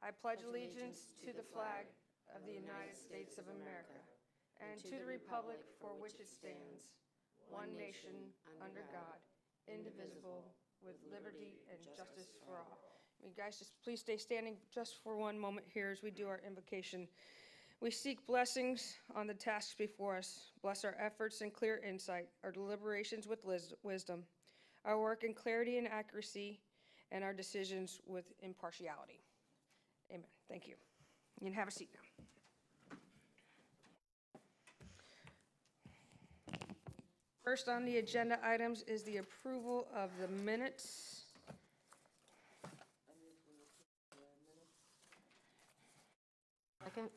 I pledge allegiance to the flag of the United States of America and to the republic for which it stands, one nation, under God, indivisible, with liberty and justice for all. You guys, just please stay standing just for one moment here as we do our invocation. We seek blessings on the tasks before us. Bless our efforts and clear insight, our deliberations with wisdom, our work in clarity and accuracy, and our decisions with impartiality. Amen. Thank you. You can have a seat now. First on the agenda items is the approval of the minutes. Second.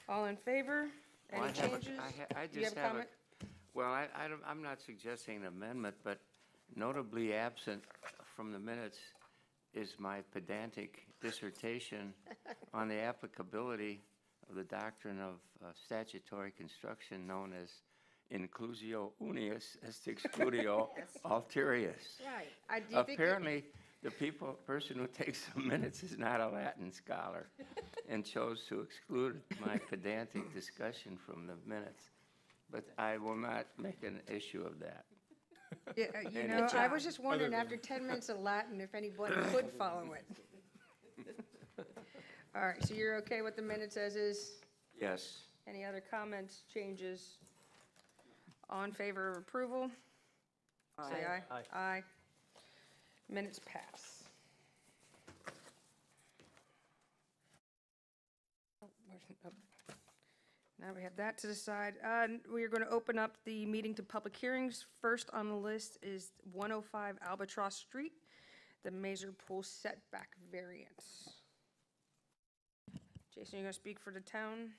All in favor? Any changes? I Do you have a comment? I'm not suggesting an amendment, but notably absent from the minutes is my pedantic dissertation on the applicability of the doctrine of statutory construction known as inclusio unius est excludio alterius. Right. Apparently, the person who takes the minutes is not a Latin scholar and chose to exclude my pedantic discussion from the minutes. But I will not make an issue of that. Yeah, I was just wondering after 10 minutes of Latin if anybody could follow it. All right, so you're okay with the minutes as is? Yes. Any other comments, changes? All in favor of approval? Say aye. Aye. Aye. Minutes pass. Now we have that to the side. We are going to open up the meeting to public hearings. First on the list is 105 Albatross Street, the Mazer Pool setback variance. Jason, you're going to speak for the town?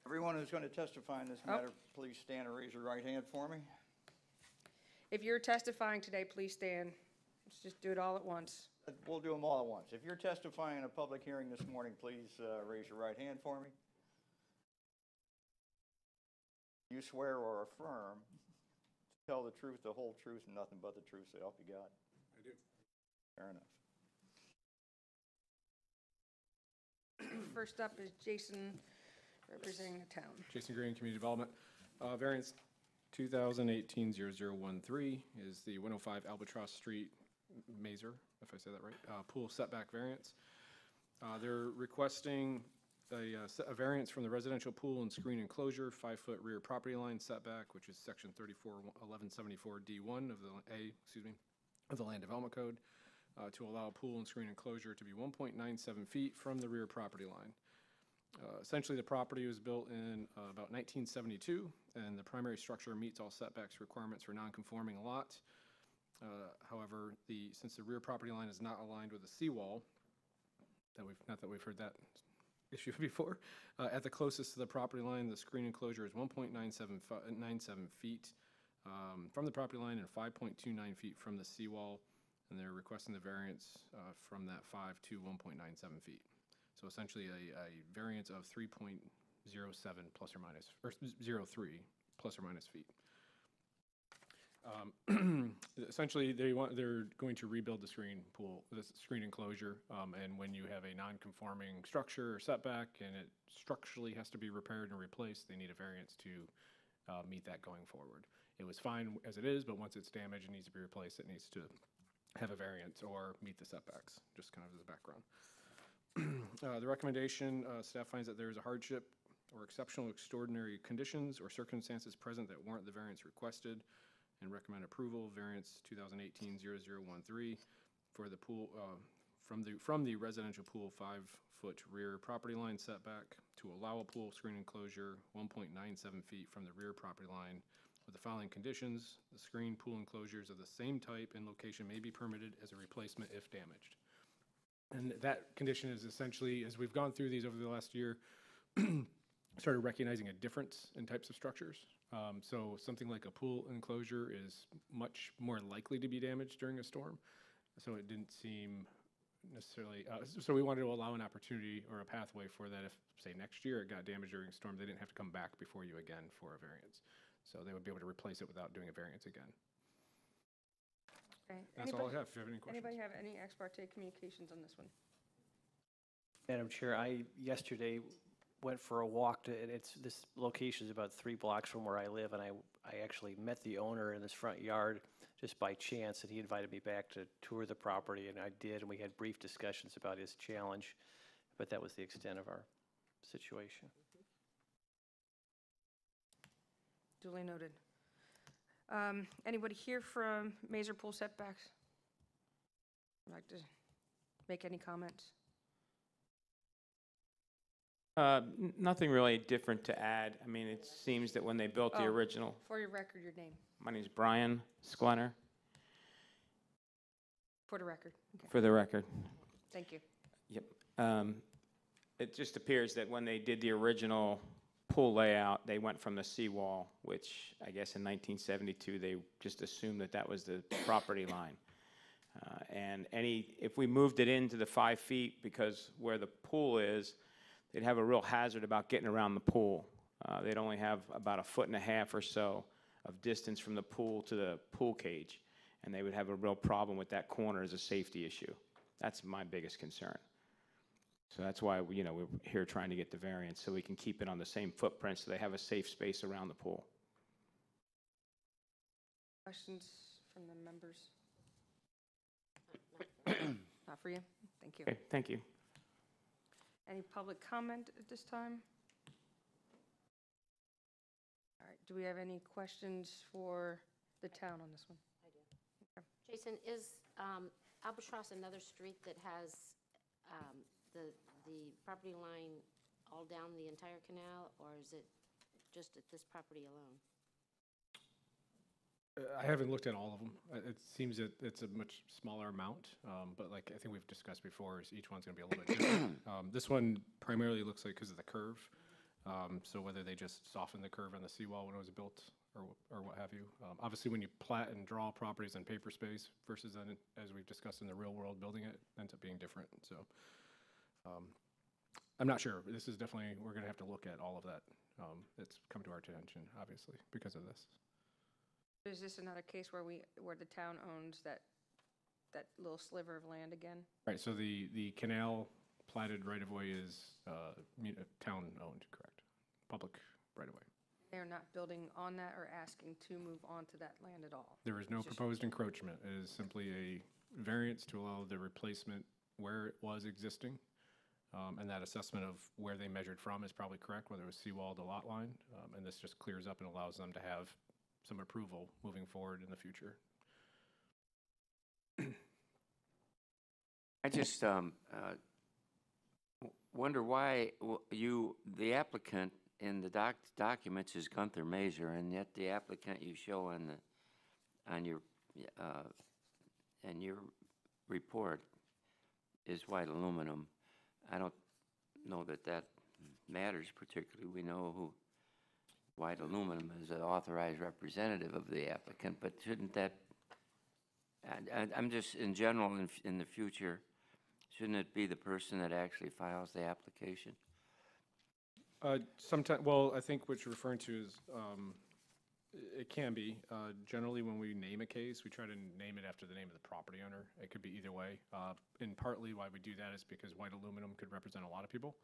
Everyone who's going to testify in this matter, please stand and raise your right hand for me. If you're testifying today, please stand. Let's just do it all at once. We'll do them all at once. If you're testifying in a public hearing this morning, please raise your right hand for me. You swear or affirm to tell the truth, the whole truth, and nothing but the truth, so help you God? I do. Fair enough. First up is Jason, representing the town. Jason Green, Community Development. Variance 2018-0013 is the 105 Albatross Street Mazer, if I say that right, pool setback variance. They're requesting a variance from the residential pool and screen enclosure, 5-foot rear property line setback, which is section 34-1174 D1 of the Land Development Code, to allow a pool and screen enclosure to be 1.97 feet from the rear property line. Essentially, the property was built in about 1972, and the primary structure meets all setbacks requirements for non-conforming lot. However, since the rear property line is not aligned with the seawall, not that we've heard that issue before, at the closest to the property line, the screen enclosure is 1.97 feet from the property line and 5.29 feet from the seawall, and they're requesting the variance from that 5 to 1.97 feet. So essentially a variance of 3.07 plus or minus, or 0.3 plus or minus feet. Essentially, they're going to rebuild the screen enclosure, and when you have a non-conforming structure or setback and it structurally has to be repaired and replaced, they need a variance to meet that going forward. It was fine as it is, but once it's damaged and needs to be replaced, it needs to have a variance or meet the setbacks, just kind of as a background. The recommendation, staff finds that there is a hardship or exceptional extraordinary conditions or circumstances present that warrant the variance requested, and recommend approval. Variance 2018-0013 for the pool from the residential pool 5-foot rear property line setback to allow a pool screen enclosure 1.97 feet from the rear property line with the following conditions. The screen pool enclosures of the same type and location may be permitted as a replacement if damaged. And that condition is essentially, as we've gone through these over the last year, started recognizing a difference in types of structures. So something like a pool enclosure is much more likely to be damaged during a storm. So it didn't seem necessarily, so we wanted to allow an opportunity or a pathway for that if, say, next year it got damaged during a storm, they didn't have to come back before you again for a variance. So they would be able to replace it without doing a variance again. Okay. That's all I have. If you have any questions. Anybody have any ex parte communications on this one? Madam Chair, I yesterday went for a walk to, and this location is about 3 blocks from where I live, and I actually met the owner in his front yard just by chance, and he invited me back to tour the property, and I did, and we had brief discussions about his challenge, but that was the extent of our situation. Duly noted. Anybody here from Mazer Pool setbacks? Would like to make any comments? Nothing really different to add. I mean, it seems that when they built the Oh. original, For your record, your name, my name's Brian Sklenner, for the record. Okay, for the record. thank you. It just appears that when they did the original pool layout, they went from the seawall, which I guess in 1972, they just assumed that that was the property line. And if we moved it into the 5 feet, because where the pool is, they'd have a real hazard about getting around the pool. They'd only have about 1.5 feet or so of distance from the pool to the pool cage, and they would have a real problem with that corner as a safety issue. That's my biggest concern. So that's why we're here trying to get the variance, so we can keep it on the same footprint, so they have a safe space around the pool. Questions from the members? Not for you? Thank you. Okay, thank you. Any public comment at this time? All right, do we have any questions for the town on this one? Jason, is Albatross another street that has the property line all down the entire canal, or is it just at this property alone? I haven't looked at all of them. It seems that it's a much smaller amount, but like I think we've discussed before, is each one's going to be a little bit different. This one primarily looks like because of the curve. So whether they just softened the curve on the seawall when it was built or what have you. Obviously, when you plat and draw properties in paper space versus then, as we've discussed in the real world, building it ends up being different. So I'm not sure. This is definitely, we're going to have to look at all of that. It's come to our attention, obviously, because of this. Is this another case where the town owns that little sliver of land again? Right, so the canal platted right-of-way is town-owned, correct? Public right-of-way. They're not building on that or asking to move onto that land at all? There is no proposed encroachment. It is simply a variance to allow the replacement where it was existing. And that assessment of where they measured from is probably correct, whether it was seawall to lot line. And this just clears up and allows them to have some approval moving forward in the future. I just wonder why the applicant in the documents is Gunther Mazer, and yet the applicant you show on your report is white aluminum. I don't know that matters particularly. We know who white aluminum is, an authorized representative of the applicant, but shouldn't that? I'm just in general in the future. Shouldn't it be the person that actually files the application? Sometimes, well, I think what you're referring to is, it can be. Generally, when we name a case, we try to name it after the name of the property owner. It could be either way. And partly why we do that is because white aluminum could represent a lot of people.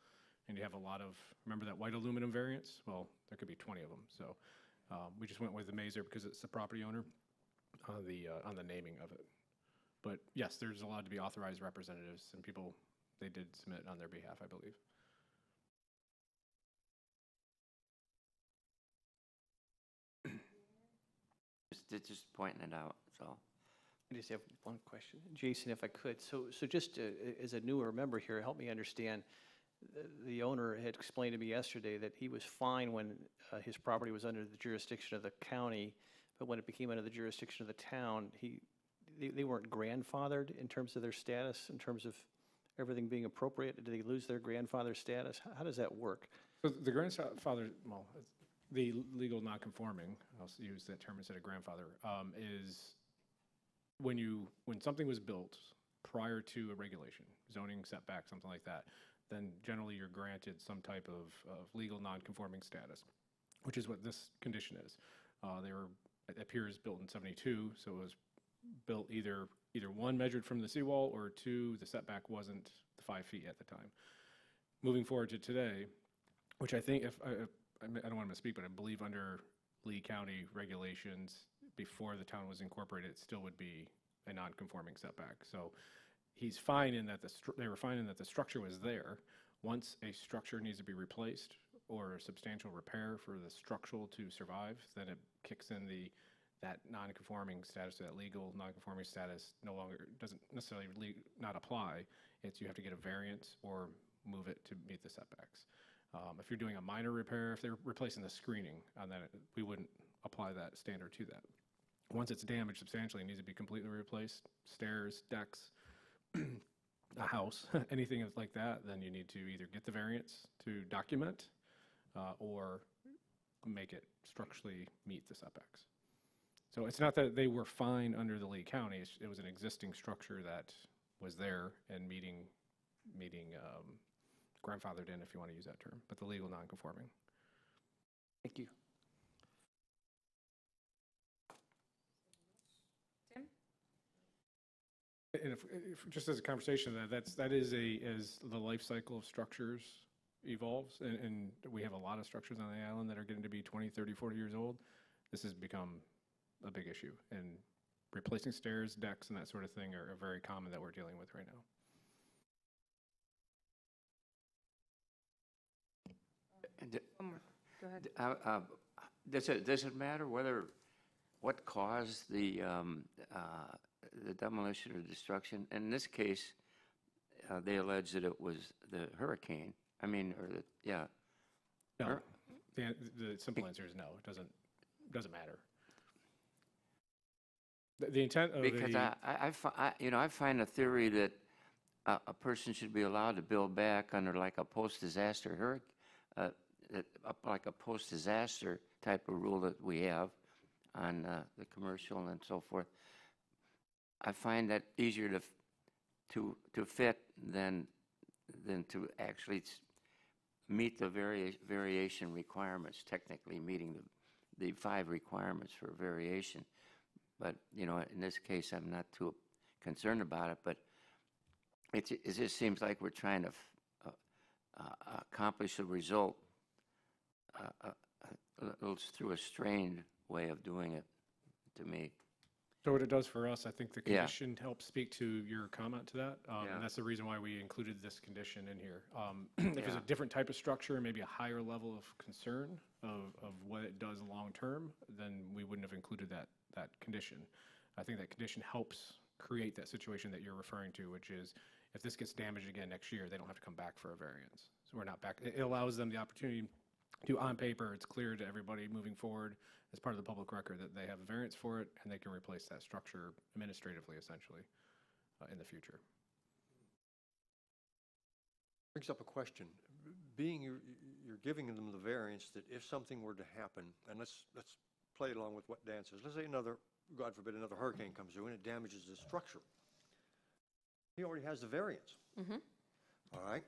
And you have a lot of, remember that white aluminum variance? Well, there could be 20 of them. So we just went with the Mazer because it's the property owner on the naming of it. But yes, there's allowed to be authorized representatives, and people, they did submit on their behalf, I believe. Just pointing it out, that's all. I just have one question. Jason, if I could. So just as a newer member here, help me understand. The owner had explained to me yesterday that he was fine when his property was under the jurisdiction of the county, but when it became under the jurisdiction of the town, they weren't grandfathered in terms of their status, in terms of everything being appropriate. Did they lose their grandfather status? How does that work? So the grandfather, well, the legal nonconforming, I'll use that term instead of grandfather, is when something was built prior to a regulation, zoning, setback, something like that, then generally you're granted some type of legal nonconforming status, which is what this condition is. They were, it appears, built in 72, so it was built either one measured from the seawall, or two, the setback wasn't the 5 feet at the time. moving forward to today, which I think, I don't want to misspeak, but I believe under Lee County regulations, before the town was incorporated, it still would be a non-conforming setback. So he's fine in that they were fine in that the structure was there. Once a structure needs to be replaced or a substantial repair for the structural to survive, then it kicks in that non-conforming status, that legal non-conforming status no longer, doesn't necessarily not apply. It's you have to get a variance or move it to meet the setbacks. If you're doing a minor repair, if they're replacing the screening, then we wouldn't apply that standard to that. Once it's damaged substantially, it needs to be completely replaced, stairs, decks, a house, anything like that, then you need to either get the variance to document or make it structurally meet the setbacks. So it's not that they were fine under the Lee County, it was an existing structure that was there and meeting grandfathered in, if you want to use that term, but the legal non-conforming. Thank you. Tim? And if just as a conversation, that is as the life cycle of structures evolves, and we have a lot of structures on the island that are getting to be 20, 30, 40 years old, this has become a big issue. And replacing stairs, decks, and that sort of thing are very common that we're dealing with right now. One more. Go ahead. Does it matter what caused the demolition or destruction? In this case, they allege that it was the hurricane. I mean, No, the simple answer is no. It doesn't matter. The intent of because I find a theory that a person should be allowed to build back under like a post-disaster hurricane. Like a post-disaster type of rule that we have on the commercial and so forth. I find that easier to fit than to actually meet the variation requirements, technically meeting the 5 requirements for variation. But, you know, in this case, I'm not too concerned about it, but it just seems like we're trying to accomplish a result through a strained way of doing it, to me. So what it does for us, I think the Yeah. condition helps speak to your comment to that. Yeah. And that's the reason why we included this condition in here. If it's a Yeah. different type of structure, maybe a higher level of concern of what it does long-term, then we wouldn't have included that condition. I think that condition helps create that situation that you're referring to, which is if this gets damaged again next year, they don't have to come back for a variance. So we're not back. It allows them the opportunity to, on paper, it's clear to everybody moving forward as part of the public record that they have a variance for it and they can replace that structure administratively, essentially, in the future. Brings up a question. Being you're giving them the variance that if something were to happen, and let's play along with what Dan says. Let's say God forbid, another hurricane comes through and it damages the structure. He already has the variance. Mm-hmm. All right.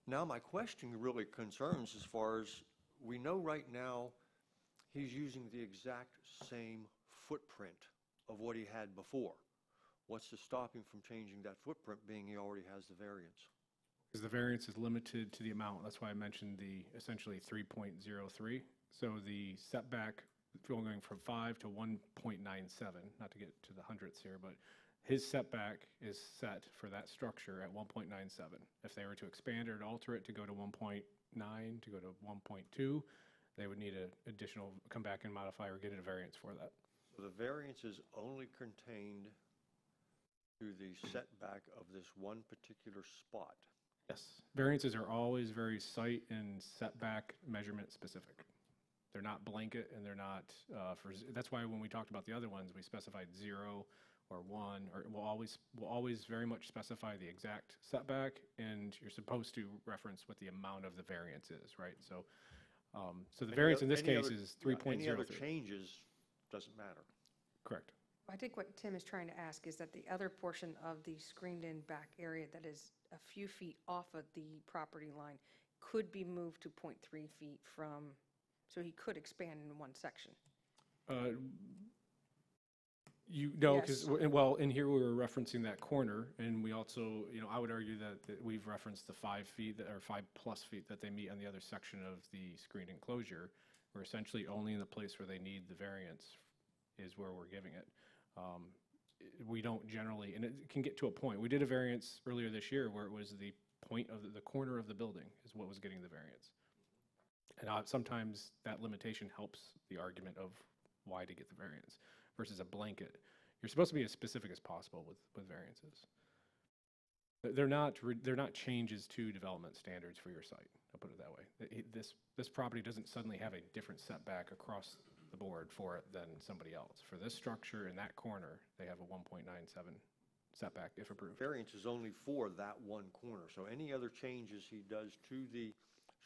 Now my question really concerns as far as we know right now he's using the exact same footprint of what he had before. What's to stop him from changing that footprint, being he already has the variance? Because the variance is limited to the amount. That's why I mentioned the essentially 3.03. So the setback going from 5 to 1.97, not to get to the hundredths here, but his setback is set for that structure at 1.97. If they were to expand it or alter it to go to 1.9, to go to 1.2, they would need an additional, come back and modify or get a variance for that. So the variance is only contained to the setback of this one particular spot. Yes. Variances are always very site and setback measurement specific. They're not blanket and they're not, that's why when we talked about the other ones, we specified 0 or 1, or we'll always very much specify the exact setback, and you're supposed to reference what the amount of the variance is, right? So, so the variance in this case is 3.03. Any other changes doesn't matter. Correct. I think what Tim is trying to ask is that the other portion of the screened-in back area that is a few feet off of the property line could be moved to 0.3 feet from, so he could expand in one section. You, no, because, Yes. well, in here we were referencing that corner, and we also, I would argue that we've referenced the 5 feet, or 5+ feet that they meet on the other section of the screen enclosure. We're essentially only in the place where they need the variance is where we're giving it. We don't generally, and it can get to a point. We did a variance earlier this year where it was the point of the corner of the building is what was getting the variance. And sometimes that limitation helps the argument of why to get the variance versus a blanket. You're supposed to be as specific as possible with variances. They're not changes to development standards for your site, I'll put it that way. This property doesn't suddenly have a different setback across the board for it than somebody else. For this structure in that corner, they have a 1.97 setback if approved. Variance is only for that one corner, so any other changes he does to the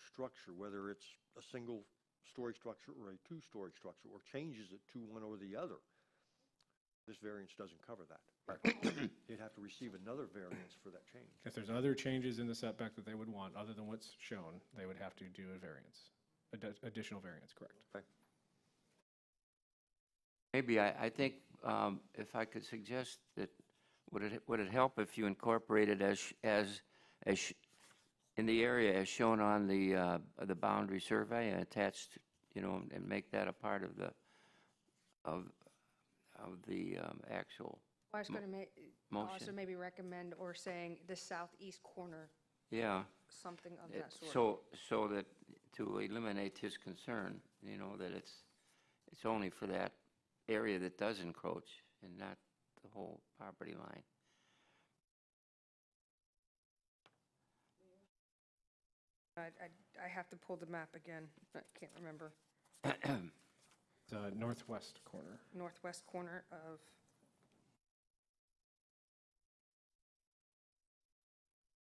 structure, whether it's a single-story structure or a two-story structure, or changes it to one or the other, this variance doesn't cover that. He'd have to receive another variance for that change. If there's other changes in the setback that they would want, other than what's shown, they would have to do a variance, additional variance, correct? Okay. Maybe I think if I could suggest that, would it help if you incorporated as in the area as shown on the boundary survey and attached, and make that a part of the actual. I was going to also Motion. maybe recommend or saying the southeast corner, Yeah. something of that sort. So that to eliminate his concern, that it's only for that area that does encroach and not the whole property line. I have to pull the map again. I can't remember. The northwest corner. Northwest corner of,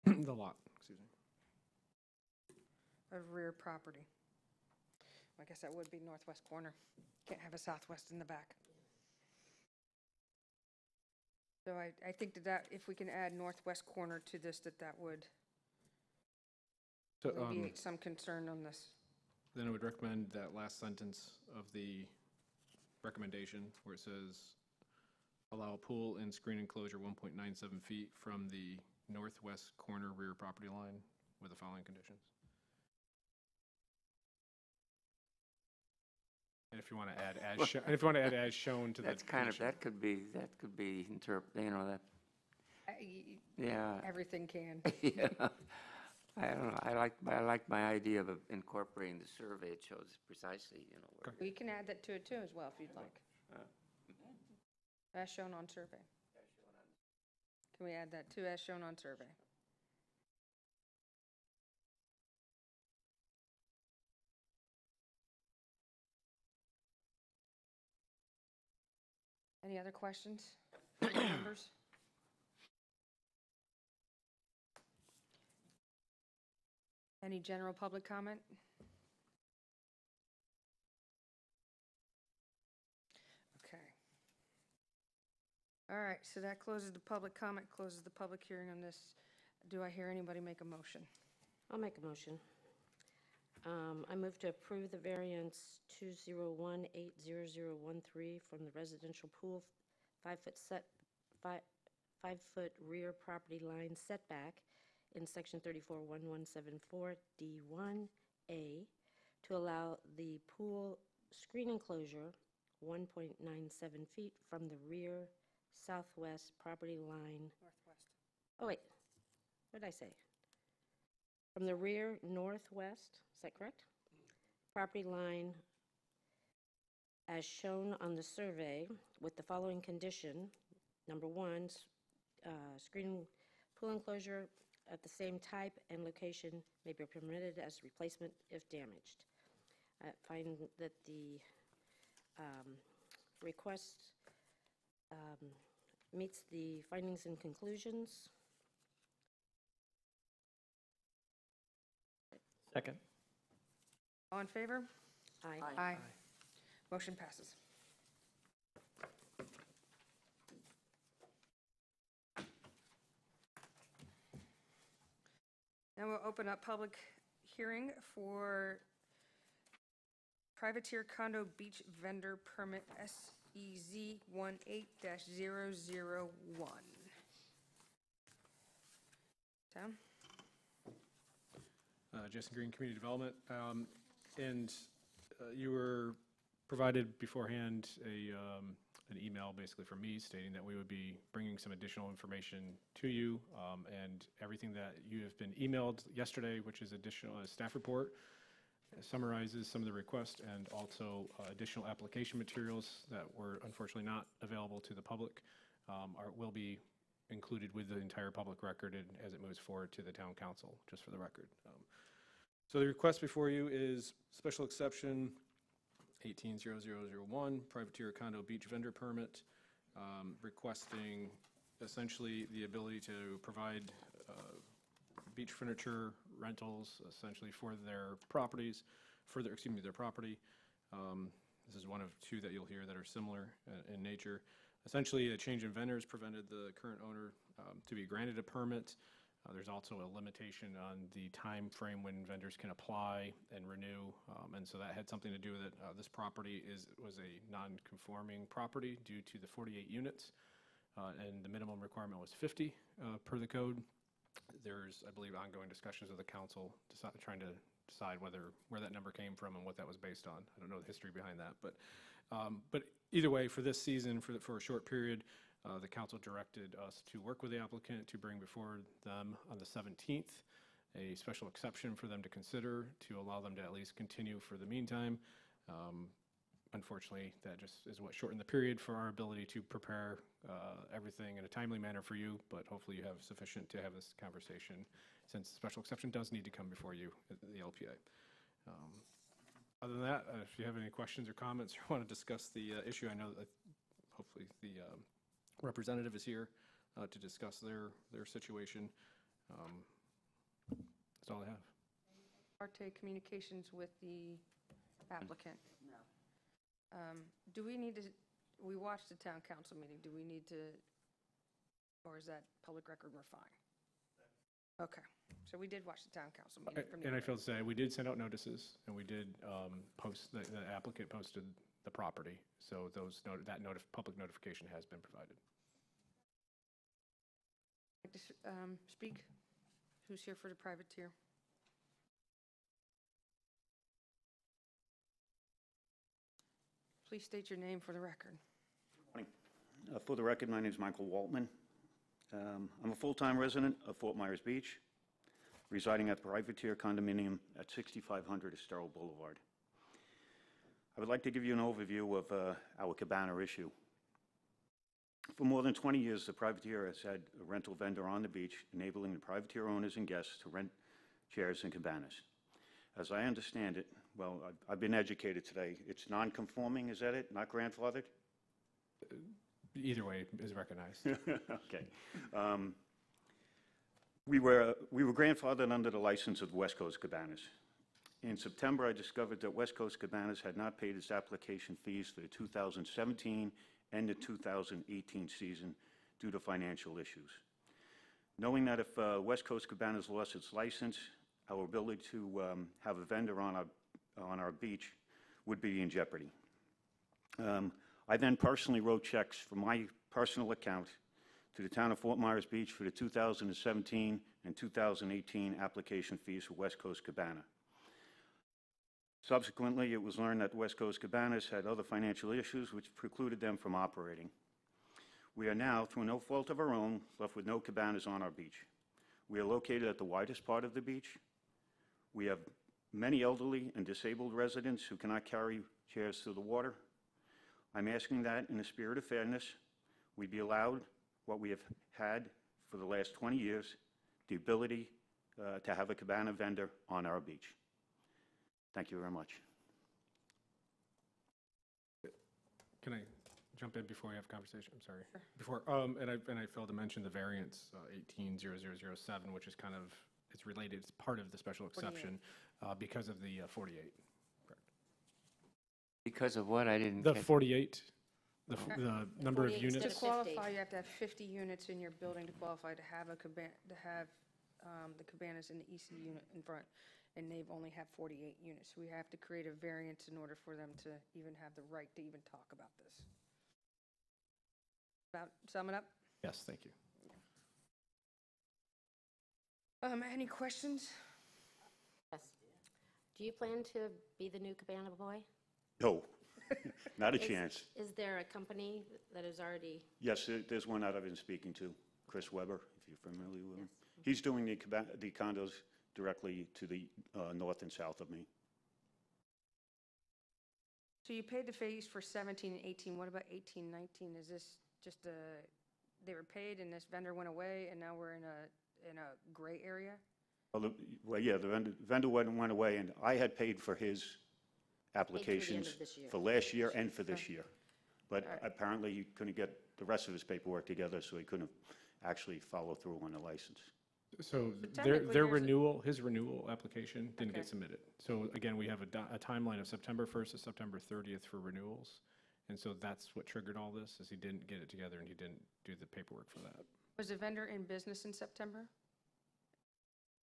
The lot, excuse me. of rear property. I guess that would be northwest corner. Can't have a southwest in the back. So I think that if we can add northwest corner to this, that would So, alleviate some concern on this. then I would recommend that last sentence of the recommendation where it says, allow a pool and screen enclosure 1.97 feet from the northwest corner rear property line with the following conditions. And if you want to add as shown to the. That's kind of, condition. that could be that, yeah. Everything can. Yeah. I don't know. I like my idea of incorporating the survey. It shows precisely, where. We can add that to it too as well, if you'd like. As shown on survey. Can we add that too, as shown on survey? Any other questions, members? Any general public comment? Okay. All right, so that closes the public comment, closes the public hearing on this. Do I hear anybody make a motion? I'll make a motion. I move to approve the variance 201-80013 from the residential pool 5-foot rear property line setback in section 341174 D1A to allow the pool screen enclosure 1.97 feet from the rear southwest property line. Northwest. Oh, wait, what did I say? From the rear northwest, is that correct? Property line as shown on the survey with the following condition. Number 1, screen pool enclosure at the same type and location may be permitted as replacement if damaged. I find that the request meets the findings and conclusions. Second. All in favor? Aye. Aye. Motion passes. Now we'll open up public hearing for privateer condo beach vendor permit EZ 18-001. Tom? Jason Green, Community Development. And you were provided beforehand an email basically from me stating that we would be bringing some additional information to you, and everything that you have been emailed yesterday, which is additional staff report, summarizes some of the requests and also additional application materials that were unfortunately not available to the public, will be included with the entire public record as it moves forward to the town council, just for the record. So the request before you is special exception 18-0001, privateer condo beach vendor permit, requesting essentially the ability to provide beach furniture rentals essentially for their properties, their property. This is one of two that you'll hear that are similar in nature. Essentially, a change in vendors prevented the current owner to be granted a permit. There's also a limitation on the time frame when vendors can apply and renew, and so that had something to do with it. This property was a non-conforming property due to the 48 units, and the minimum requirement was 50 per the code. There's, I believe, ongoing discussions with the council trying to decide where that number came from and what that was based on. I don't know the history behind that, but either way, for this season, for a short period, the council directed us to work with the applicant to bring before them on the 17th a special exception for them to consider to allow them to at least continue for the meantime. Unfortunately, that just is what shortened the period for our ability to prepare everything in a timely manner for you, but hopefully you have sufficient to have this conversation, since the special exception does need to come before you, the LPA. Other than that, if you have any questions or comments or want to discuss the issue, I know that hopefully the representative is here to discuss their situation. That's all I have. Parte communications with the applicant? No. Do we need to, we watched the town council meeting, do we need to, or is that public record, we're fine? Okay, so we did watch the town council meeting. And I failed to say, we did send out notices, and we did post, the applicant posted the property, so public notification has been provided. Like to speak? Who's here for the privateer? Please state your name for the record. Morning. For the record, my name is Michael Waltman. I'm a full-time resident of Fort Myers Beach, residing at the Privateer condominium at 6500 Estero Boulevard. I would like to give you an overview of our cabana issue. For more than 20 years, the Privateer has had a rental vendor on the beach, enabling the Privateer owners and guests to rent chairs and cabanas. As I understand it, well, I've been educated today, it's non-conforming, is that it? Not grandfathered? Either way is recognized. Okay. We were grandfathered under the license of West Coast Cabanas. In September, I discovered that West Coast Cabanas had not paid its application fees for the 2017 and the 2018 season due to financial issues. Knowing that if West Coast Cabanas lost its license, our ability to have a vendor on our beach would be in jeopardy. I then personally wrote checks from my personal account to the town of Fort Myers Beach for the 2017 and 2018 application fees for West Coast Cabana. Subsequently, it was learned that West Coast Cabanas had other financial issues which precluded them from operating. We are now, through no fault of our own, left with no cabanas on our beach. We are located at the widest part of the beach. We have many elderly and disabled residents who cannot carry chairs through the water. I'm asking that in the spirit of fairness, we be allowed what we have had for the last 20 years, the ability to have a cabana vendor on our beach. Thank you very much. Can I jump in before we have a conversation? I'm sorry. Sure. Before, and I failed to mention the variance 18-0007, which is kind of, it's related, it's part of the special exception because of the 48. Correct. Because of what? I didn't The catch. 48, the number of 48 units. To qualify, you have to have 50 units in your building to qualify to have a cabana, the cabanas in the EC unit in front, and they've only have 48 units. So we have to create a variance in order for them to even have the right to even talk about this. About sum it up? Yes, thank you. Any questions? Yes. Do you plan to be the new Cabana Boy? No, not a Is- chance. Is there a company that is already, Yes, there's one that I've been speaking to, Chris Weber, if you're familiar with him. He's doing the condos directly to the north and south of me. So you paid the fees for 17 and 18. What about 18, 19? Is this just they were paid and this vendor went away and now we're in a gray area? Well, yeah, the vendor went away, and I had paid for his applications of this year. for last year and for this year. But All right. apparently, he couldn't get the rest of his paperwork together, so he couldn't actually follow through on the license. So technically, their there's a- renewal, his renewal application didn't Okay. get submitted. So again, we have a timeline of September 1st to September 30th for renewals. And so that's what triggered all this, is he didn't get it together and he didn't do the paperwork for that. Was the vendor in business in September?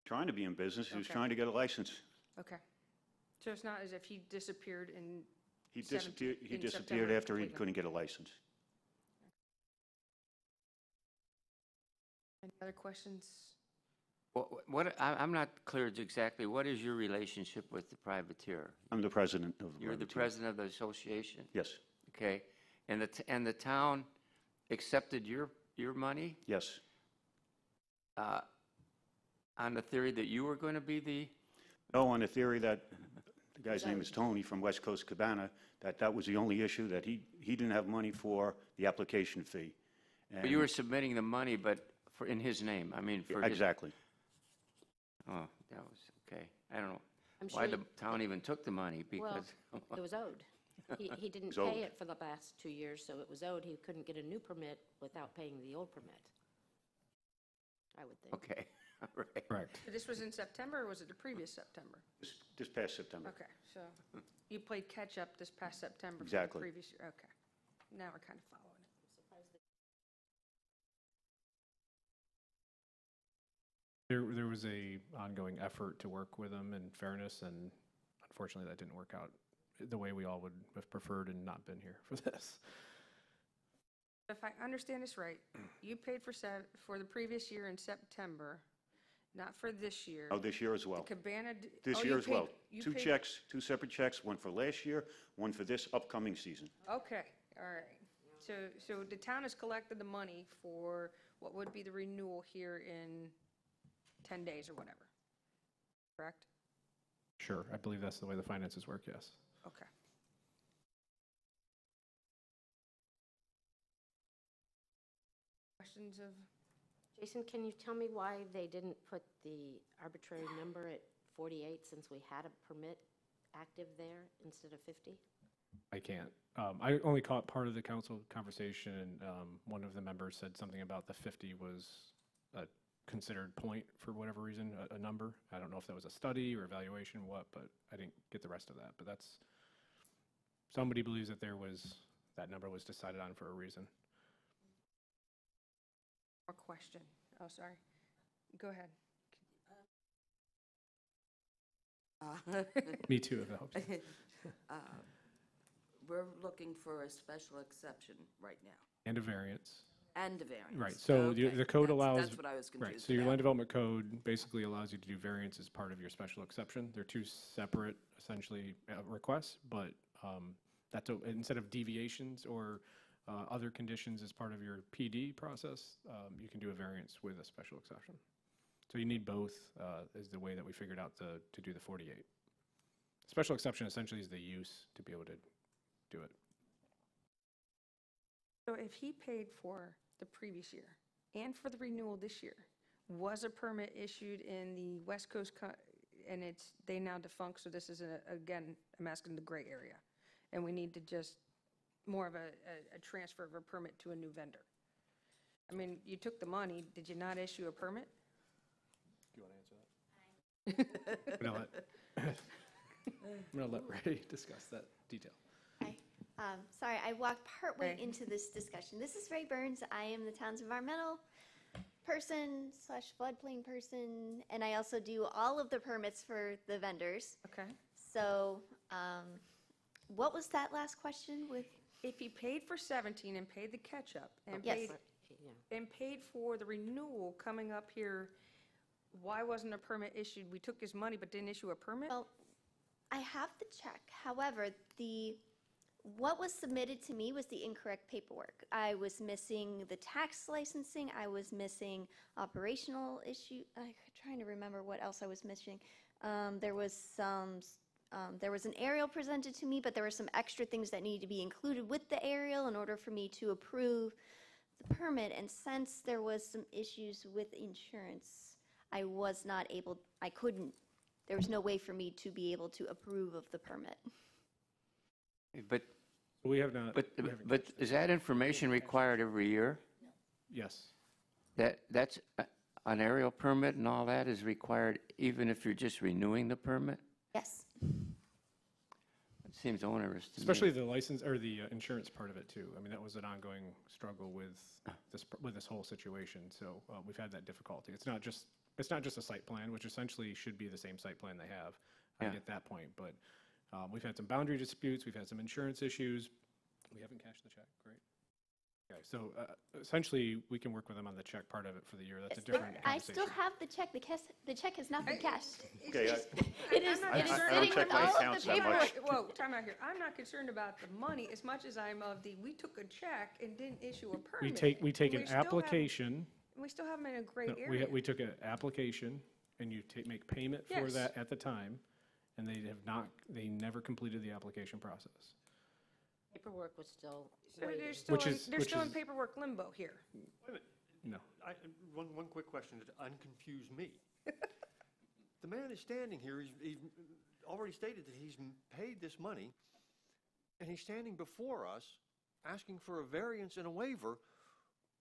Trying to be in business, he was Okay. trying to get a license. Okay. So it's not as if he disappeared in, He 17 disappeared, he in disappeared September after he completely. couldn't get a license. any other questions? I'm not clear exactly, what is your relationship with the privateer? I'm the president of the You're the privateer. president of the association, Yes, okay? And the town accepted your money yes. on the theory that you were going to be the, No, on the theory that, the guy's name is Tony from West Coast Cabana, that was the only issue, that he didn't have money for the application fee. but you were submitting the money, but in his name, I mean, for his. Exactly. Oh, that was, okay. I don't know I'm why sure the town even took the money, well, because, it was owed. He didn't was owed. pay it for the last 2 years, so it was owed. He couldn't get a new permit without paying the old permit, I would think. okay, all right. Correct. So this was in September or was it the previous September? This past September. Okay, so you played catch-up this past September for the Exactly. previous year? Okay. Now we're kind of following it. There was a ongoing effort to work with him in fairness, and unfortunately, that didn't work out the way we all would have preferred and not been here for this. If I understand this right, you paid for the previous year in September, not for this year. Oh, this year as The well. Cabana. This oh, year you as well. paid- you Two paid- checks, two separate checks, one for last year, one for this upcoming season. Okay, all right. So the town has collected the money for what would be the renewal here in 10 days or whatever, correct? Sure, I believe that's the way the finances work, yes. Okay. Questions of, Jason, can you tell me why they didn't put the arbitrary number at 48 since we had a permit active there instead of 50? I can't. I only caught part of the council conversation, and one of the members said something about the 50 was a considered point for whatever reason, a number. I don't know if that was a study or evaluation, what, but I didn't get the rest of that. But that's, somebody believes that that number was decided on for a reason. or question? Oh, sorry. Go ahead. Me too, if it helps. We're looking for a special exception right now, And a variance. and a variance. Right, so the Okay, code that's- allows. That's what I was Right, confused so your land about. development code basically allows you to do variance as part of your special exception. They're two separate, essentially, requests, but that's, instead of deviations or other conditions as part of your PD process, you can do a variance with a special exception. So you need both, is the way that we figured out to do the 48. Special exception essentially is the use to be able to do it. So if he paid for the previous year and for the renewal this year, was a permit issued in the West Coast, and they now defunct, so this is, again, I'm asking the gray area, and we need to just, more of a transfer of a permit to a new vendor. I mean, you took the money, did you not issue a permit? Do you want to answer that? I'm going to let Ray discuss that detail. Hi. Sorry, I walked partway Ray. into this discussion. This is Ray Burns. I am the town's environmental person / floodplain person, and I also do all of the permits for the vendors. Okay. So, what was that last question with? if he paid for 17 and paid the catch-up and Yes. paid, Yeah. and paid for the renewal coming up here, why wasn't a permit issued? We took his money but didn't issue a permit? Well, I have the check. However, what was submitted to me was the incorrect paperwork. I was missing the tax licensing. I was missing operational issue. I'm trying to remember what else I was missing. There was an aerial presented to me, but there were some extra things that needed to be included with the aerial in order for me to approve the permit. And since there was some issues with insurance, I was not able, I couldn't, there was no way for me to be able to approve of the permit. But, We have not. but, we haven't but catched is that information required every year? Yes. That's, an aerial permit and all that is required even if you're just renewing the permit? Yes. It seems onerous to me. Especially the license, or the insurance part of it, too. I mean, that was an ongoing struggle with this whole situation, so we've had that difficulty. It's not just a site plan, which essentially should be the same site plan they have Yeah. at that point, but we've had some boundary disputes, we've had some insurance issues. We haven't cashed the check, great. Okay, so essentially, we can work with them on the check part of it for the year. That's a different I conversation. still have the check. The check has not been cashed. Okay, It is I'm not concerned- sitting check with my all of accounts the that paperwork. much. Whoa, time out here. I'm not concerned about the money as much as I'm of we took a check and didn't issue a permit. We take And an still have- application. We still have them in a gray No, area. we took an application, and you make payment for Yes. that at the time, and they never completed the application process. Paperwork was still So waiting. they're still Which in, is- they're which still in is- paperwork limbo here. No. One quick question to unconfuse me. The man is standing here, he's already stated that he's paid this money, and he's standing before us asking for a variance and a waiver,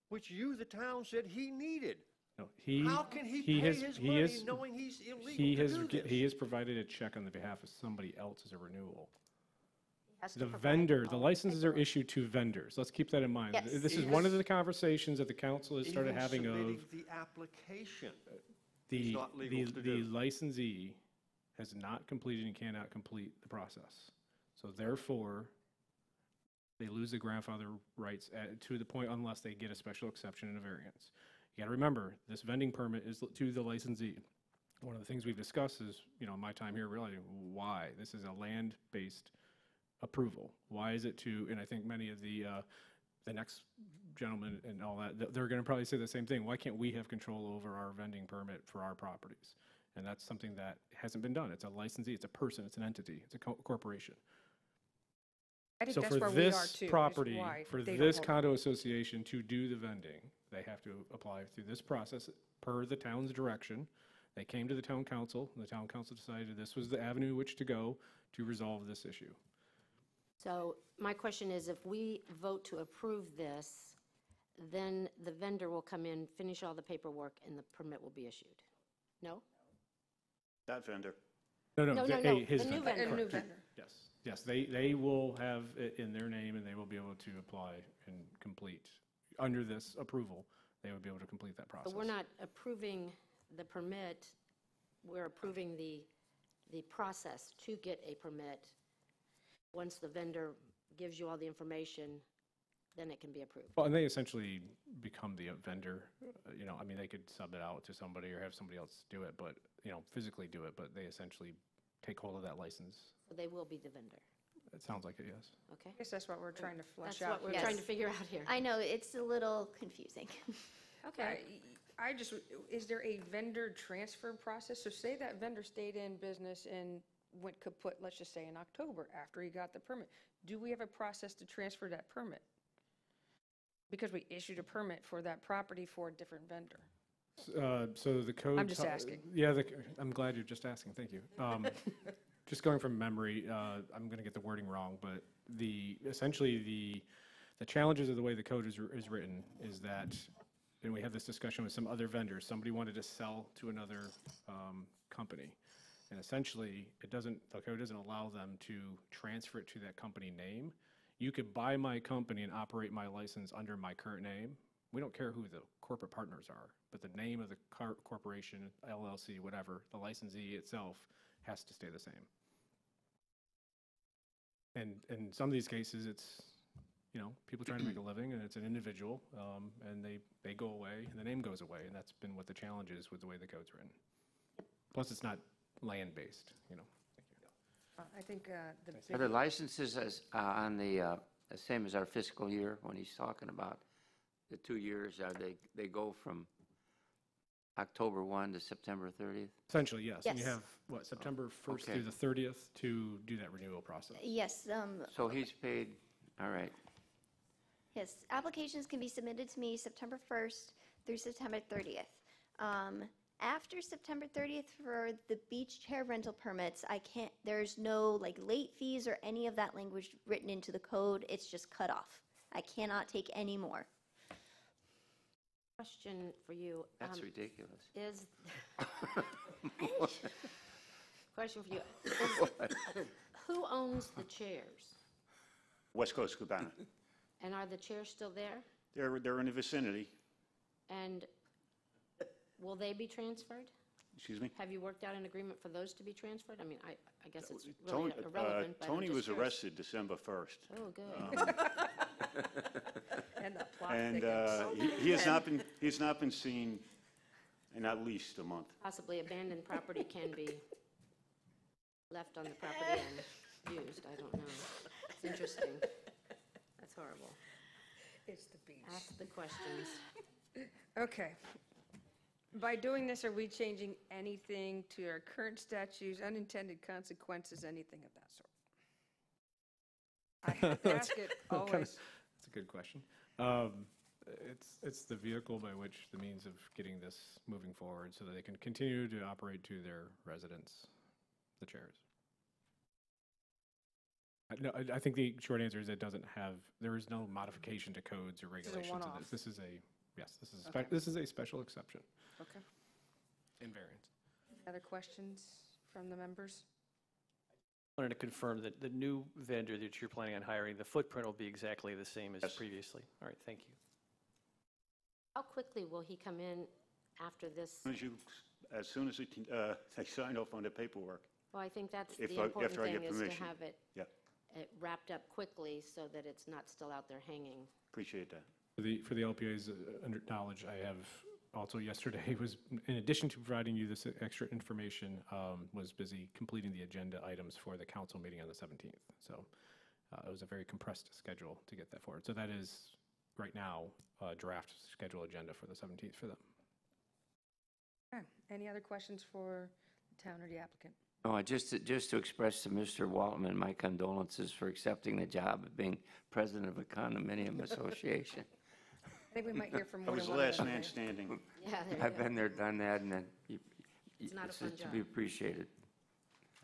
which you, the town, said he needed. No, How can he pay has- his he money has- knowing he's illegal He to has, do this? he has provided a check on the behalf of somebody else as a renewal. Has to The provide vendor, all the the licenses are paperwork. issued to vendors. Let's keep that in mind. Yes. This is one of the conversations that the council has started Even having of submitting the application. the, not legal to the do. licensee has not completed and cannot complete the process. So therefore, they lose the grandfather rights to the point unless they get a special exception and a variance. You gotta remember, this vending permit is to the licensee. One of the things we've discussed is, my time here realizing why. This is a land-based approval. Why is it and I think many of the next gentleman and all that, they're gonna probably say the same thing. Why can't we have control over our vending permit for our properties? And that's something that hasn't been done. It's a licensee, it's a person, it's an entity, it's a corporation. I think So that's for where we are this too. is property, why for they don't this hold it. condo association to do the vending, they have to apply through this process per the town's direction. They came to the town council, and the town council decided this was the avenue which to go to resolve this issue. So my question is, if we vote to approve this, then the vendor will come in, finish all the paperwork, and the permit will be issued? No? That vendor. No, no, no, his the new vendor. vendor. A new Correct. vendor. Yes, they will have it in their name, and they will be able to apply and complete. Under this approval, they would be able to complete that process. But we're not approving the permit, we're approving the process to get a permit. Once the vendor gives you all the information, then it can be approved. Well, and they essentially become the vendor, they could sub it out to somebody or have somebody else do it, but, physically do it, but they essentially take hold of that license. So they will be the vendor, It sounds like it, yes. okay? I guess that's what we're trying to flesh That's out. what we're Yes. trying to figure out here. I know, it's a little confusing. Okay. I just, is there a vendor transfer process? So say that vendor stayed in business and went kaput, let's just say in October, after he got the permit. Do we have a process to transfer that permit? Because we issued a permit for that property for a different vendor. So the code. I'm just asking. Yeah, I'm glad you're just asking, thank you. Just going from memory, I'm going to get the wording wrong, but essentially the challenges of the way the code is written is that, and we had this discussion with some other vendors, somebody wanted to sell to another company. And essentially, the code doesn't allow them to transfer it to that company name. You could buy my company and operate my license under my current name. We don't care who the corporate partners are, but the name of the corporation, LLC, whatever, the licensee itself has to stay the same. And in some of these cases, it's people trying to make a living, and it's an individual, and they go away, and the name goes away, and that's been what the challenge is with the way the code's written. Plus, it's not land-based, Thank you. I think the Are the big, licenses on the same as our fiscal year when he's talking about the 2 years? They go from October 1 to September 30th? Essentially, yes. And you Yes. have, September 1st Okay. through the 30th to do that renewal process. Yes, So he's paid, all right. yes, applications can be submitted to me September 1st through September 30th. After September 30th for the beach chair rental permits, there's no like late fees or any of that language written into the code. It's just cut off. I cannot take any more. Question for you. That's ridiculous. Is, question for you. Who owns the chairs? West Coast Cabana. And are the chairs still there? They're in the vicinity. And will they be transferred? Excuse me? Have you worked out an agreement for those to be transferred? I mean, I guess it's Tony, really irrelevant, but I'm Tony just was curious. arrested December 1st. Oh, good. and the plot And thickens. he has not been seen in at least a month. Possibly abandoned property can be left on the property and used, I don't know. It's interesting. That's horrible. It's the beach. Ask the questions. Okay. By doing this, are we changing anything to our current statutes, unintended consequences, anything of that sort? I have to ask it always. That's a good question. It's the vehicle by which, the means of getting this moving forward so that they can continue to operate to their residents, the chairs. No, I think the short answer is there is no modification to codes or is a regulations of one-off. this. This is Okay. this is a special exception Okay. in variance. Other questions from the members? I wanted to confirm that the new vendor that you're planning on hiring, the footprint will be exactly the same as Yes. previously. All right, thank you. How quickly will he come in after this? As soon as they sign off on the paperwork. Well, I think that's If the I- important after I thing, get is to permission. have it Yeah, wrapped up quickly so that it's not still out there hanging. appreciate that. For the LPA's knowledge, I have also yesterday was, in addition to providing you this extra information, was busy completing the agenda items for the council meeting on the 17th. So it was a very compressed schedule to get that forward. So that is, right now, a draft schedule agenda for the 17th for them. Okay. Any other questions for the town or the applicant? No, just to express to Mr. Waltman my condolences for accepting the job of being president of a condominium association. I think we might hear from I more was than the one of last them man today. standing. Yeah, there you I've go. been there, done that, and then It's not a fun to be job. appreciated.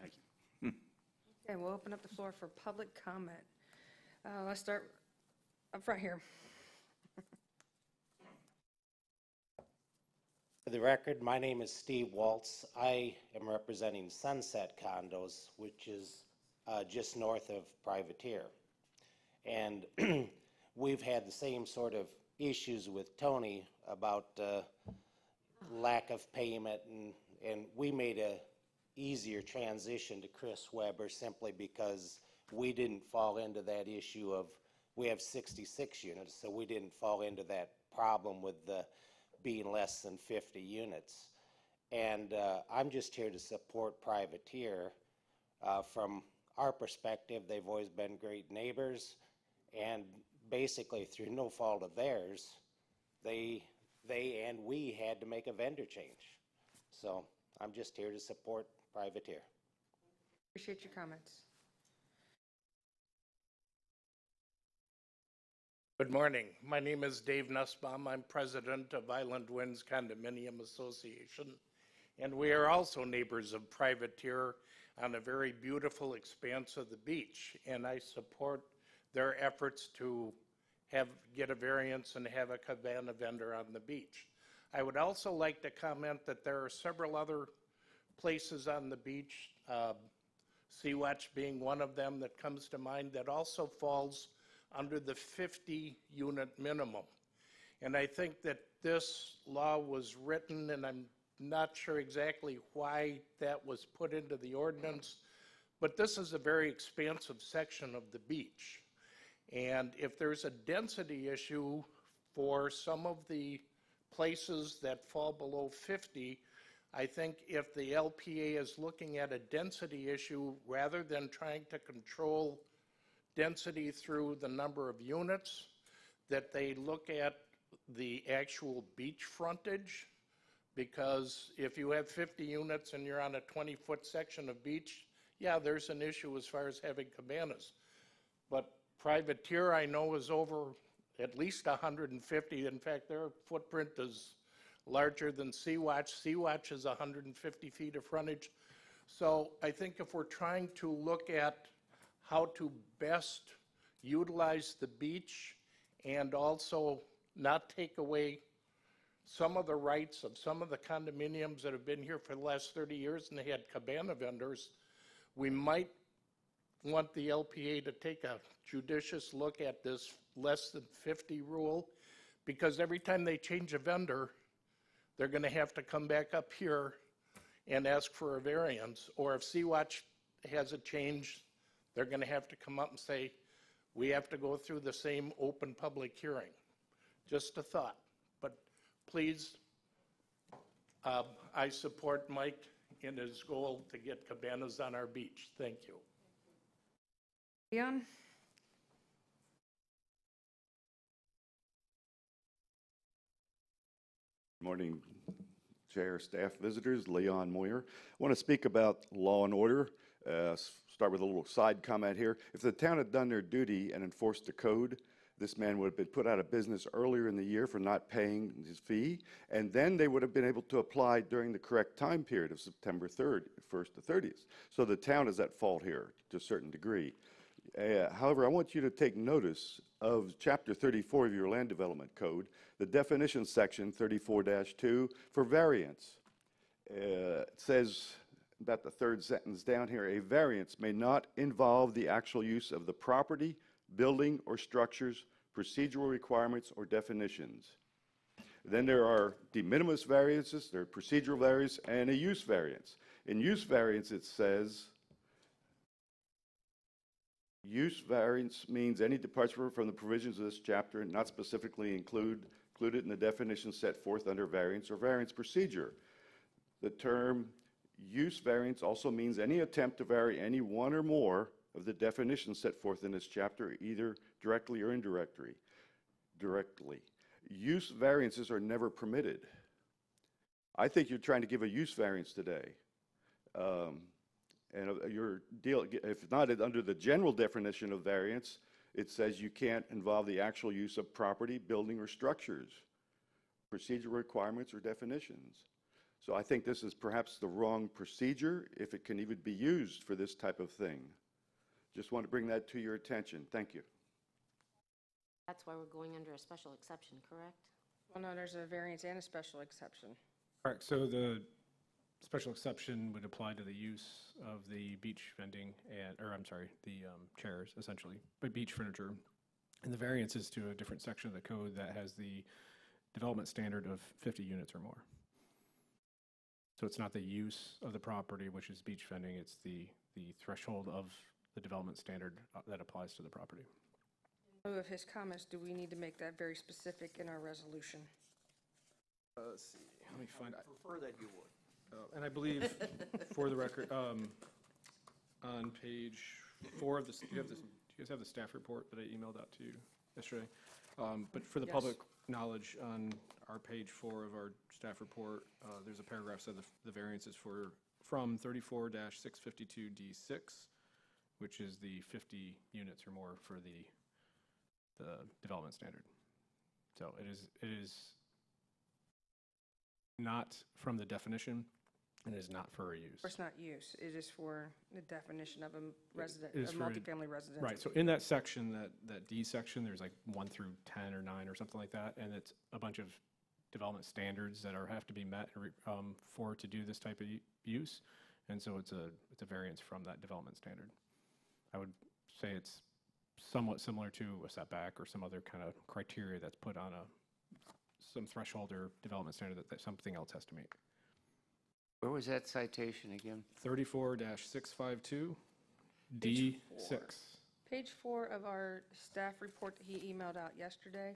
Thank you. Okay, we'll open up the floor for public comment. Let's start up front here. For the record, my name is Steve Waltz. I am representing Sunset Condos, which is just north of Privateer. And we've had the same sort of issues with Tony about lack of payment, and we made a easier transition to Chris Weber simply because we didn't fall into that issue of, we have 66 units, so we didn't fall into that problem with the being less than 50 units. And I'm just here to support Privateer. From our perspective, they've always been great neighbors, and basically through no fault of theirs, they and we had to make a vendor change. So I'm just here to support Privateer. Appreciate your comments. Good morning. My name is Dave Nussbaum. I'm president of Island Winds Condominium Association, and we are also neighbors of Privateer on a very beautiful expanse of the beach, and I support their efforts to get a variance and have a cabana vendor on the beach. I would also like to comment that there are several other places on the beach, Sea-Watch being one of them that comes to mind, that also falls under the 50-unit minimum. And I think that this law was written, and I'm not sure exactly why that was put into the ordinance, but this is a very expansive section of the beach. And if there's a density issue for some of the places that fall below 50, I think if the LPA is looking at a density issue, rather than trying to control density through the number of units, that they look at the actual beach frontage, because if you have 50 units and you're on a 20-foot section of beach, yeah, there's an issue as far as having cabanas. But Privateer, I know, is over at least 150. In fact, their footprint is larger than Sea-Watch. Sea-Watch is 150 feet of frontage. So I think if we're trying to look at how to best utilize the beach and also not take away some of the rights of some of the condominiums that have been here for the last 30 years and they had cabana vendors, we might want the LPA to take a judicious look at this less than 50 rule, because every time they change a vendor, they're going to have to come back up here and ask for a variance. Or if Sea-Watch has a change, they're going to have to come up and say, we have to go through the same open public hearing. Just a thought. But please, I support Mike in his goal to get cabanas on our beach. Thank you. Leon? Morning, Chair, staff, visitors. Leon Moyer. I want to speak about law and order. Start with a little side comment here. If the town had done their duty and enforced the code, this man would have been put out of business earlier in the year for not paying his fee, and then they would have been able to apply during the correct time period of September 3rd, 1st to 30th. So the town is at fault here to a certain degree. However, I want you to take notice of Chapter 34 of your Land Development Code, the definition section 34-2 for variance. It says, about the third sentence down here, a variance may not involve the actual use of the property, building, or structures, procedural requirements, or definitions. Then there are de minimis variances, there are procedural variances, and a use variance. In use variance, it says, use variance means any departure from the provisions of this chapter not specifically included in the definition set forth under variance or variance procedure. The term use variance also means any attempt to vary any one or more of the definitions set forth in this chapter, either directly or indirectly. Use variances are never permitted. I think you're trying to give a use variance today. And your deal, if not under the general definition of variance, it says you can't involve the actual use of property, building, or structures, procedural requirements, or definitions. So I think this is perhaps the wrong procedure, if it can even be used for this type of thing. Just want to bring that to your attention. Thank you. That's why we're going under a special exception, correct? Well, no, there's a variance and a special exception. Correct. So the special exception would apply to the use of the beach vending and, or I'm sorry, the chairs, essentially, but beach furniture. And the variance is to a different section of the code that has the development standard of 50 units or more. So it's not the use of the property, which is beach vending, it's the threshold of the development standard that applies to the property. In lieu of his comments, do we need to make that very specific in our resolution? Let's see, let me find. I prefer that you would. And I believe, for the record, on page 4 of this, do you guys have the staff report that I emailed out to you yesterday? But for the Yes. public knowledge, on our page 4 of our staff report, there's a paragraph that says the variance is from 34-652D6, which is the 50 units or more for the development standard. So it is not from the definition, and it is not for a use. Or it's not use, it is for the definition of a resident, It is a for- multifamily residential. Right, so in that section, that D section, there's like 1 through 10 or 9 or something like that, and it's a bunch of development standards that have to be met for to do this type of use, and so it's a variance from that development standard. I would say it's somewhat similar to a setback or some other kind of criteria that's put on some threshold or development standard that something else has to meet. Where was that citation again? 34-652 D6. Page 4 of our staff report that he emailed out yesterday.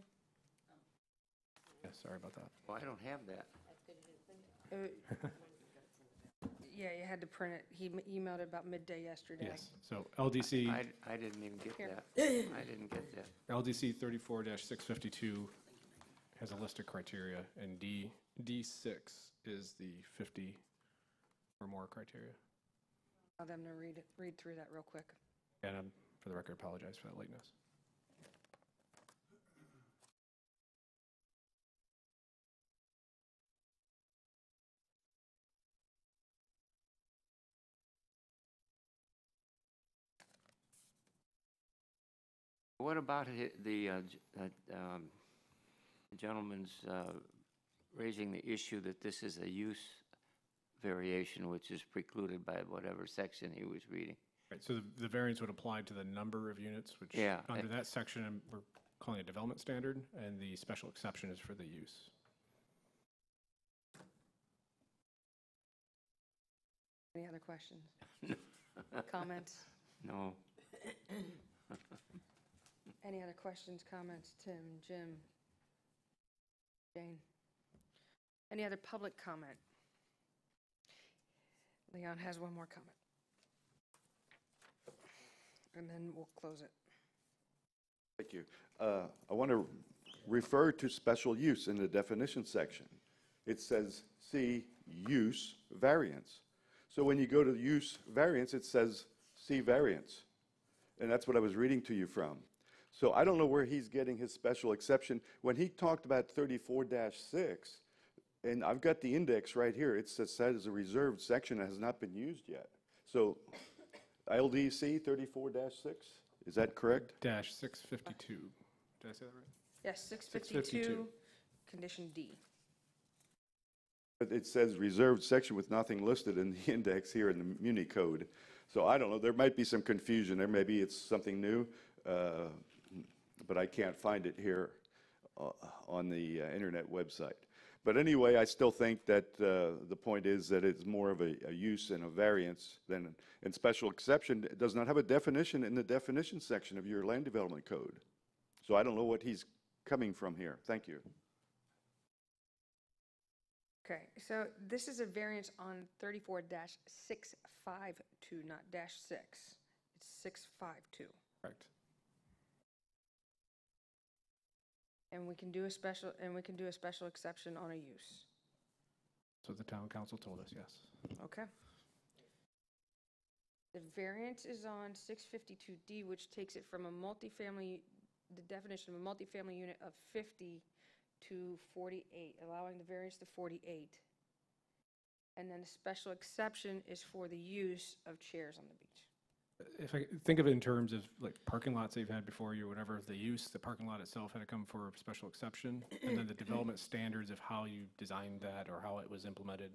Yeah, sorry about that. Well, I don't have that. Yeah, you had to print it. He emailed it about midday yesterday. Yes, so LDC, I didn't even get Here. that. I didn't get that. LDC 34-652 has a list of criteria, and D6 is the 50 or more criteria. Allow them to read through that real quick. And for the record, apologize for that lateness. What about the gentleman's raising the issue that this is a use variation, which is precluded by whatever section he was reading? Right, so the variance would apply to the number of units, which Yeah. under that section, we're calling it development standard, and the special exception is for the use. Any other questions? Comments? No. Any other questions, comments? Tim, Jim, Jane? Any other public comment? Leon has one more comment. And then we'll close it. Thank you. I want to refer to special use in the definition section. It says, see use variance. So when you go to use variance, it says, see variance. And that's what I was reading to you from. So I don't know where he's getting his special exception. When he talked about 34-6, and I've got the index right here, it says that is a reserved section that has not been used yet. So LDC 34-6, is that correct? Dash 652. Did I say that right? Yes, 652, condition D. But it says reserved section with nothing listed in the index here in the Muni code. So I don't know, there might be some confusion there. Maybe it's something new, but I can't find it here on the internet website. But anyway, I still think that the point is that it's more of a use and a variance than, and special exception does not have a definition in the definition section of your land development code. So I don't know what he's coming from here. Thank you. Okay, so this is a variance on 34-652, not dash 6. It's 652. Correct. And we can do a special exception on a use. That's what the town council told us, yes. Okay. The variance is on 652D, which takes it from a multifamily, the definition of a multifamily unit of 50 to 48, allowing the variance to 48. And then the special exception is for the use of chairs on the beach. If I think of it in terms of like parking lots they've had before you, whatever the use, the parking lot itself had to come for a special exception, and then the development standards of how you designed that or how it was implemented,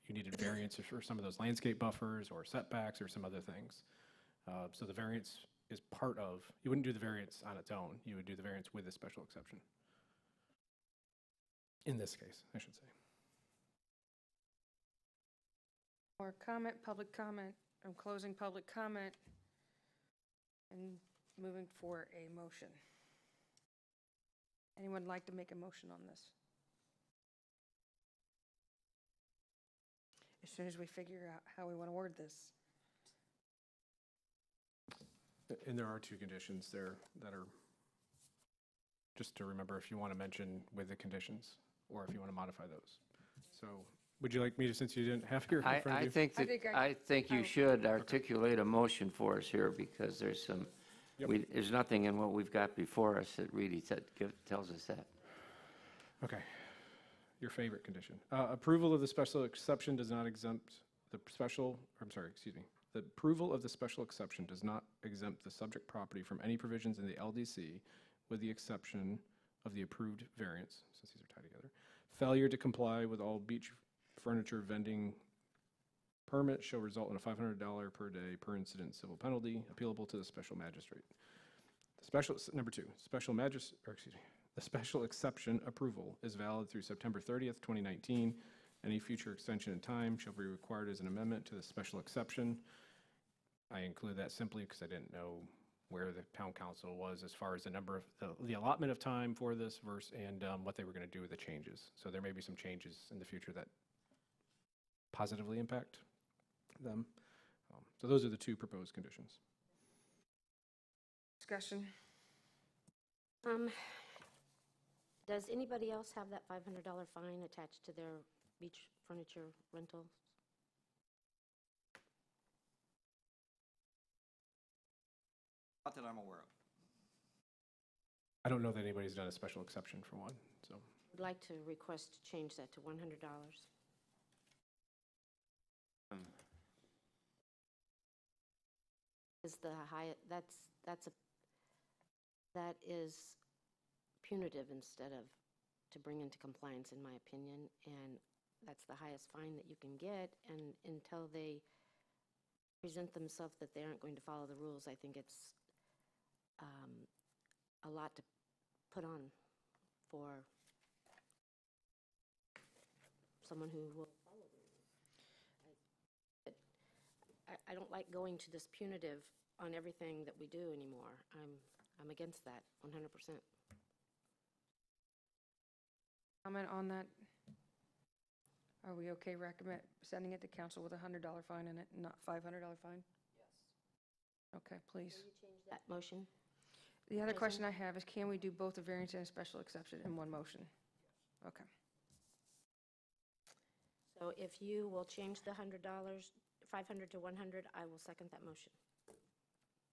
you needed variance for some of those landscape buffers or setbacks or some other things. So the variance is part of, you wouldn't do the variance on its own, you would do the variance with a special exception. In this case, I should say. Or comment, public comment. I'm closing public comment and moving for a motion. Anyone like to make a motion on this? As soon as we figure out how we want to word this. And there are two conditions there that are, just to remember if you want to mention with the conditions, or if you want to modify those. So, would you like me to, since you didn't have your in front of you? I think you should articulate a motion for us here, because there's some, there's nothing in what we've got before us that really tells us that. Okay. Your favorite condition. Approval of the special exception does not exempt the special, I'm sorry, excuse me. The approval of the special exception does not exempt the subject property from any provisions in the LDC, with the exception of the approved variance, since these are tied together. Failure to comply with all beach furniture vending permits shall result in a $500 per day per incident civil penalty, appealable to the special magistrate. Number two, the special exception approval is valid through September 30th, 2019. Any future extension in time shall be required as an amendment to the special exception. I include that simply because I didn't know where the town council was as far as the number of, the allotment of time for this verse and what they were going to do with the changes. So there may be some changes in the future that positively impact them. So those are the two proposed conditions. Discussion? Does anybody else have that $500 fine attached to their beach furniture rentals? Not that I'm aware of. I don't know that anybody's done a special exception for one, so. I'd like to request to change that to $100. Is the high, that is punitive instead of to bring into compliance, in my opinion, and that's the highest fine that you can get, and until they present themselves that they aren't going to follow the rules, I think it's a lot to put on for someone who will follow the rules. I don't like going to this punitive on everything that we do anymore. I'm against that 100%. Comment on that? Are we okay recommend sending it to council with a $100 fine in it, not $500 fine? Yes. Okay, please. Will you change that motion? The other Jason? question I have is, can we do both a variance and a special exception in one motion? Okay. So if you will change the $100, 500 to 100, I will second that motion.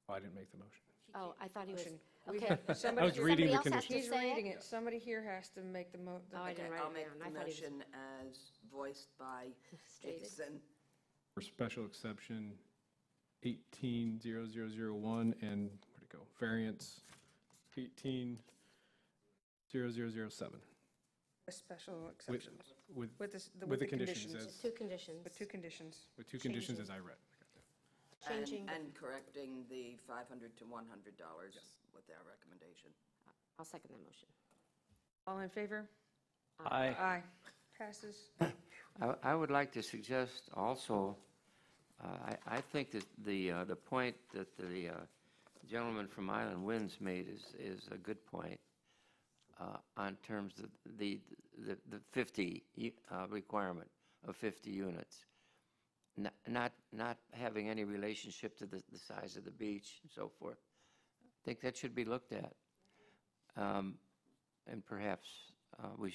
Oh, I didn't make the motion. Oh, I thought he was, Motion. okay. Somebody- I was reading the Somebody else has to He's say reading it? it. Somebody here has to make the Oh, I didn't write I'll it make down. the I thought he was motion as voiced by stated. Jason. For special exception 180001 and, where'd it go? Variance 180007. A special exceptions. With With the conditions as, Two conditions. With two conditions. with two conditions as I read. Changing, And correcting the $500 to $100 with our recommendation. I'll second that motion. All in favor? Aye. Aye. Passes. I would like to suggest also, I think that the point that the gentleman from Island Winds made is a good point on terms of the 50 requirement of 50 units. Not having any relationship to the size of the beach and so forth. I think that should be looked at. And perhaps we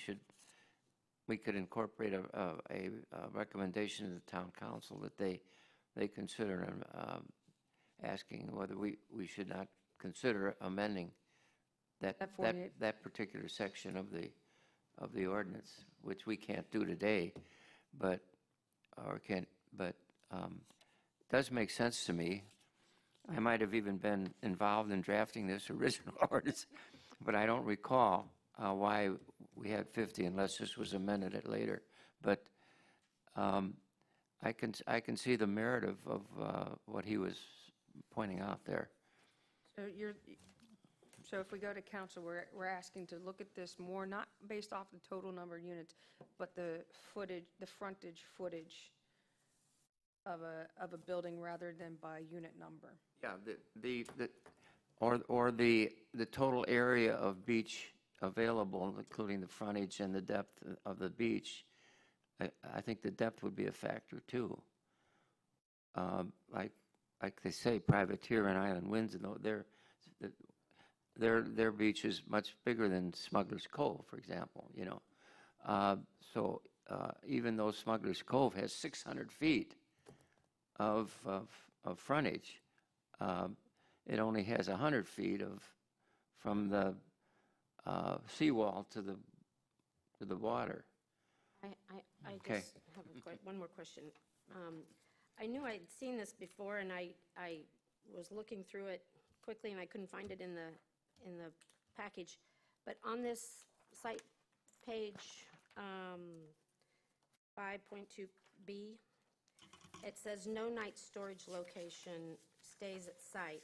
could incorporate a recommendation to the town council that they consider asking whether we should not consider amending that particular section of the ordinance, which we can't do today, but it does make sense to me. I might have even been involved in drafting this original ordinance, but I don't recall why we had 50 unless this was amended later. But I can see the merit of what he was pointing out there. So if we go to council, we're asking to look at this more, not based off the total number of units, but the frontage footage of a building rather than by unit number. Yeah, the total area of beach available, including the frontage and the depth of the beach. I think the depth would be a factor too. Like they say, Privateer and Island Winds, their beach is much bigger than Smuggler's Cove, for example. So even though Smuggler's Cove has 600 feet of frontage, it only has 100 feet from the seawall to the water. I Okay. just have one more question. I knew I'd seen this before, and I was looking through it quickly, and I couldn't find it in the package. But on this site page 5.2B, it says no night storage location stays at site.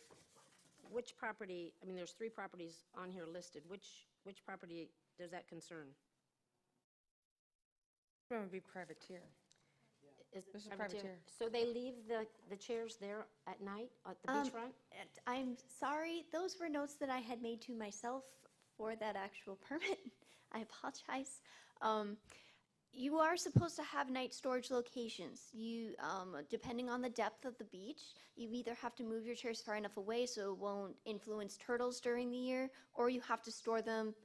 Which property, I mean, there's 3 properties on here listed. Which property does that concern? It would be Privateer. Is This is privateer. privateer. So they leave the chairs there at night at the beachfront? I'm sorry, those were notes that I had made to myself for that actual permit. I apologize. You are supposed to have night storage locations. You, depending on the depth of the beach, you either have to move your chairs far enough away so it won't influence turtles during the year, or you have to store them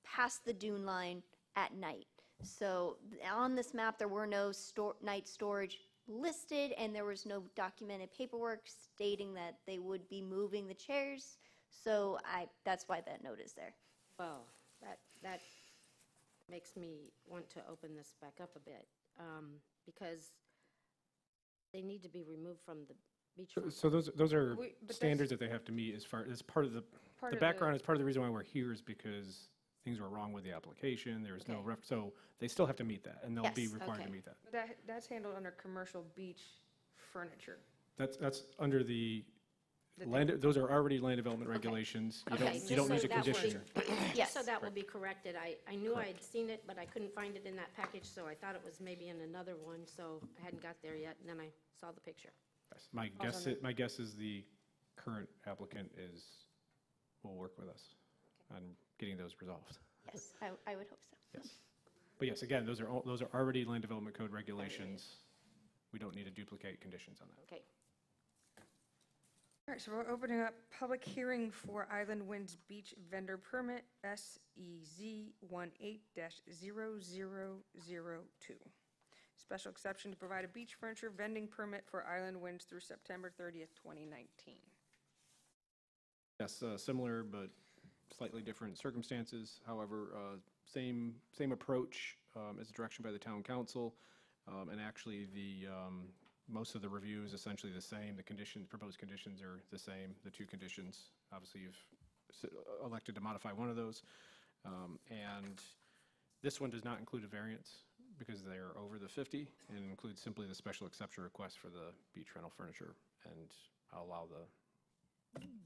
past the dune line at night. So on this map, there were no night storage listed, and there was no documented paperwork stating that they would be moving the chairs. So that's why that note is there. Well, that makes me want to open this back up a bit, because they need to be removed from the beachfront. So those are But standards that they have to meet as part of the Part the of background is part of the reason why we're here is because things were wrong with the application. There's no Okay. so they still have to meet that, and they'll be Yes. required Okay. to meet that. That's handled under commercial beach furniture. That's under the The land. Those are already land development regulations. You Okay, don't just you don't so need a that will be- condition. Yes. So that will be corrected. I knew I'd seen it, but I couldn't find it in that package, so I thought it was maybe in another one, so I hadn't got there yet, and then I saw the picture. Yes. My guess is the current applicant will work with us on getting those resolved. Yes, I would hope so. Yes. But yes, again, those are already land development code regulations. We don't need to duplicate conditions on that. Okay. All right, so we're opening up public hearing for Island Winds Beach Vendor Permit, SEZ 18-0002. Special exception to provide a beach furniture vending permit for Island Winds through September 30th, 2019. Yes, similar but slightly different circumstances. However, same approach as direction by the town council. And actually, most of the review is essentially the same. The proposed conditions are the same, the two conditions. Obviously, you've elected to modify one of those. And this one does not include a variance because they're over the 50, and includes simply the special exception request for the beach rental furniture. And I'll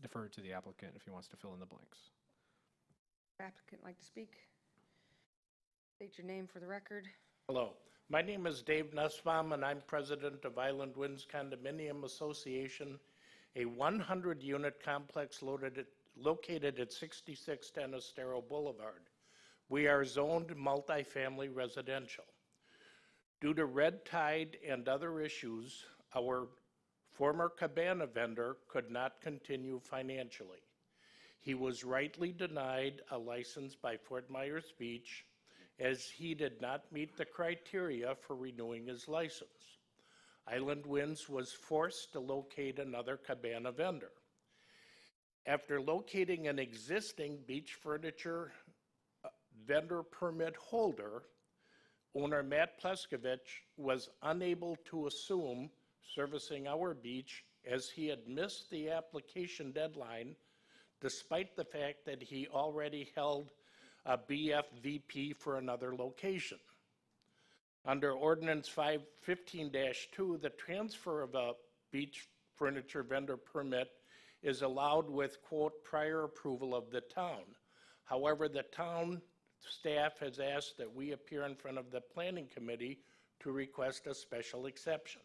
defer to the applicant if he wants to fill in the blanks. Applicant like to speak? State your name for the record. Hello, my name is Dave Nussbaum, and I'm president of Island Winds Condominium Association, a 100-unit complex located at 6610 Estero Boulevard. We are zoned multifamily residential. Due to red tide and other issues, our former cabana vendor could not continue financially. He was rightly denied a license by Fort Myers Beach as he did not meet the criteria for renewing his license. Island Winds was forced to locate another cabana vendor. After locating an existing beach furniture vendor permit holder, owner Matt Pleskovich was unable to assume servicing our beach as he had missed the application deadline despite the fact that he already held a BFVP for another location. Under Ordinance 515-2, the transfer of a beach furniture vendor permit is allowed with, quote, prior approval of the town. However, the town staff has asked that we appear in front of the planning committee to request a special exception.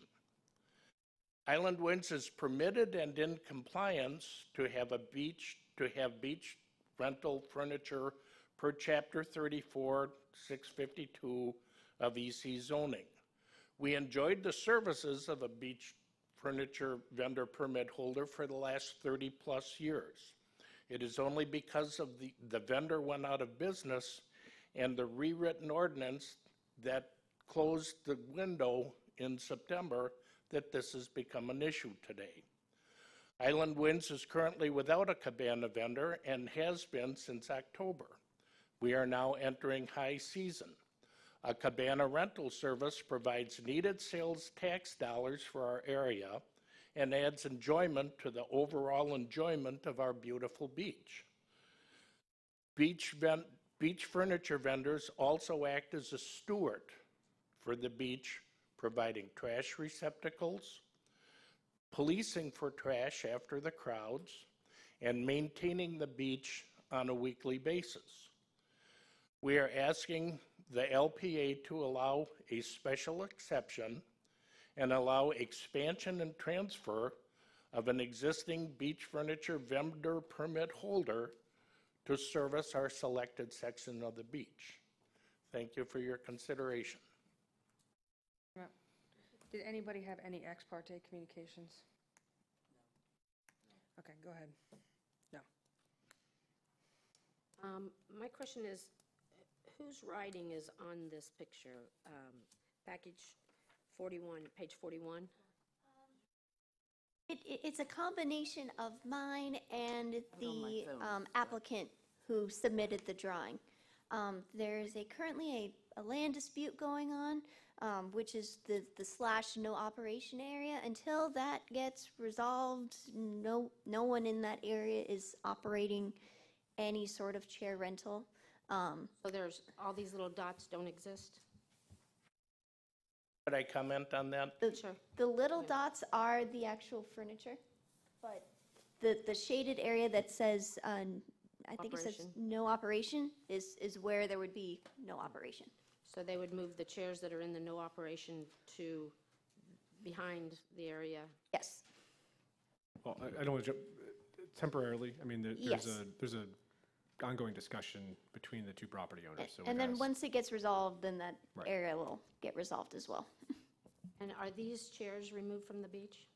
Island Winds is permitted and in compliance to have beach rental furniture per Chapter 34, 652 of EC zoning. We enjoyed the services of a beach furniture vendor permit holder for the last 30-plus years. It is only because of the vendor went out of business and the rewritten ordinance that closed the window in September that this has become an issue today. Island Winds is currently without a cabana vendor and has been since October. We are now entering high season. A cabana rental service provides needed sales tax dollars for our area and adds enjoyment to the overall enjoyment of our beautiful beach. Beach furniture vendors also act as a steward for the beach, providing trash receptacles, policing for trash after the crowds, and maintaining the beach on a weekly basis. We are asking the LPA to allow a special exception and allow expansion and transfer of an existing beach furniture vendor permit holder to service our selected section of the beach. Thank you for your consideration. Did anybody have any ex parte communications? Okay, go ahead. No. My question is, whose writing is on this picture? Package 41, page 41? It's a combination of mine and the phone. applicant who submitted the drawing. There's currently a land dispute going on, which is the / no operation area. Until that gets resolved, no one in that area is operating any sort of chair rental. So there's, all these little dots don't exist? Could I comment on that? Sure. The little dots are the actual furniture, but the shaded area that says, I think it says Operation. no operation is where there would be no operation. So they would move the chairs that are in the no operation to behind the area? Yes. Well, I don't want to jump temporarily. I mean, Yes. there's a ongoing discussion between the two property owners. So And we've then asked- once it gets resolved, then that Right. area will get resolved as well. And are these chairs removed from the beach?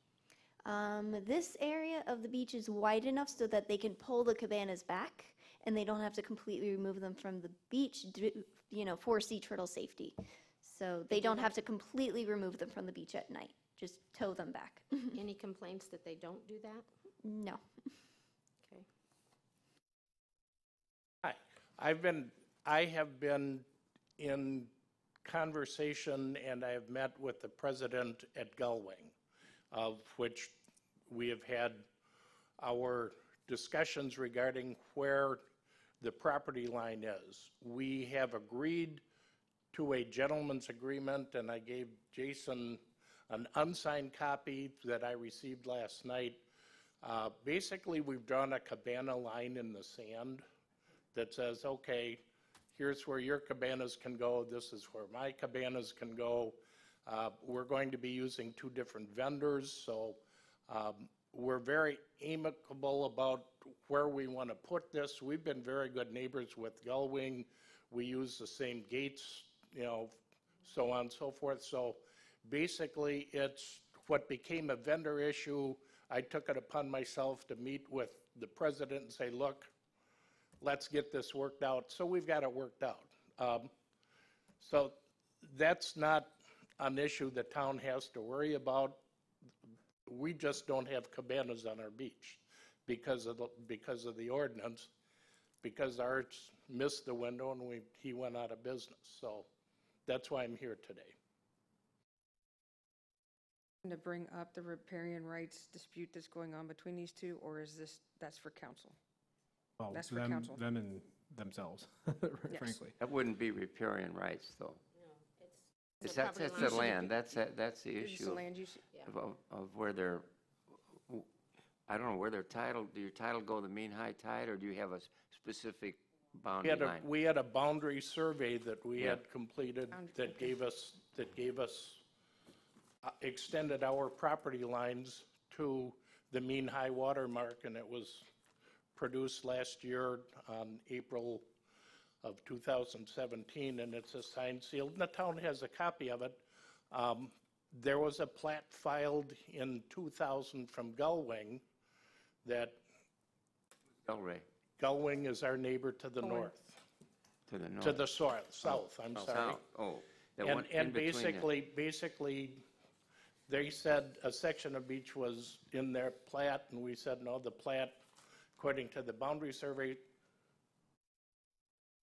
This area of the beach is wide enough so that they can pull the cabanas back, and they don't have to completely remove them from the beach, for sea turtle safety. So they don't have to completely remove them from the beach at night, just tow them back. Any complaints that they don't do that? No. Okay. Hi, I have been in conversation, and I have met with the president at Gullwing, of which we have had our discussions regarding where the property line is. We have agreed to a gentleman's agreement, and I gave Jason an unsigned copy that I received last night. Basically, we've drawn a cabana line in the sand that says, okay, here's where your cabanas can go, this is where my cabanas can go. We're going to be using two different vendors, so we're very amicable about where we want to put this. We've been very good neighbors with Gullwing. We use the same gates, so on and so forth. So basically, it's what became a vendor issue. I took it upon myself to meet with the president and say, look, let's get this worked out. So we've got it worked out. So that's not an issue the town has to worry about. We just don't have cabanas on our beach because of the ordinance, because ours missed the window and he went out of business. So that's why I'm here today. To bring up the riparian rights dispute that's going on between these two, or is that's for council? Well, That's for council. them and themselves, Yes. frankly. That wouldn't be riparian rights, though. No, it's. That's the land, that's the It's the issue land use. of where they're, I don't know, where they're titled. Do your title go the mean high tide, or do you have a specific boundary line? We had a boundary survey that we Yeah. had completed that gave us, extended our property lines to the mean high water mark, and it was produced last year on April of 2017, and it's assigned sealed, and the town has a copy of it. There was a plat filed in 2000 from Gullwing that Delray, Gullwing is our neighbor to the north, to the north. to the south, I'm sorry. South. Oh, that one in And between there. basically, they said a section of beach was in their plat, and we said, no, the plat, according to the boundary survey,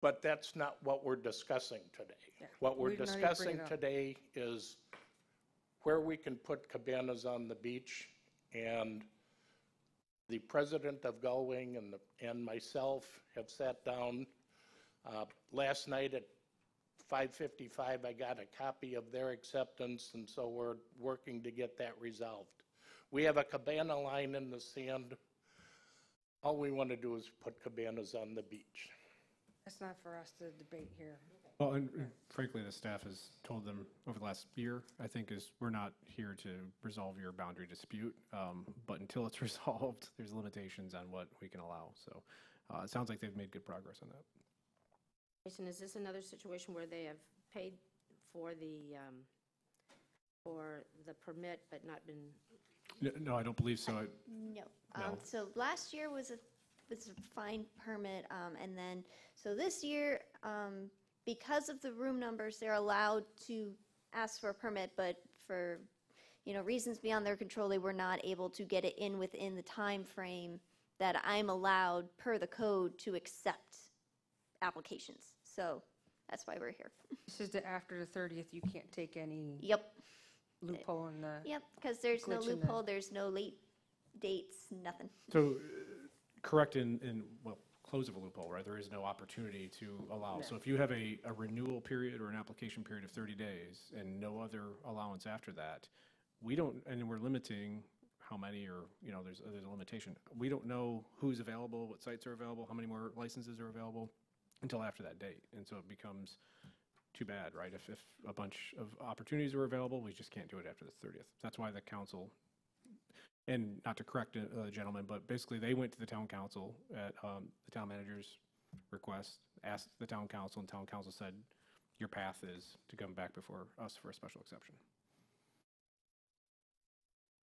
but that's not what we're discussing today. Yeah, What we're we've not even bring discussing it up. today is where we can put cabanas on the beach, and the president of Gullwing and myself have sat down. Last night at 5:55, I got a copy of their acceptance, and so we're working to get that resolved. We have a cabana line in the sand. All we want to do is put cabanas on the beach. That's not for us to debate here. Well, and frankly, the staff has told them over the last year, I think, is we're not here to resolve your boundary dispute, but until it's resolved, there's limitations on what we can allow. So it sounds like they've made good progress on that. Jason, is this another situation where they have paid for the permit but not been? No, I don't believe so. No. No. So last year was a fine permit, and then, so this year, because of the room numbers, they're allowed to ask for a permit, but for, reasons beyond their control, they were not able to get it in within the time frame that I'm allowed per the code to accept applications. So that's why we're here. This is after the 30th, you can't take any Yep. loophole in the. Yep, because there's no glitch in the- loophole, there's no late dates, nothing. So correct well, close of a loophole, right? There is no opportunity to allow. So if you have a renewal period or an application period of 30 days and no other allowance after that, and we're limiting how many, or, there's a limitation. We don't know who's available, what sites are available, how many more licenses are available until after that date. And so it becomes too bad, right? If a bunch of opportunities are available, we just can't do it after the 30th. That's why the council, and not to correct the gentleman, but basically they went to the town council at the town manager's request, asked the town council, and town council said, your path is to come back before us for a special exception.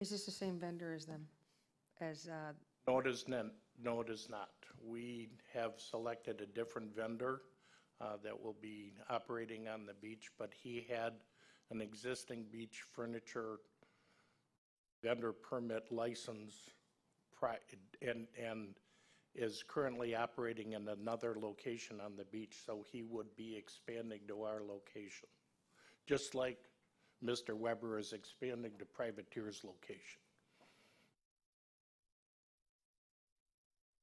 Is this the same vendor as them? No, it is not. No, it is not. We have selected a different vendor that will be operating on the beach, but he had an existing beach furniture vendor permit license and is currently operating in another location on the beach, so he would be expanding to our location, just like Mr. Weber is expanding to Privateer's location.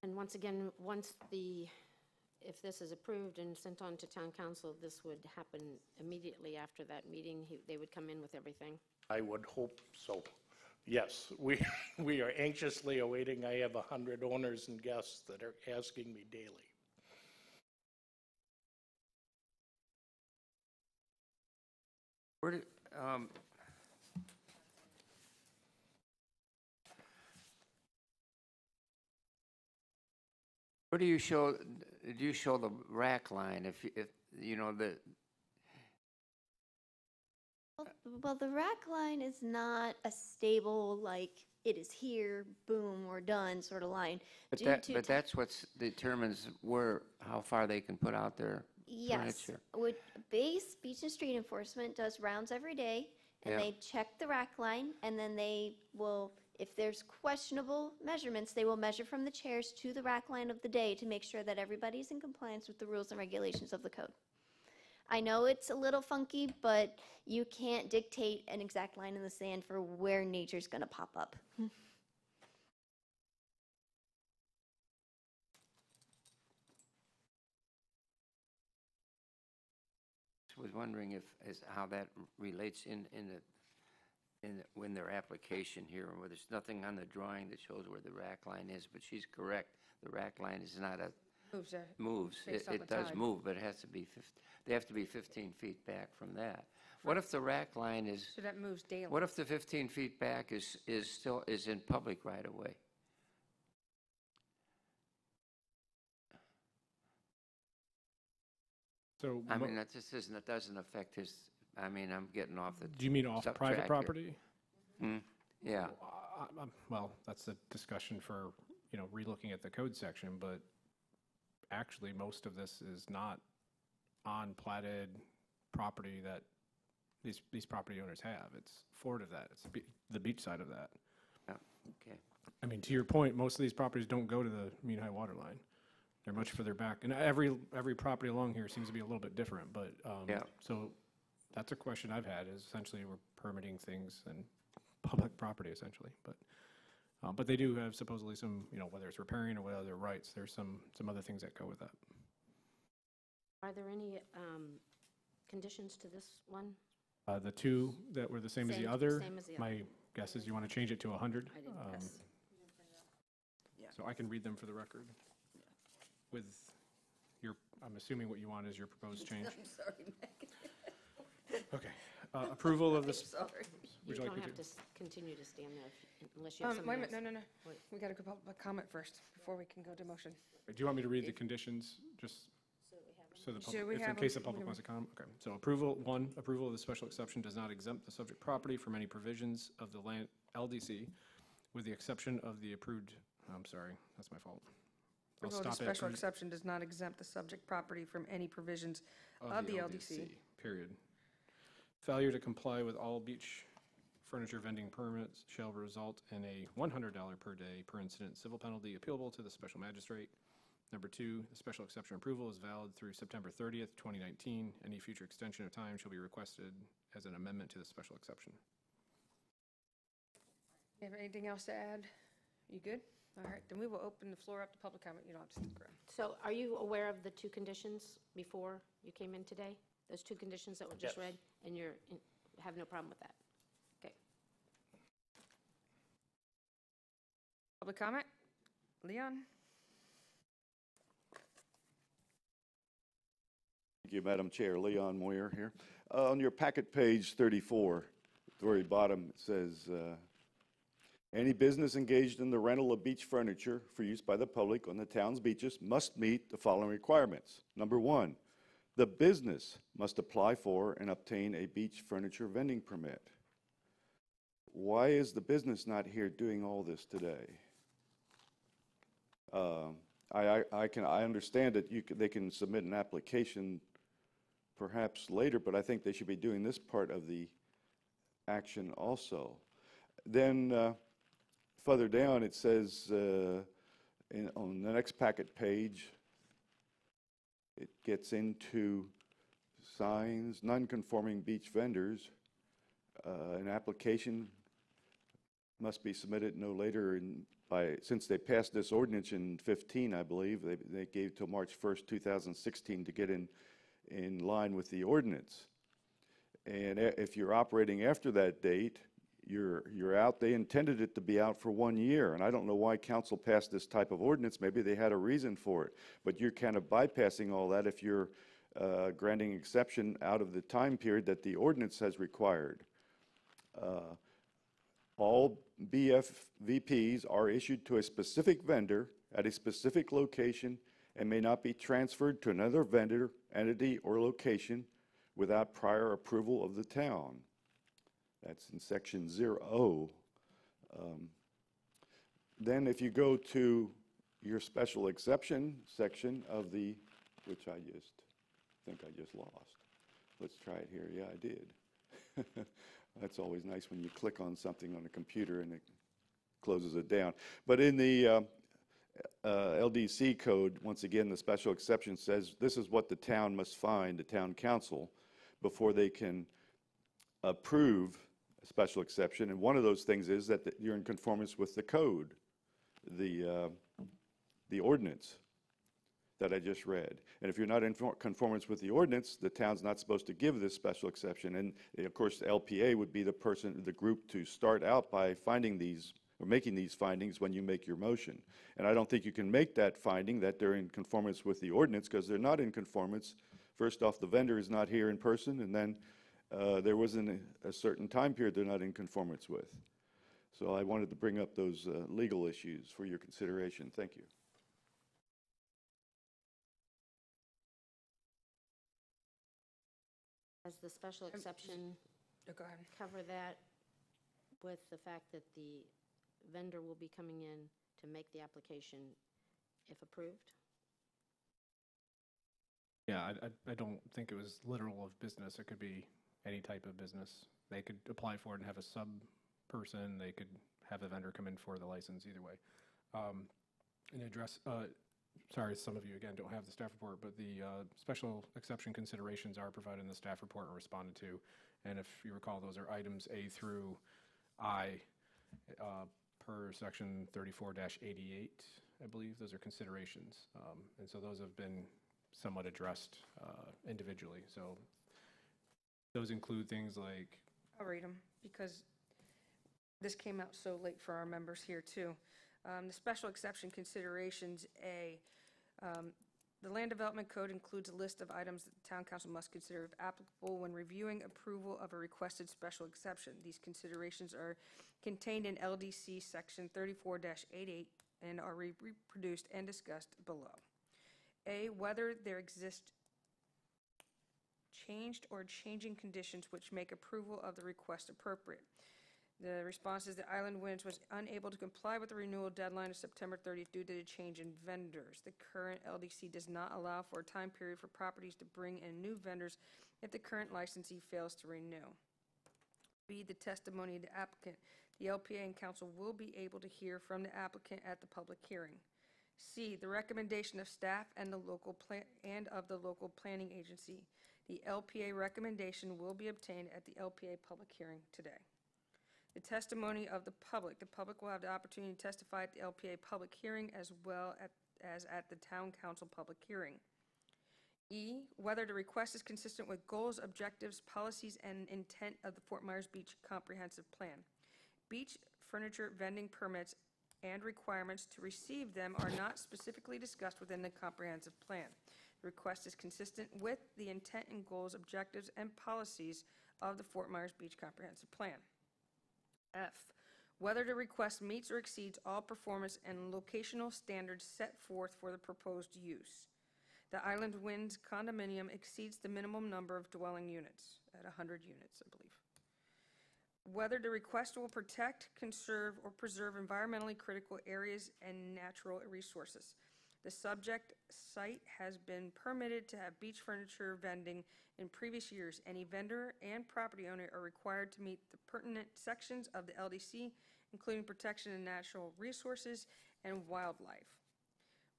And once again, if this is approved and sent on to town council, this would happen immediately after that meeting? They would come in with everything? I would hope so. Yes, we are anxiously awaiting. I have 100 owners and guests that are asking me daily. Where do you show the rack line? If the. Well, the rack line is not a stable, like, it is here, boom, we're done sort of line. But that's what determines how far they can put out their Yes, furniture. Base Beach and Street Enforcement does rounds every day, and Yeah. they check the rack line, and then they will, if there's questionable measurements, they will measure from the chairs to the rack line of the day to make sure that everybody's in compliance with the rules and regulations of the code. I know it's a little funky, but you can't dictate an exact line in the sand for where nature's gonna pop up. Was wondering how that relates when their application here, where there's nothing on the drawing that shows where the rack line is, but she's correct. The rack line is not moves. based on It the does tide. move, but it has to be, they have to be 15 feet back from that. What if the rack line is, So that moves daily. what if the 15 feet back is still in public right away? So, I mean, that doesn't affect his, I'm getting off the. do you mean off track private here. property? Yeah. Well, that's a discussion for, relooking at the code section, but actually, most of this is not on platted property that these property owners have. It's forward of that. It's the beach side of that. Yeah, okay. I mean, to your point, most of these properties don't go to the mean high water line. They're much further back. And every property along here seems to be a little bit different, but, Yeah. so that's a question I've had, is essentially we're permitting things in public property essentially, but they do have supposedly some, whether it's repairing or whether they're rights, there's some other things that go with that. Are there any conditions to this one? The two that were the same as the Same- other, same as the my guess is you want to change it to 100. I didn't guess. Yeah. So I can read them for the record with your I'm assuming what you want is your proposed change. I'm sorry, Meg. Okay. Approval of this, Sorry. You would you like don't me have to? to continue to stand there unless you have Wait a something minute, else. no. Wait. We got to go public comment first before we can go to motion. Do you want me to read the conditions, just so the Should we public, if in have case the them? public wants to comment? Okay, so approval of the special exception does not exempt the subject property from any provisions of the land, LDC, with the exception of the approved, I'm sorry, that's my fault. I'll Approval of the stop at special approved exception does not exempt the subject property from any provisions of the LDC. Period. Failure to comply with all beach furniture vending permits shall result in a $100 per day per incident civil penalty appealable to the special magistrate. Number 2, the special exception approval is valid through September 30th, 2019. Any future extension of time shall be requested as an amendment to the special exception. You have anything else to add? You good? All right, then we will open the floor up to public comment. You don't have to stick around. So are you aware of the 2 conditions before you came in today? Those 2 conditions that were just read? And have no problem with that? Okay. Public comment? Leon? Thank you, Madam Chair. Leon Moyer here. On your packet page 34, at the very bottom, it says, any business engaged in the rental of beach furniture for use by the public on the town's beaches must meet the following requirements. Number 1, the business must apply for and obtain a beach furniture vending permit. Why is the business not here doing all this today? I understand that they can submit an application perhaps later, but I think they should be doing this part of the action also. Then further down, it says on the next packet page, it gets into signs, non-conforming beach vendors. An application must be submitted no later since they passed this ordinance in 15, I believe, they gave till March 1st, 2016 to get in line with the ordinance. And if you're operating after that date, you're out. They intended it to be out for 1 year, and I don't know why council passed this type of ordinance. Maybe they had a reason for it, but you're kind of bypassing all that if you're granting exception out of the time period that the ordinance has required. All BFVPs are issued to a specific vendor at a specific location and may not be transferred to another vendor, entity, or location without prior approval of the town. That's in section 0. Then if you go to your special exception section of which I think I just lost. Let's try it here. Yeah, I did. That's always nice when you click on something on a computer and it closes it down. But in the LDC code, once again, the special exception says this is what the town must find, the town council, before they can approve a special exception. And one of those things is that you're in conformance with the code, the ordinance that I just read. And if you're not in conformance with the ordinance, the town's not supposed to give this special exception. And of course, the LPA would be the group to start out by finding these or making these findings when you make your motion. And I don't think you can make that finding that they're in conformance with the ordinance because they're not in conformance. First off, the vendor is not here in person, and then there wasn't a certain time period they're not in conformance with. So I wanted to bring up those legal issues for your consideration. Thank you. Does the special exception Go ahead. cover that with the fact that the vendor will be coming in to make the application if approved? Yeah, I don't think it was literal of business. It could be any type of business. They could apply for it and have a sub person. They could have a vendor come in for the license either way. And address, sorry, some of you, again, don't have the staff report, but the special exception considerations are provided in the staff report and responded to. And if you recall, those are items A through I per section 34-88, I believe. Those are considerations. And so those have been somewhat addressed individually. So those include things like... I'll read them because this came out so late for our members here too. The special exception considerations A, The Land Development Code includes a list of items that the Town Council must consider if applicable when reviewing approval of a requested special exception. These considerations are contained in LDC Section 34-88 and are reproduced and discussed below. A, whether there exist changed or changing conditions which make approval of the request appropriate. The response is that Island Winds was unable to comply with the renewal deadline of September 30th due to the change in vendors. The current LDC does not allow for a time period for properties to bring in new vendors if the current licensee fails to renew. B, the testimony of the applicant. The LPA and council will be able to hear from the applicant at the public hearing. C, the recommendation of staff and the local of the local planning agency. The LPA recommendation will be obtained at the LPA public hearing today. The testimony of the public. The public will have the opportunity to testify at the LPA public hearing as well as at the Town Council public hearing. E, whether the request is consistent with goals, objectives, policies, and intent of the Fort Myers Beach Comprehensive Plan. Beach furniture vending permits and requirements to receive them are not specifically discussed within the comprehensive plan. The request is consistent with the intent and goals, objectives, and policies of the Fort Myers Beach Comprehensive Plan. F, whether the request meets or exceeds all performance and locational standards set forth for the proposed use. The Island Winds condominium exceeds the minimum number of dwelling units at 100 units, I believe. Whether the request will protect, conserve, or preserve environmentally critical areas and natural resources. The subject site has been permitted to have beach furniture vending in previous years. Any vendor and property owner are required to meet the pertinent sections of the LDC, including protection of natural resources and wildlife.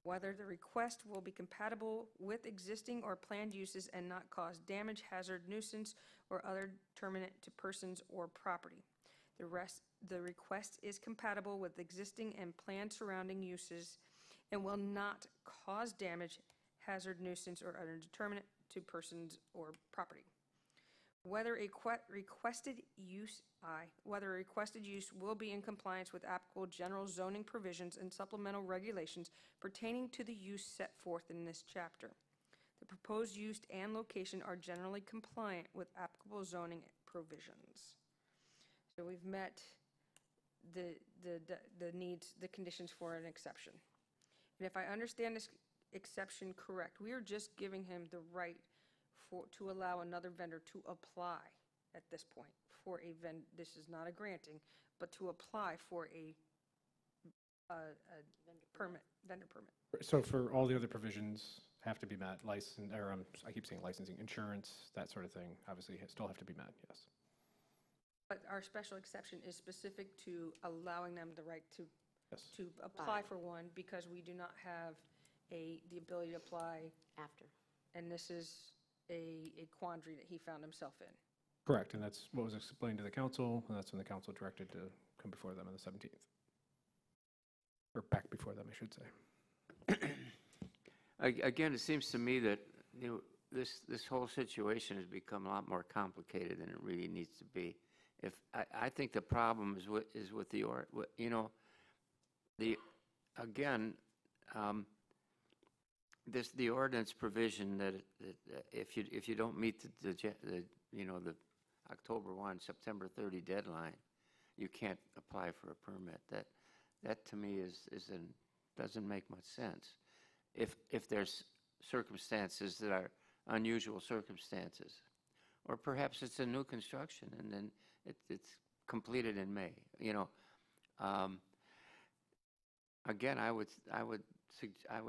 Whether the request will be compatible with existing or planned uses and not cause damage, hazard, nuisance, or other determinant to persons or property. The request is compatible with existing and planned surrounding uses and will not cause damage, hazard, nuisance, or other determinant to persons or property. Whether a requested use will be in compliance with applicable general zoning provisions and supplemental regulations pertaining to the use set forth in this chapter. The proposed use and location are generally compliant with applicable zoning provisions. So we've met the needs, the conditions for an exception. And if I understand this exception correct, we are just giving him the right to allow another vendor to apply at this point for a this is not a granting, but to apply for a vendor permit. So for all the other provisions have to be met, I keep saying licensing, insurance, that sort of thing, obviously still have to be met, yes. But our special exception is specific to allowing them the right to Yes. to apply for one because we do not have the ability to apply After. and this is a quandary that he found himself in. Correct, and that's what was explained to the council, and that's when the council directed to come before them on the 17th. Or back before them, I should say. Again, it seems to me that, this whole situation has become a lot more complicated than it really needs to be. I think the problem is with the ordinance provision that if you don't meet the October 1, September 30 deadline, you can't apply for a permit. That to me doesn't make much sense. If there's circumstances that are unusual circumstances, or perhaps it's a new construction and then it's completed in May. Again, I would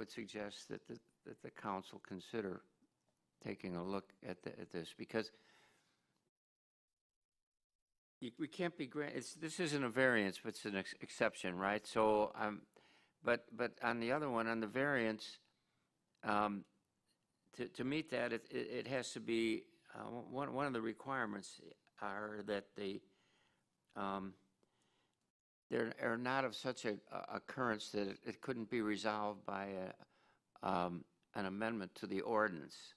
suggest that the council consider taking a look at this because we can't be this isn't a variance, but it's an exception, right? So, but on the other one, on the variance, to meet that, it has to be one of the requirements are that they are not of such a occurrence that it couldn't be resolved by an amendment to the ordinance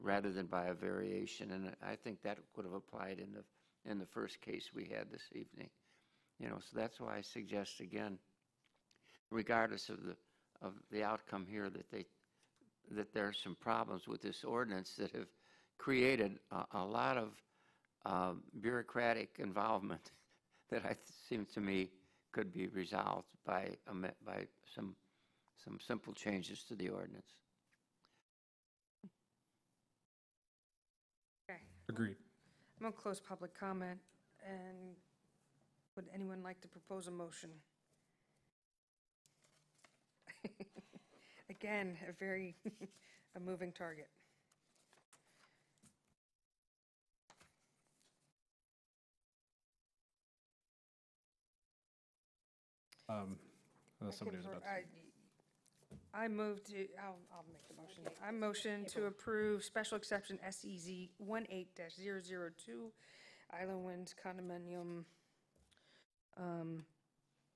rather than by a variation. And I think that would have applied in the first case we had this evening. So that's why I suggest again, regardless of the outcome here, that they that there are some problems with this ordinance that have created a lot of bureaucratic involvement that seems to me could be resolved by some simple changes to the ordinance. Okay, Agreed. I'm going to close public comment, and would anyone like to propose a motion? Again, a moving target. Unless somebody was about to. I move to, I'll make the motion. I motion to approve special exception SEZ 18-002, Island Winds condominium,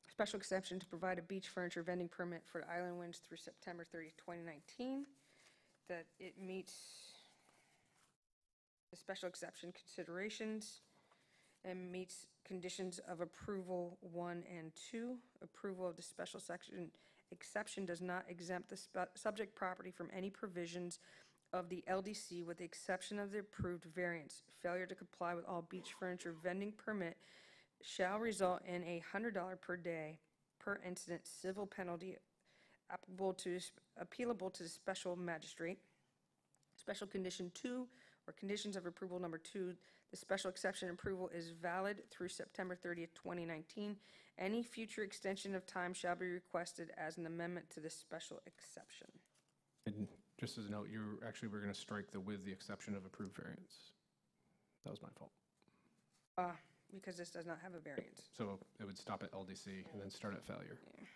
special exception to provide a beach furniture vending permit for Island Winds through September 30th, 2019, that it meets the special exception considerations and meets conditions of approval 1 and 2. Approval of the special exception does not exempt the subject property from any provisions of the LDC with the exception of the approved variance. Failure to comply with all beach furniture vending permit shall result in a $100 per day per incident civil penalty appealable to the special magistrate. Special condition 2, or conditions of approval number 2, the special exception approval is valid through September 30th, 2019. Any future extension of time shall be requested as an amendment to this special exception. And just as a note, we're going to strike the with the exception of approved variance. That was my fault. Because this does not have a variance. So it would stop at LDC and then start at failure. Yeah.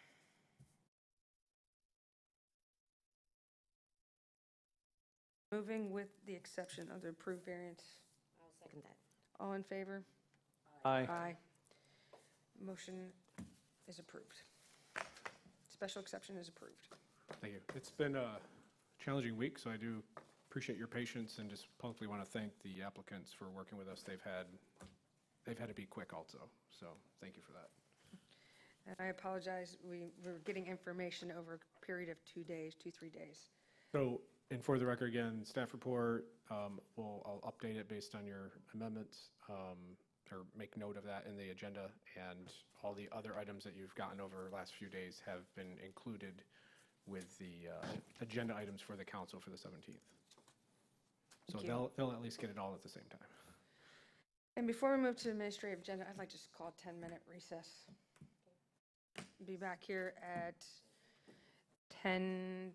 Moving with the exception of the approved variance. I'll second that. All in favor? Aye. Aye. Motion is approved. Special exception is approved. Thank you. It's been a challenging week, so I do appreciate your patience and just publicly want to thank the applicants for working with us. They've had to be quick also, so thank you for that. And I apologize, we were getting information over a period of 3 days. So, and for the record again, staff report, I'll update it based on your amendments, or make note of that in the agenda, and all the other items that you've gotten over the last few days have been included with the agenda items for the council for the 17th. So they'll at least get it all at the same time. And before we move to administrative agenda, I'd like to just call a 10-minute recess. Be back here at 10:33.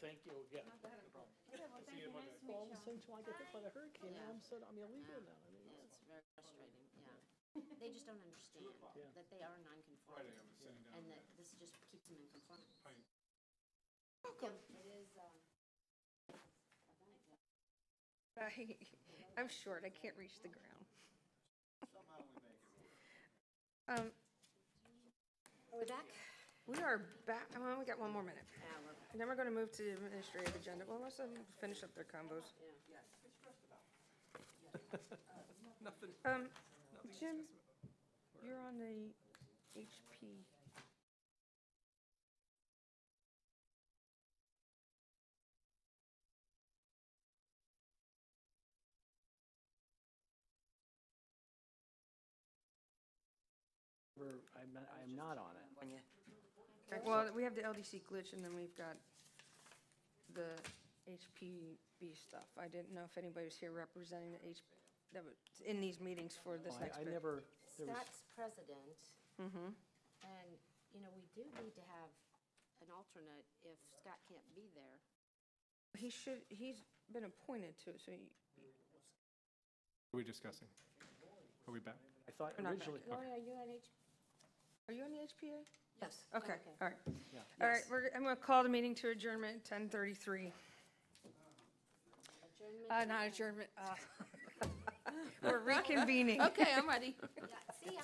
thank you again. All of a sudden, until I get hit by the hurricane, all of a sudden, I'm illegal now. I mean, It's very frustrating, yeah. They just don't understand that they are non-conforming, and that this just keeps them in conformity. Welcome. It is, I'm short, I can't reach the ground. Are we back? We are back, well, we got one more minute. Yeah, we're back. And then we're going to move to the administrative agenda. Well, let's finish up their combos. Jim, you're on the HP. I'm not on it. Okay, well, we have the LDC glitch, and then we've got the HPB stuff. I didn't know if anybody was here representing the that was in these meetings for this next I bit. never, there was, Scott's president, Mm-hmm. and, you know, we do need to have an alternate if Scott can't be there. He's been appointed to it, so he, Are we discussing? Are we back? I thought We're not originally, Oh, are you on are you on the HPA? Yes. Okay, all right. yeah. All right, I'm going to call the meeting to adjournment at 10:33. Adjournment? Not adjournment, we're reconvening. Okay, I'm ready. Yeah, see ya.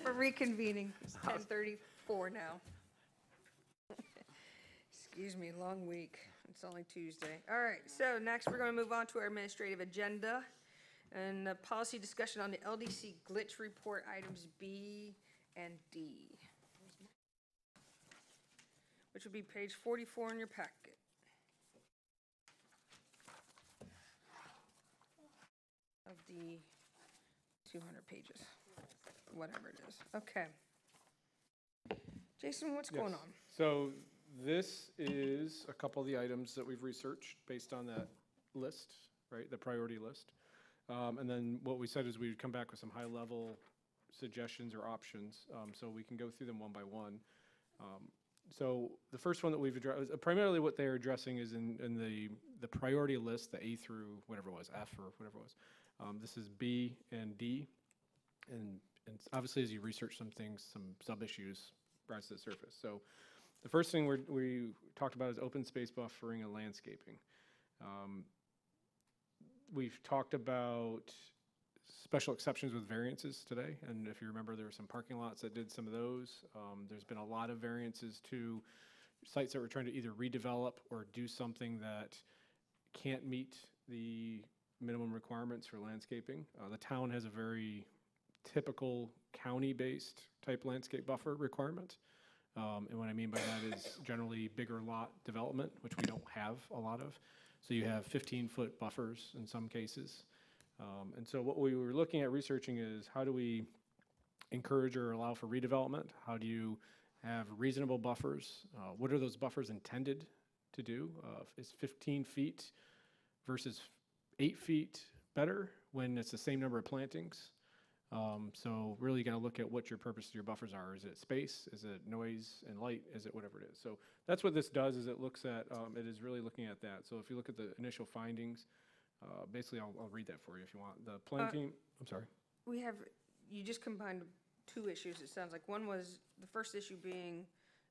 We're reconvening. It's 10:34 now. Excuse me, long week. It's only Tuesday. All right, so next we're going to move on to our administrative agenda and the policy discussion on the LDC glitch report items B and D, which would be page 44 in your packet. Of the 200 pages, whatever it is. Okay. Jason, what's going Yes. on? So this is a couple of the items that we've researched based on that list, right, the priority list. And then what we said is we'd come back with some high-level suggestions or options, so we can go through them one by one. So the first one that we've addressed, primarily what they're addressing is in the priority list, the A through whatever it was, F or whatever it was. This is B and D, and obviously as you research some things, some sub-issues rise to the surface. So the first thing we talked about is open space buffering and landscaping. We've talked about special exceptions with variances today, and if you remember, there were some parking lots that did some of those. There's been a lot of variances to sites that were trying to either redevelop or do something that can't meet the minimum requirements for landscaping. The town has a very typical county-based type landscape buffer requirement. And what I mean by that is generally bigger lot development, which we don't have a lot of. So you have 15-foot buffers in some cases. And so what we were looking at researching is how do we encourage or allow for redevelopment? How do you have reasonable buffers? What are those buffers intended to do? Is 15 feet versus 8 feet better when it's the same number of plantings? So really you got to look at what your purpose of your buffers are. Is it space? Is it noise and light? Is it whatever it is? So that's what this does, is it looks at, it is really looking at that. So if you look at the initial findings, basically I'll read that for you if you want. The planting, I'm sorry. You just combined two issues, it sounds like. One was the first issue being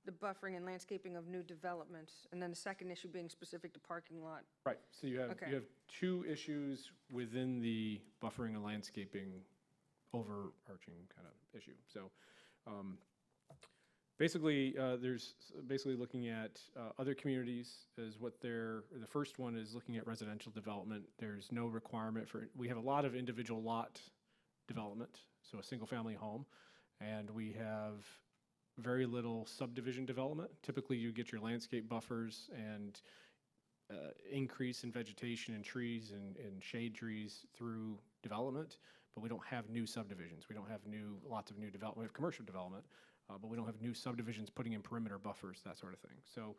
the buffering and landscaping of new developments, and then the second issue being specific to parking lot. Right, so you have Okay. two issues within the buffering and landscaping overarching kind of issue. So basically, there's basically looking at other communities is what the first one is looking at residential development. There's no requirement we have a lot of individual lot development, so a single family home, and we have very little subdivision development. Typically you get your landscape buffers and increase in vegetation and trees and shade trees through development, but we don't have new subdivisions. We don't have lots of new development. We have commercial development, but we don't have new subdivisions putting in perimeter buffers, that sort of thing. So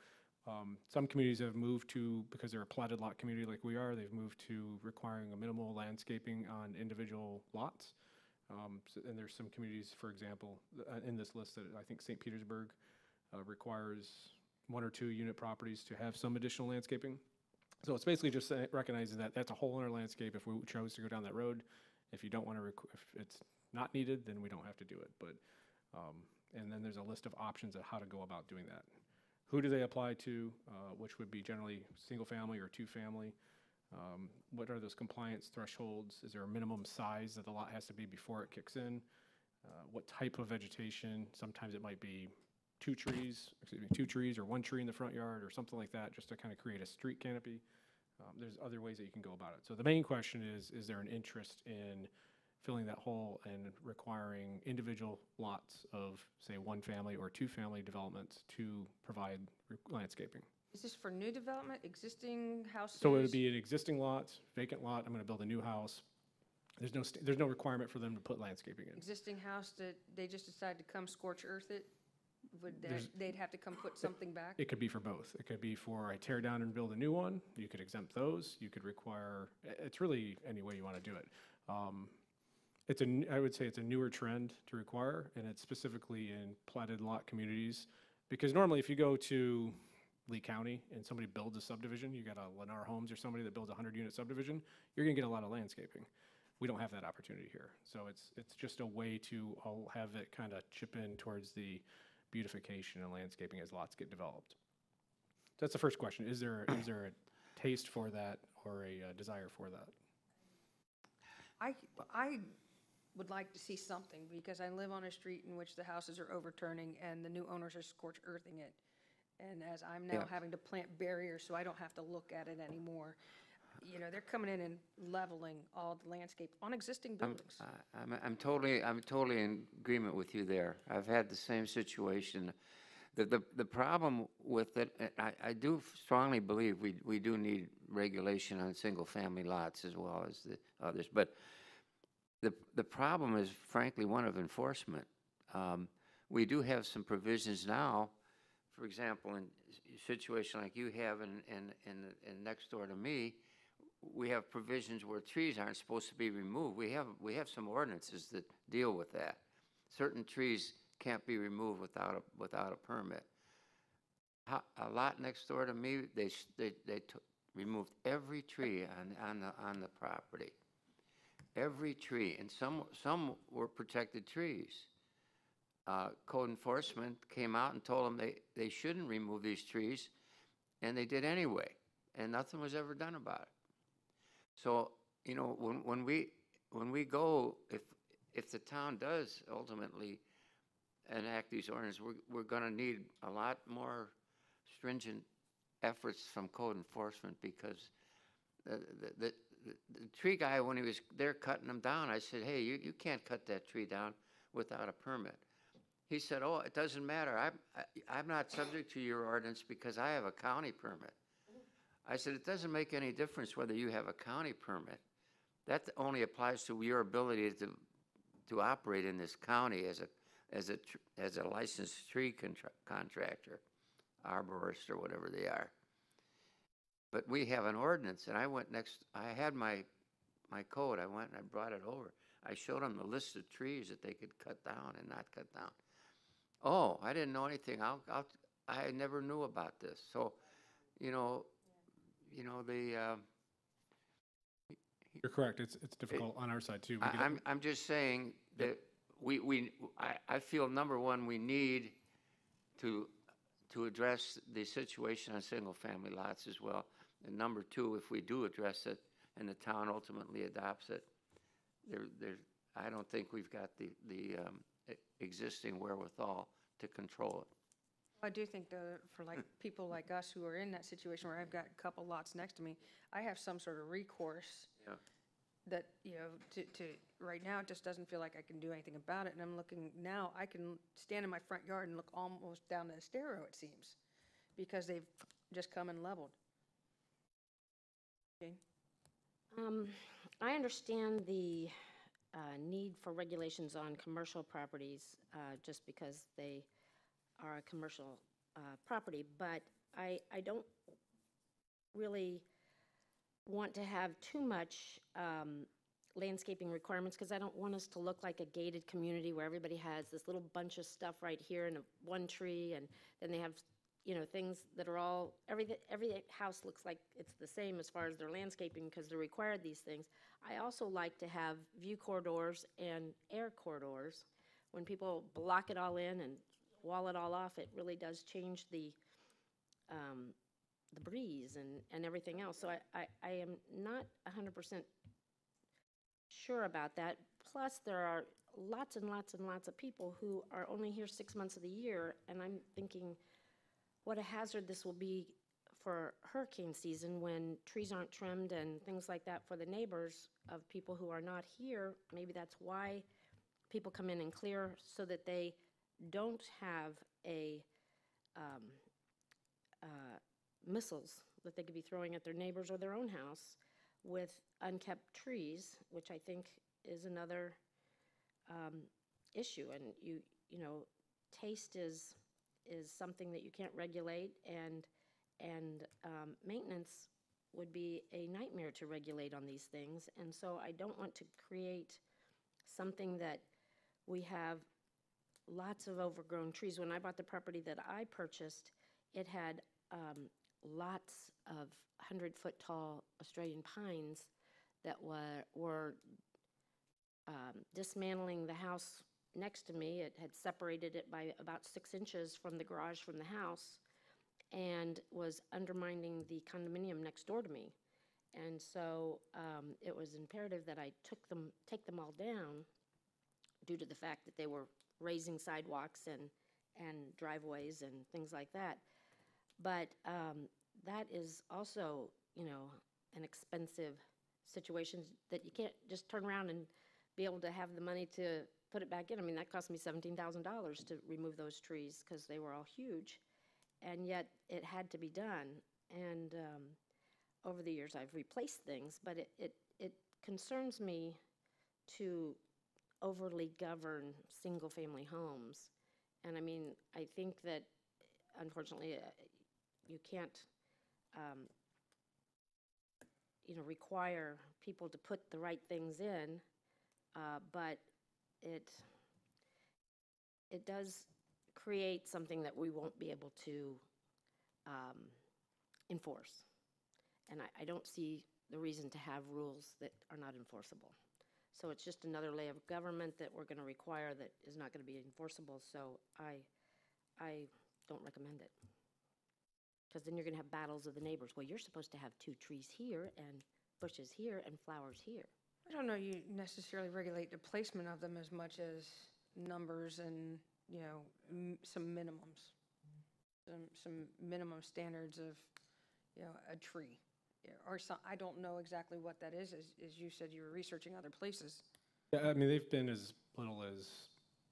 some communities have moved to, because they're a platted lot community like we are, they've moved to requiring a minimal landscaping on individual lots. And there's some communities, for example, in this list that I think St. Petersburg requires 1 or 2 unit properties to have some additional landscaping. So it's basically just recognizing that that's a whole other landscape if we chose to go down that road. If you don't want to, if it's not needed, then we don't have to do it. But, and then there's a list of options of how to go about doing that. Who do they apply to, which would be generally single family or 2-family? What are those compliance thresholds? Is there a minimum size that the lot has to be before it kicks in? What type of vegetation? Sometimes it might be 2 trees or 1 tree in the front yard or something like that, just to kind of create a street canopy. There's other ways that you can go about it. So the main question is there an interest in filling that hole and requiring individual lots of, say, 1-family or 2-family developments to provide landscaping? Is this for new development, existing houses? So it would be an existing lot, vacant lot, I'm gonna build a new house. There's no requirement for them to put landscaping in. Existing house that they just decide to come scorch earth it? They'd have to come put something back? It could be for both. It could be for I tear down and build a new one. You could exempt those. You could require, it's really any way you want to do it. I would say it's a newer trend to require, and it's specifically in platted lot communities. Because normally if you go to Lee County and somebody builds a subdivision, you got a Lennar Homes or somebody that builds a 100-unit subdivision, you're gonna get a lot of landscaping. We don't have that opportunity here. So it's just a way to have it kind of chip in towards the beautification and landscaping as lots get developed. So that's the first question. Is there a taste for that or a desire for that? I would like to see something, because I live on a street in which the houses are overturning and the new owners are scorch earthing it. And as I'm now having to plant barriers so I don't have to look at it anymore, you know, they're coming in and leveling all the landscape on existing buildings. I'm totally in agreement with you there. I've had the same situation. The problem with it, I do strongly believe we do need regulation on single-family lots as well as the others. But the problem is, frankly, one of enforcement. We do have some provisions now. For example, in a situation like you have in next door to me, we have provisions where trees aren't supposed to be removed. We have some ordinances that deal with that. Certain trees can't be removed without a permit. A lot next door to me, they removed every tree on the property, every tree, and some were protected trees. Code enforcement came out and told them they shouldn't remove these trees, and they did anyway, and nothing was ever done about it. So, you know, when we go, if the town does ultimately enact these ordinances, we're going to need a lot more stringent efforts from code enforcement, because the tree guy, when he was there cutting them down, I said, hey, you can't cut that tree down without a permit. He said, oh, it doesn't matter. I'm not subject to your ordinance because I have a county permit. I said, it doesn't make any difference whether you have a county permit. That only applies to your ability to operate in this county as a licensed tree contractor, arborist, or whatever they are. But we have an ordinance, and I had my code. I went and I brought it over. I showed them the list of trees that they could cut down and not cut down. Oh, I didn't know anything. I never knew about this. So, You're correct. It's difficult on our side too. I'm just saying that I feel, number one, we need to address the situation on single-family lots as well. And number two, if we do address it and the town ultimately adopts it, I don't think we've got the existing wherewithal to control it. I do think, though, for people like us who are in that situation where I've got a couple lots next to me, I have some sort of recourse that, to right now, it just doesn't feel like I can do anything about it. And I'm looking now, I can stand in my front yard and look almost down the Estero, it seems, because they've just come and leveled. Jane? I understand the need for regulations on commercial properties just because they are a commercial property, but I don't really want to have too much landscaping requirements, because I don't want us to look like a gated community where everybody has this little bunch of stuff right here and one tree, and then they have things that are all, every house looks like it's the same as far as their landscaping because they're required these things. I also like to have view corridors and air corridors. When people block it all in and wall it all off, it really does change the breeze and everything else. So I am not 100% sure about that. Plus, there are lots and lots and lots of people who are only here 6 months of the year, and I'm thinking what a hazard this will be for hurricane season when trees aren't trimmed and things like that for the neighbors of people who are not here. Maybe that's why people come in and clear so that they don't have missiles that they could be throwing at their neighbors or their own house with unkept trees, which I think is another issue. And you know, taste is something that you can't regulate, and maintenance would be a nightmare to regulate on these things. And so I don't want to create something that we have lots of overgrown trees. When I bought the property that I purchased, it had lots of 100-foot tall Australian pines that were dismantling the house next to me. It had separated it by about 6 inches from the garage from the house and was undermining the condominium next door to me. And so it was imperative that I take them all down due to the fact that they were raising sidewalks and driveways and things like that. But that is also, you know, an expensive situation that you can't just turn around and be able to have the money to put it back in. I mean, that cost me $17,000 to remove those trees because they were all huge, and yet it had to be done. And over the years, I've replaced things, but it concerns me to overly govern single-family homes. And I mean, I think that unfortunately you can't you know, require people to put the right things in, but it does create something that we won't be able to enforce. And I don't see the reason to have rules that are not enforceable. So it's just another layer of government that we're going to require that is not going to be enforceable. So I don't recommend it. Because then you're going to have battles of the neighbors. Well, you're supposed to have 2 trees here and bushes here and flowers here. I don't know you necessarily regulate the placement of them as much as numbers and, you know, some minimums, some minimum standards of, you know, a tree. Or some, I don't know exactly what that is. As you said, you were researching other places. Yeah, I mean, they've been as little as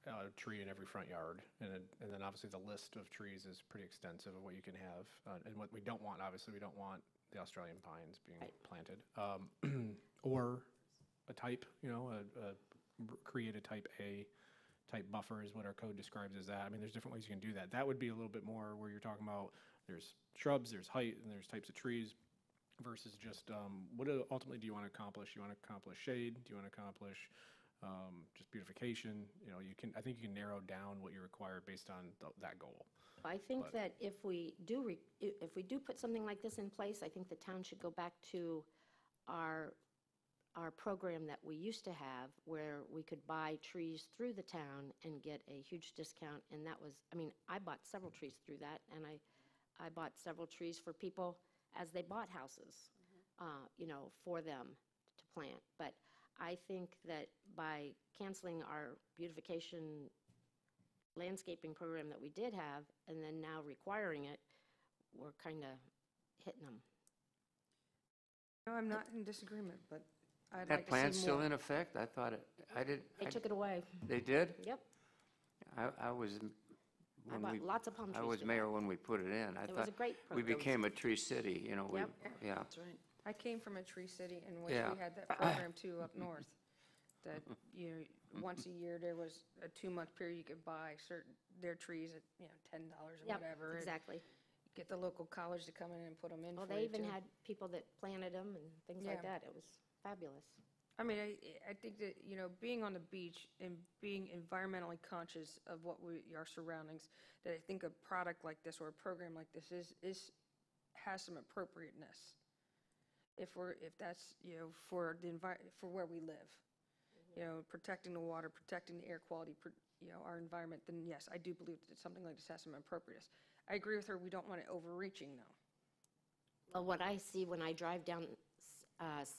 a tree in every front yard, and then obviously the list of trees is pretty extensive of what you can have, and what we don't want. Obviously, we don't want the Australian pines being planted, or a type. You know, create a type A type buffer is what our code describes as that. I mean, there's different ways you can do that. That would be a little bit more where you're talking about there's shrubs, there's height, and there's types of trees. Versus just what ultimately do you want to accomplish? You want to accomplish shade? Do you want to accomplish just beautification? You know, I think you can narrow down what you require based on that goal. I think that if we do put something like this in place, I think the town should go back to our program that we used to have, where we could buy trees through the town and get a huge discount. And that was, I mean, I bought several trees through that, and I bought several trees for people as they bought houses, you know, for them to plant. But I think that by canceling our beautification landscaping program that we did have, and then now requiring it, we're kind of hitting them. No, I'm not in disagreement, but I'd That like to plan's see still more. in effect? I thought They took it away. They did? Yep. I was, I bought lots of palm trees. I was for mayor that. when we put it in. I It was thought a great we program. became a tree city, you know, Yep. yeah. That's right. I came from a tree city in which Yeah. we had that program too up north. That, you know, once a year there was a 2-month period you could buy their trees at, you know, $10 or Yep, whatever. and exactly. Get the local college to come in and put them in Well, for they you even too. had people that planted them and things like Yeah. that. It was fabulous. I mean, I think that, you know, being on the beach and being environmentally conscious of our surroundings, that I think a product like this or a program like this has some appropriateness. If that's, you know, for for where we live, you know, protecting the water, protecting the air quality, you know, our environment, then yes, I do believe that something like this has some appropriateness. I agree with her, we don't want it overreaching though. Well, what I see when I drive down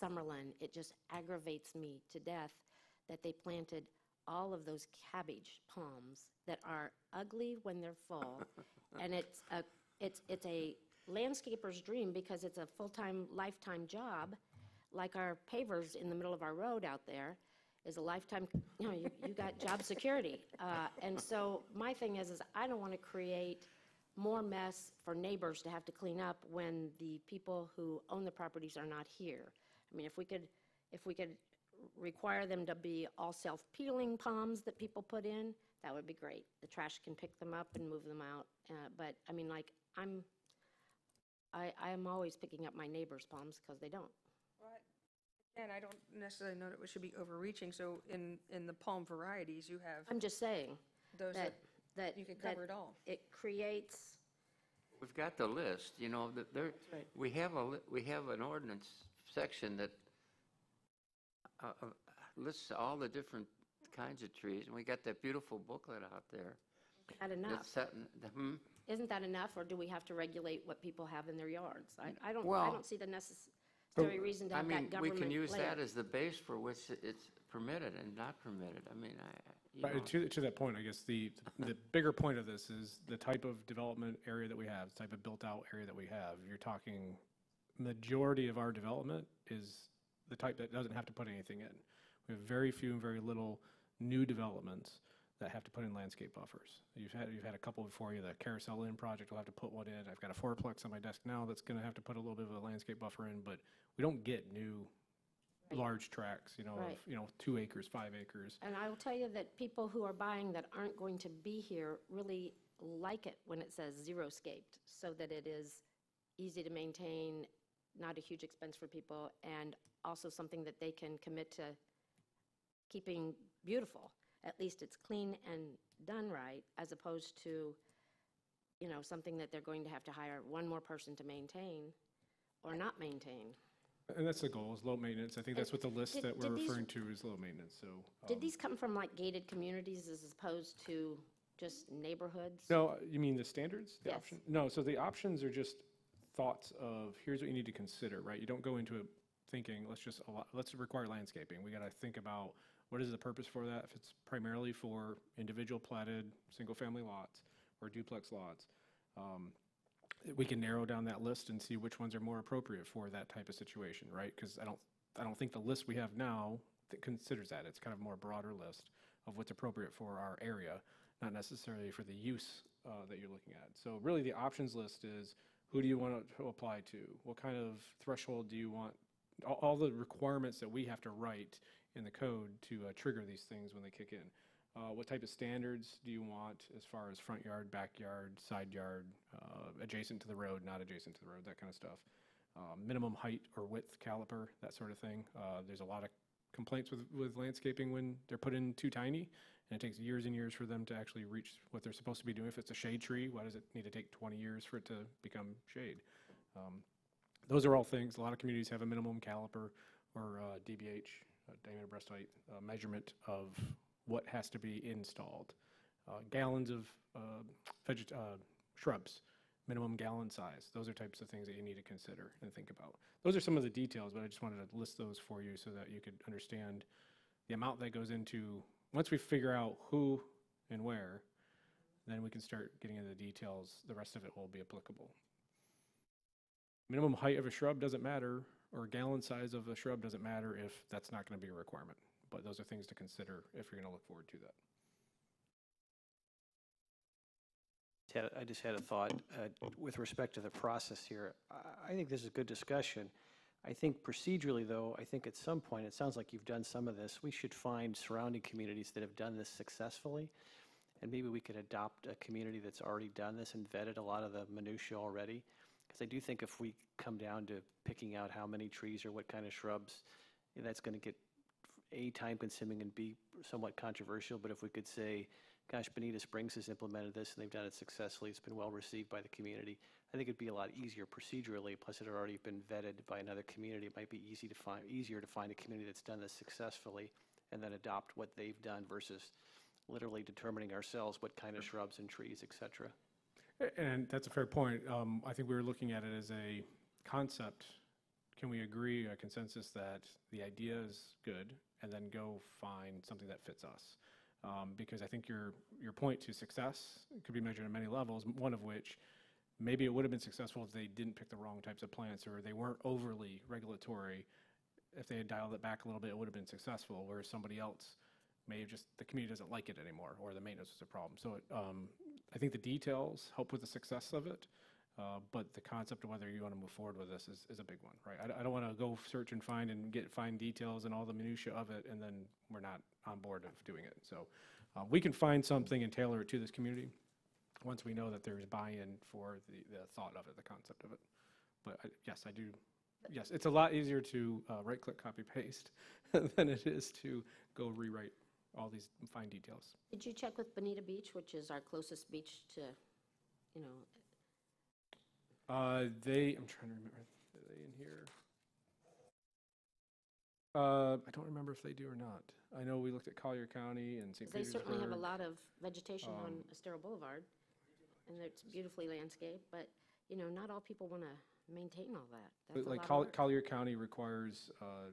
Summerlin, it just aggravates me to death that they planted all of those cabbage palms that are ugly when they're full. And it's a landscaper's dream because it's a full-time, lifetime job, like our pavers in the middle of our road out there is a lifetime, you know, you got job security. And so my thing is I don't want to create more mess for neighbors to have to clean up when the people who own the properties are not here. I mean, if we could require them to be all self-peeling palms that people put in, that would be great. The trash can pick them up and move them out. But I mean, like, I'm always picking up my neighbors' palms because they don't. And I don't necessarily know that it should be overreaching, so in the palm varieties, you have I'm just saying those that you can cover it all. It creates. We've got the list, you know, that there, right. we have an ordinance section that lists all the different kinds of trees, and we got that beautiful booklet out there. Not enough. That's set Isn't that enough, or do we have to regulate what people have in their yards? I don't see the necessary reason to have that government we can use layer. that as the base for which it's permitted and not permitted. I mean, you know. Right, to that point, I guess the bigger point of this is the type of development area that we have, the type of built-out area that we have. You're talking majority of our development is the type that doesn't have to put anything in. We have very few and very little new developments that have to put in landscape buffers. You've had a couple before you. The Carousel Inn project will have to put one in. I've got a fourplex on my desk now that's going to have to put a little bit of a landscape buffer in, but we don't get new large tracts, you know, Right. of 2 acres, 5 acres. And I will tell you that people who are buying that aren't going to be here really like it when it says xeriscaped, so that it is easy to maintain, not a huge expense for people, and also something that they can commit to keeping beautiful. At least it's clean and done right, as opposed to, you know, something that they're going to have to hire one more person to maintain or not maintain. And that's the goal, is low maintenance. I think that's what the list that we're did these- referring to is low maintenance, so. Did these come from like gated communities as opposed to just neighborhoods? No, you mean the standards? The Yes. option? No, so the options are just thoughts of, here's what you need to consider, right? You don't go into it thinking, let's require landscaping. We got to think about what is the purpose for that, if it's primarily for individual platted, single-family lots or duplex lots. We can narrow down that list and see which ones are more appropriate for that type of situation, right? Because I don't think the list we have now that considers that. It's kind of a more broader list of what's appropriate for our area, not necessarily for the use that you're looking at. So really the options list is, who do you want to apply to? What kind of threshold do you want? All the requirements that we have to write in the code to trigger these things when they kick in. What type of standards do you want as far as front yard, backyard, side yard, adjacent to the road, not adjacent to the road, that kind of stuff. Minimum height or width caliper, that sort of thing. There's a lot of complaints with landscaping when they're put in too tiny, and it takes years and years for them to actually reach what they're supposed to be doing. If it's a shade tree, why does it need to take 20 years for it to become shade? Those are all things. A lot of communities have a minimum caliper or DBH, diameter breast height, measurement of what has to be installed. Gallons of shrubs, minimum gallon size. Those are types of things that you need to consider and think about. Those are some of the details, but I just wanted to list those for you so that you could understand the amount that goes into. Once we figure out who and where, then we can start getting into the details. The rest of it will be applicable. Minimum height of a shrub doesn't matter, or gallon size of a shrub doesn't matter if that's not going to be a requirement. But those are things to consider if you're going to look forward to that. I just had a thought with respect to the process here. I think this is a good discussion. I think procedurally, though, I think at some point, it sounds like you've done some of this, we should find surrounding communities that have done this successfully, and maybe we could adopt a community that's already done this and vetted a lot of the minutia already. Because I do think if we come down to picking out how many trees or what kind of shrubs, that's going to get A, time-consuming, and B, somewhat controversial, but if we could say, gosh, Bonita Springs has implemented this and they've done it successfully, it's been well-received by the community, I think it'd be a lot easier procedurally, plus it had already been vetted by another community. It might be easier to find a community that's done this successfully and then adopt what they've done versus literally determining ourselves what kind of shrubs and trees, et cetera. And that's a fair point. I think we were looking at it as a concept. Can we agree, a consensus that the idea is good, and then go find something that fits us? Because I think your point to success could be measured on many levels, one of which, maybe it would have been successful if they didn't pick the wrong types of plants, or they weren't overly regulatory. If they had dialed it back a little bit, it would have been successful, whereas somebody else may have just, the community doesn't like it anymore, or the maintenance is a problem. So I think the details help with the success of it, but the concept of whether you want to move forward with this is a big one, right? I don't want to go search and find details and all the minutia of it, and then we're not on board of doing it. So we can find something and tailor it to this community once we know that there's buy-in for the thought of it, the concept of it. But yes, I do. Yes, it's a lot easier to right-click, copy-paste than it is to go rewrite all these fine details. Did you check with Bonita Beach, which is our closest beach to, you know? I'm trying to remember, are they in here? I don't remember if they do or not. I know we looked at Collier County and St. They Petersburg. certainly have a lot of vegetation on Estero Boulevard, and it's beautifully landscaped, but, you know, not all people want to maintain all that. That's But like a lot of work. Collier County requires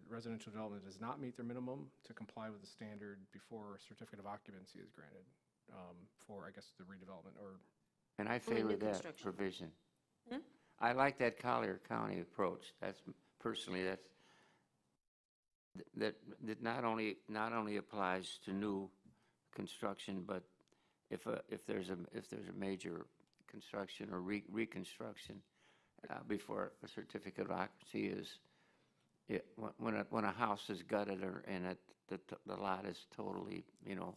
residential development does not meet their minimum to comply with the standard before a certificate of occupancy is granted for, I guess, the redevelopment or. And I Only favor new that construction. provision. I like that Collier County approach. That's, personally, that not only applies to new construction, but if there's a major construction or reconstruction before a certificate of occupancy is, when a house is gutted and the lot is totally, you know,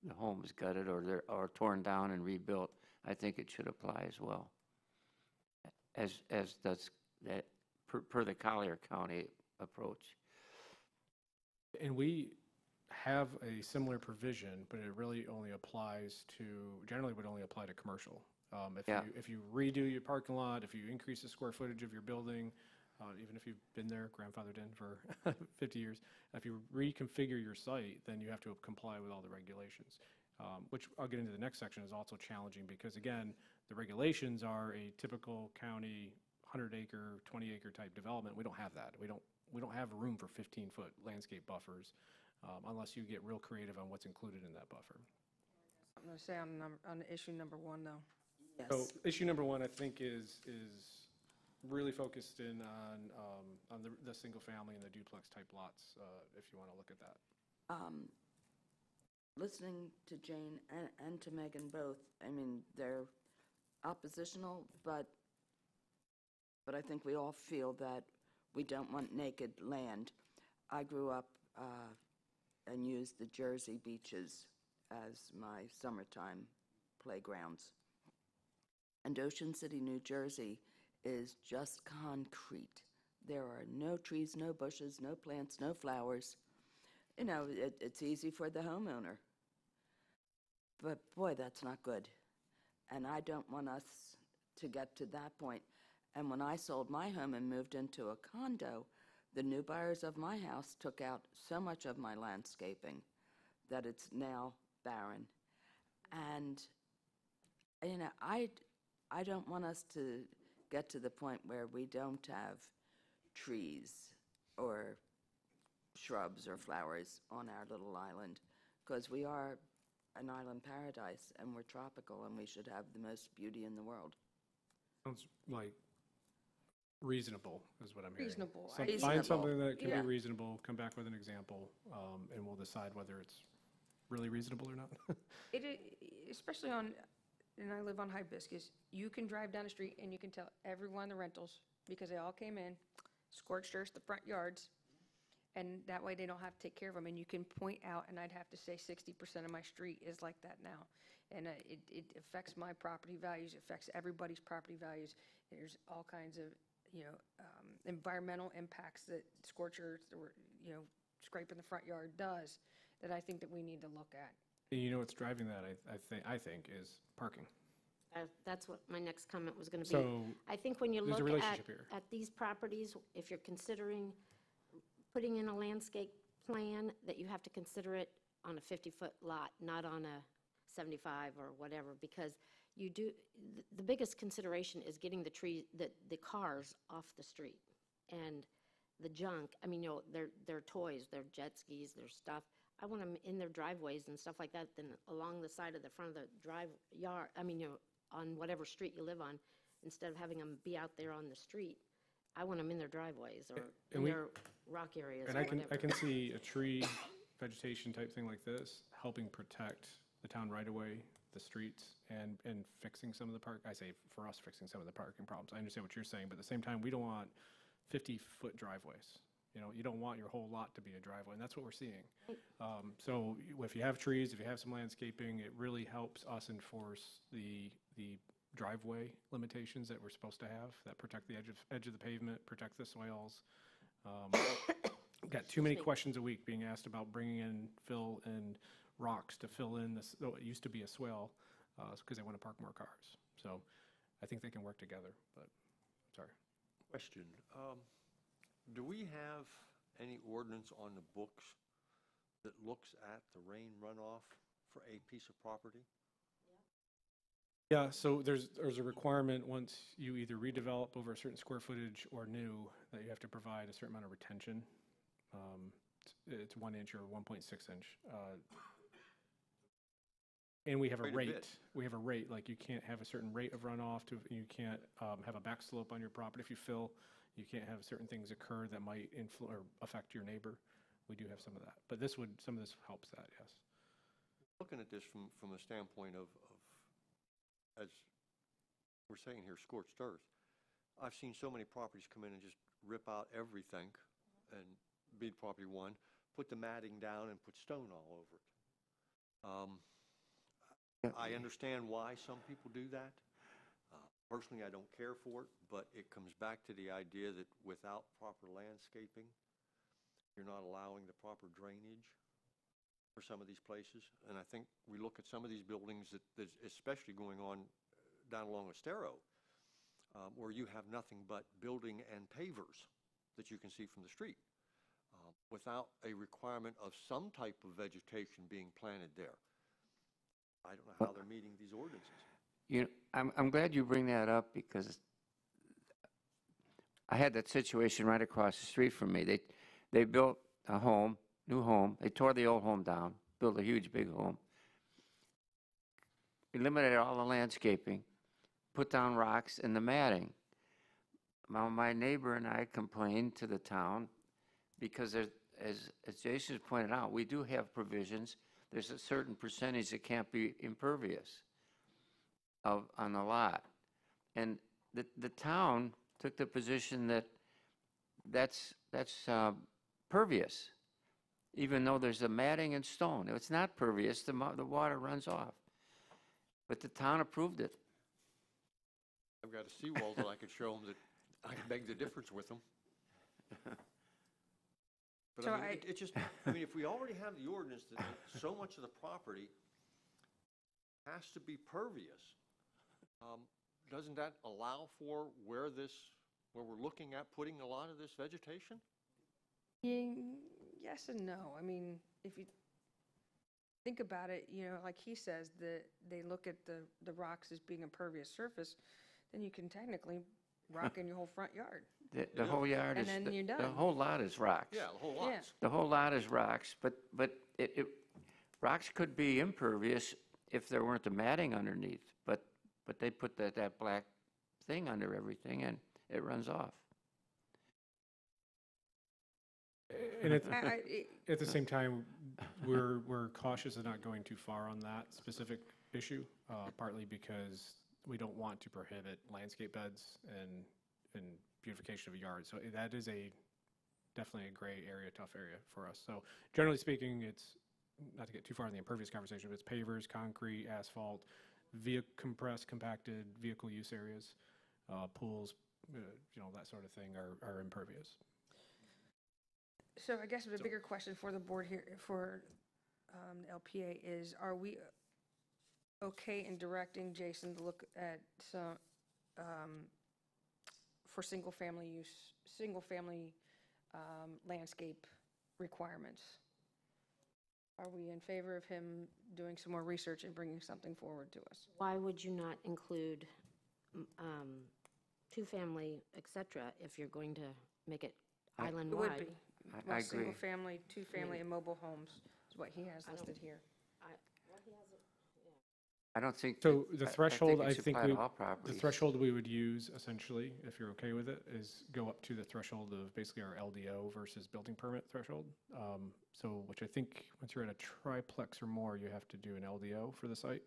the home is gutted or torn down and rebuilt, I think it should apply as well. As does that per the Collier County approach. And we have a similar provision, but it really only applies to, generally would only apply to commercial. If you redo your parking lot, if you increase the square footage of your building, even if you've been there, grandfathered in for 50 years, if you reconfigure your site, then you have to comply with all the regulations, which I'll get into the next section is also challenging because, again, the regulations are a typical county 100-acre, 20-acre type development. We don't have that. We don't have room for 15-foot landscape buffers unless you get real creative on what's included in that buffer. I'm going to say on issue number one, though. Yes. So issue number one, I think, is really focused in on the single family and the duplex type lots, if you want to look at that. Listening to Jane and to Megan both, I mean, they're oppositional, but I think we all feel that we don't want naked land. I grew up and used the Jersey beaches as my summertime playgrounds. And Ocean City, New Jersey is just concrete. There are no trees, no bushes, no plants, no flowers. You know, it's easy for the homeowner. But boy, that's not good. And I don't want us to get to that point. And when I sold my home and moved into a condo, the new buyers of my house took out so much of my landscaping that it's now barren. And, you know, I don't want us to get to the point where we don't have trees or shrubs or flowers on our little island, because we are an island paradise and we're tropical and we should have the most beauty in the world. Sounds like reasonable is what I'm hearing. Reasonable. Find Reasonable. something that can Yeah. be reasonable, come back with an example, and we'll decide whether it's really reasonable or not. Especially on, and I live on Hibiscus, you can drive down the street and you can tell every one of the rentals, because they all came in, scorched earth the front yards, and that way they don't have to take care of them. And you can point out, and I'd have to say 60% of my street is like that now. And it affects my property values, it affects everybody's property values. There's all kinds of, you know, environmental impacts that scorched earth or, you know, scraping the front yard does, that I think that we need to look at. You know what's driving that, I think, is parking. That's what my next comment was going to be. So I think when you there's a look relationship here. at these properties, if you're considering putting in a landscape plan, that you have to consider it on a 50-foot lot, not on a 75 or whatever, because you do, the biggest consideration is getting the cars off the street and the junk. I mean, their toys, their jet skis, their stuff. I want them in their driveways and stuff like that, then along the side of the front of the yard, on whatever street you live on, instead of having them be out there on the street. I want them in their driveways or in their rock areas or whatever. I can see a tree vegetation type thing like this helping protect the town right away, the streets, and fixing some of the for us, fixing some of the parking problems. I understand what you're saying, but at the same time, we don't want 50-foot driveways. You don't want your whole lot to be a driveway, and that's what we're seeing. So if you have trees, if you have some landscaping, it really helps us enforce the driveway limitations that we're supposed to have, that protect the edge of the pavement, protect the swales. Got too many questions a week being asked about bringing in fill and rocks to fill in this, though it used to be a swale, because they want to park more cars. So I think they can work together, but, sorry. Question. Do we have any ordinance on the books that looks at the rain runoff for a piece of property? Yeah, so there's a requirement once you either redevelop over a certain square footage or new, that you have to provide a certain amount of retention. It's 1 inch or 1.6 inch. And we have a Quite a rate. bit. We have a rate, like you can't have a certain rate of runoff, you can't have a back slope on your property if you fill. You can't have certain things occur that might or affect your neighbor. We do have some of that, but some of this helps that, yes. Looking at this from a standpoint of, as we're saying here, scorched earth, I've seen so many properties come in and just rip out everything and bid property one, put the matting down and put stone all over it. I understand why some people do that. Personally, I don't care for it, but it comes back to the idea that without proper landscaping, you're not allowing the proper drainage for some of these places. And I think we look at some of these buildings that especially going on down along Estero, where you have nothing but building and pavers that you can see from the street, without a requirement of some type of vegetation being planted there. I don't know how they're meeting these ordinances. I'm glad you bring that up, because I had that situation right across the street from me. They built a new home. They tore the old home down, built a huge big home, eliminated all the landscaping, put down rocks and the matting. Now, my neighbor and I complained to the town because as Jason pointed out, we do have provisions. There's a certain percentage that can't be impervious on the lot. And the town took the position that that's pervious, even though there's a matting and stone. If it's not pervious, the water runs off. But the town approved it. I've got a seawall that I could show them that I can beg the difference with them. But So I mean, it just, if we already have the ordinance that so much of the property has to be pervious, doesn't that allow for where we're looking at putting a lot of this vegetation? Yes and no. I mean, if you think about it, like he says, that they look at the rocks as being impervious surface, then you can technically rock in your whole front yard. The whole yard And is, then you're the done. whole lot is rocks. Yeah, the whole lot. Yeah. The whole lot is rocks, but rocks could be impervious if there weren't the matting underneath, but they put that black thing under everything and it runs off. And at the same time, we're cautious of not going too far on that specific issue, partly because we don't want to prohibit landscape beds and beautification of a yard. So that is definitely a gray area, tough area for us. So generally speaking, it's, not to get too far in the impervious conversation, but it's pavers, concrete, asphalt, compressed, compacted vehicle use areas, pools, that sort of thing are impervious. So I guess the bigger question for the board here, for the LPA is, are we okay in directing Jason to look at some, for single-family use, single-family landscape requirements? Are we in favor of him doing some more research and bringing something forward to us? Why would you not include two-family, et cetera, if you're going to make it It would island-wide? be. I Well, agree. single-family, two-family, and mobile homes is what he has listed here. I don't think. So that- the I threshold, it I should think apply to we, all the properties. threshold we would use essentially, if you're okay with it, is go up to the threshold of basically our LDO versus building permit threshold. So, which I think, once you're at a triplex or more, you have to do an LDO for the site,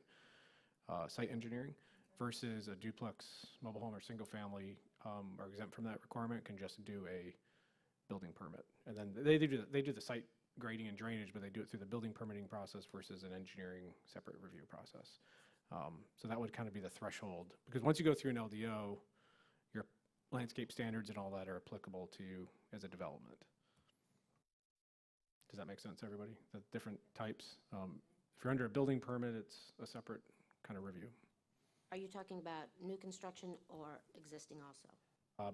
site engineering, versus a duplex, mobile home, or single family are exempt from that requirement, can just do a building permit. And then they do the site grading and drainage, but they do it through the building permitting process versus an engineering separate review process. So that would kind of be the threshold, because once you go through an LDO, your landscape standards and all that are applicable to you as a development. Does that make sense, everybody? The different types. If you're under a building permit, it's a separate kind of review. Are you talking about new construction or existing also?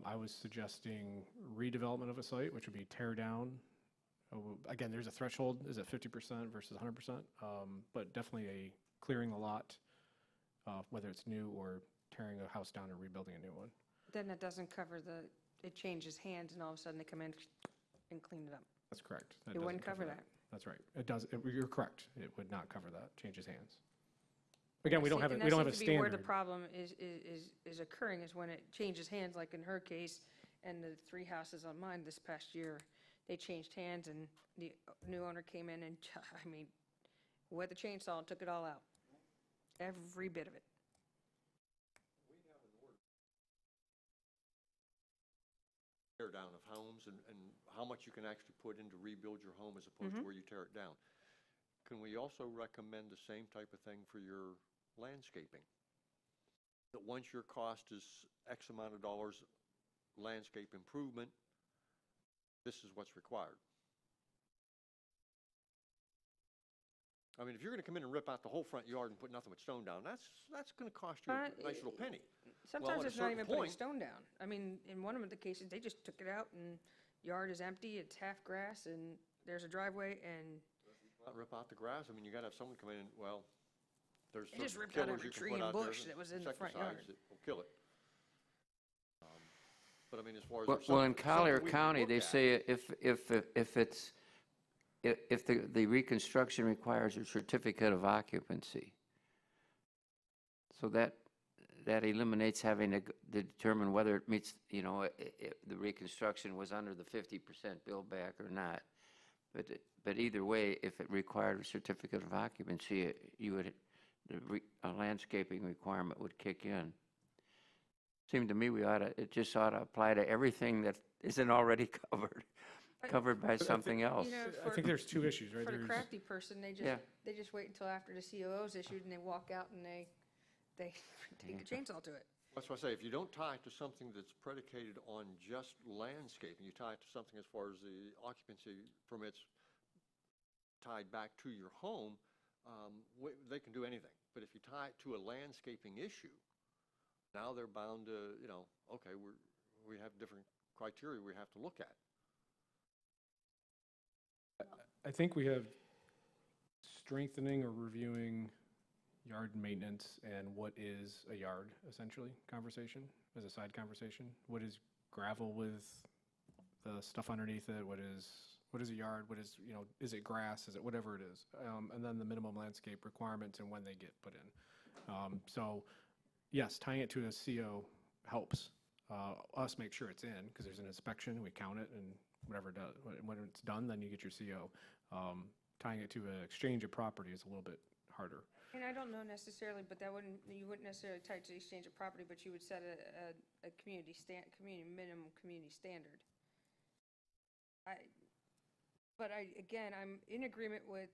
I was suggesting redevelopment of a site, which would be tear down. Again, there's a threshold, is it 50% versus 100%? But definitely a clearing the lot, whether it's new or tearing a house down and rebuilding a new one. Then that doesn't cover it changes hands and all of a sudden they come in and clean it up. That's correct. That It wouldn't doesn't cover that. That's right. It does, you're correct. It would not cover that, changes hands. Again, we See, don't have a and that seems to be where the standard. problem is occurring, is when it changes hands, like in her case, and the 3 houses on mine this past year, they changed hands, and the new owner came in and, I mean, with the chainsaw and took it all out. Every bit of it. Tear down of homes and how much you can actually put in to rebuild your home as opposed to where you tear it down. Can we also recommend the same type of thing for your landscaping? That once your cost is X amount of dollars landscape improvement, this is what's required. I mean, if you're going to come in and rip out the whole front yard and put nothing but stone down, that's going to cost you a nice little penny. Sometimes at a it's not certain even putting point- stone down. I mean, in one of the cases, they just took it out and yard is empty, it's half grass, and there's a driveway, and Not rip out the grass. I mean, you got to have someone come in and, well, there's They just certain ripped out killers every you can tree put and out there, bush that was in the front insecticides yard. that will kill it. But I mean, as far as. Well, there's well, in something Collier we can County, look they at. say if the reconstruction requires a certificate of occupancy. So that eliminates having to determine whether it meets, if the reconstruction was under the 50% build back or not. But either way, if it required a certificate of occupancy, a landscaping requirement would kick in. Seemed to me it just ought to apply to everything that isn't already covered by something else. I think there's two issues, right? for the There's- crafty person, they Yeah. just wait until after the COO's issued and they walk out and they take a chainsaw to it. That's why I say, if you don't tie it to something that's predicated on just landscaping, you tie it to something as far as the occupancy permits tied back to your home, they can do anything. But if you tie it to a landscaping issue, now they're bound to, okay, we have different criteria we have to look at. I think we have strengthening or reviewing yard maintenance and what is a yard, essentially, conversation, as a side conversation. What is gravel with the stuff underneath it? What is a yard? What is, is it grass? Is it whatever it is? And then the minimum landscape requirements and when they get put in. So, yes, tying it to a CO helps us make sure it's in, because there's an inspection, we count it, and whatever it does, when it's done, then you get your CO. Tying it to an exchange of property is a little bit harder. And I don't know necessarily, but you wouldn't necessarily tie it to the exchange of property, but you would set a minimum community standard. Again, I'm in agreement with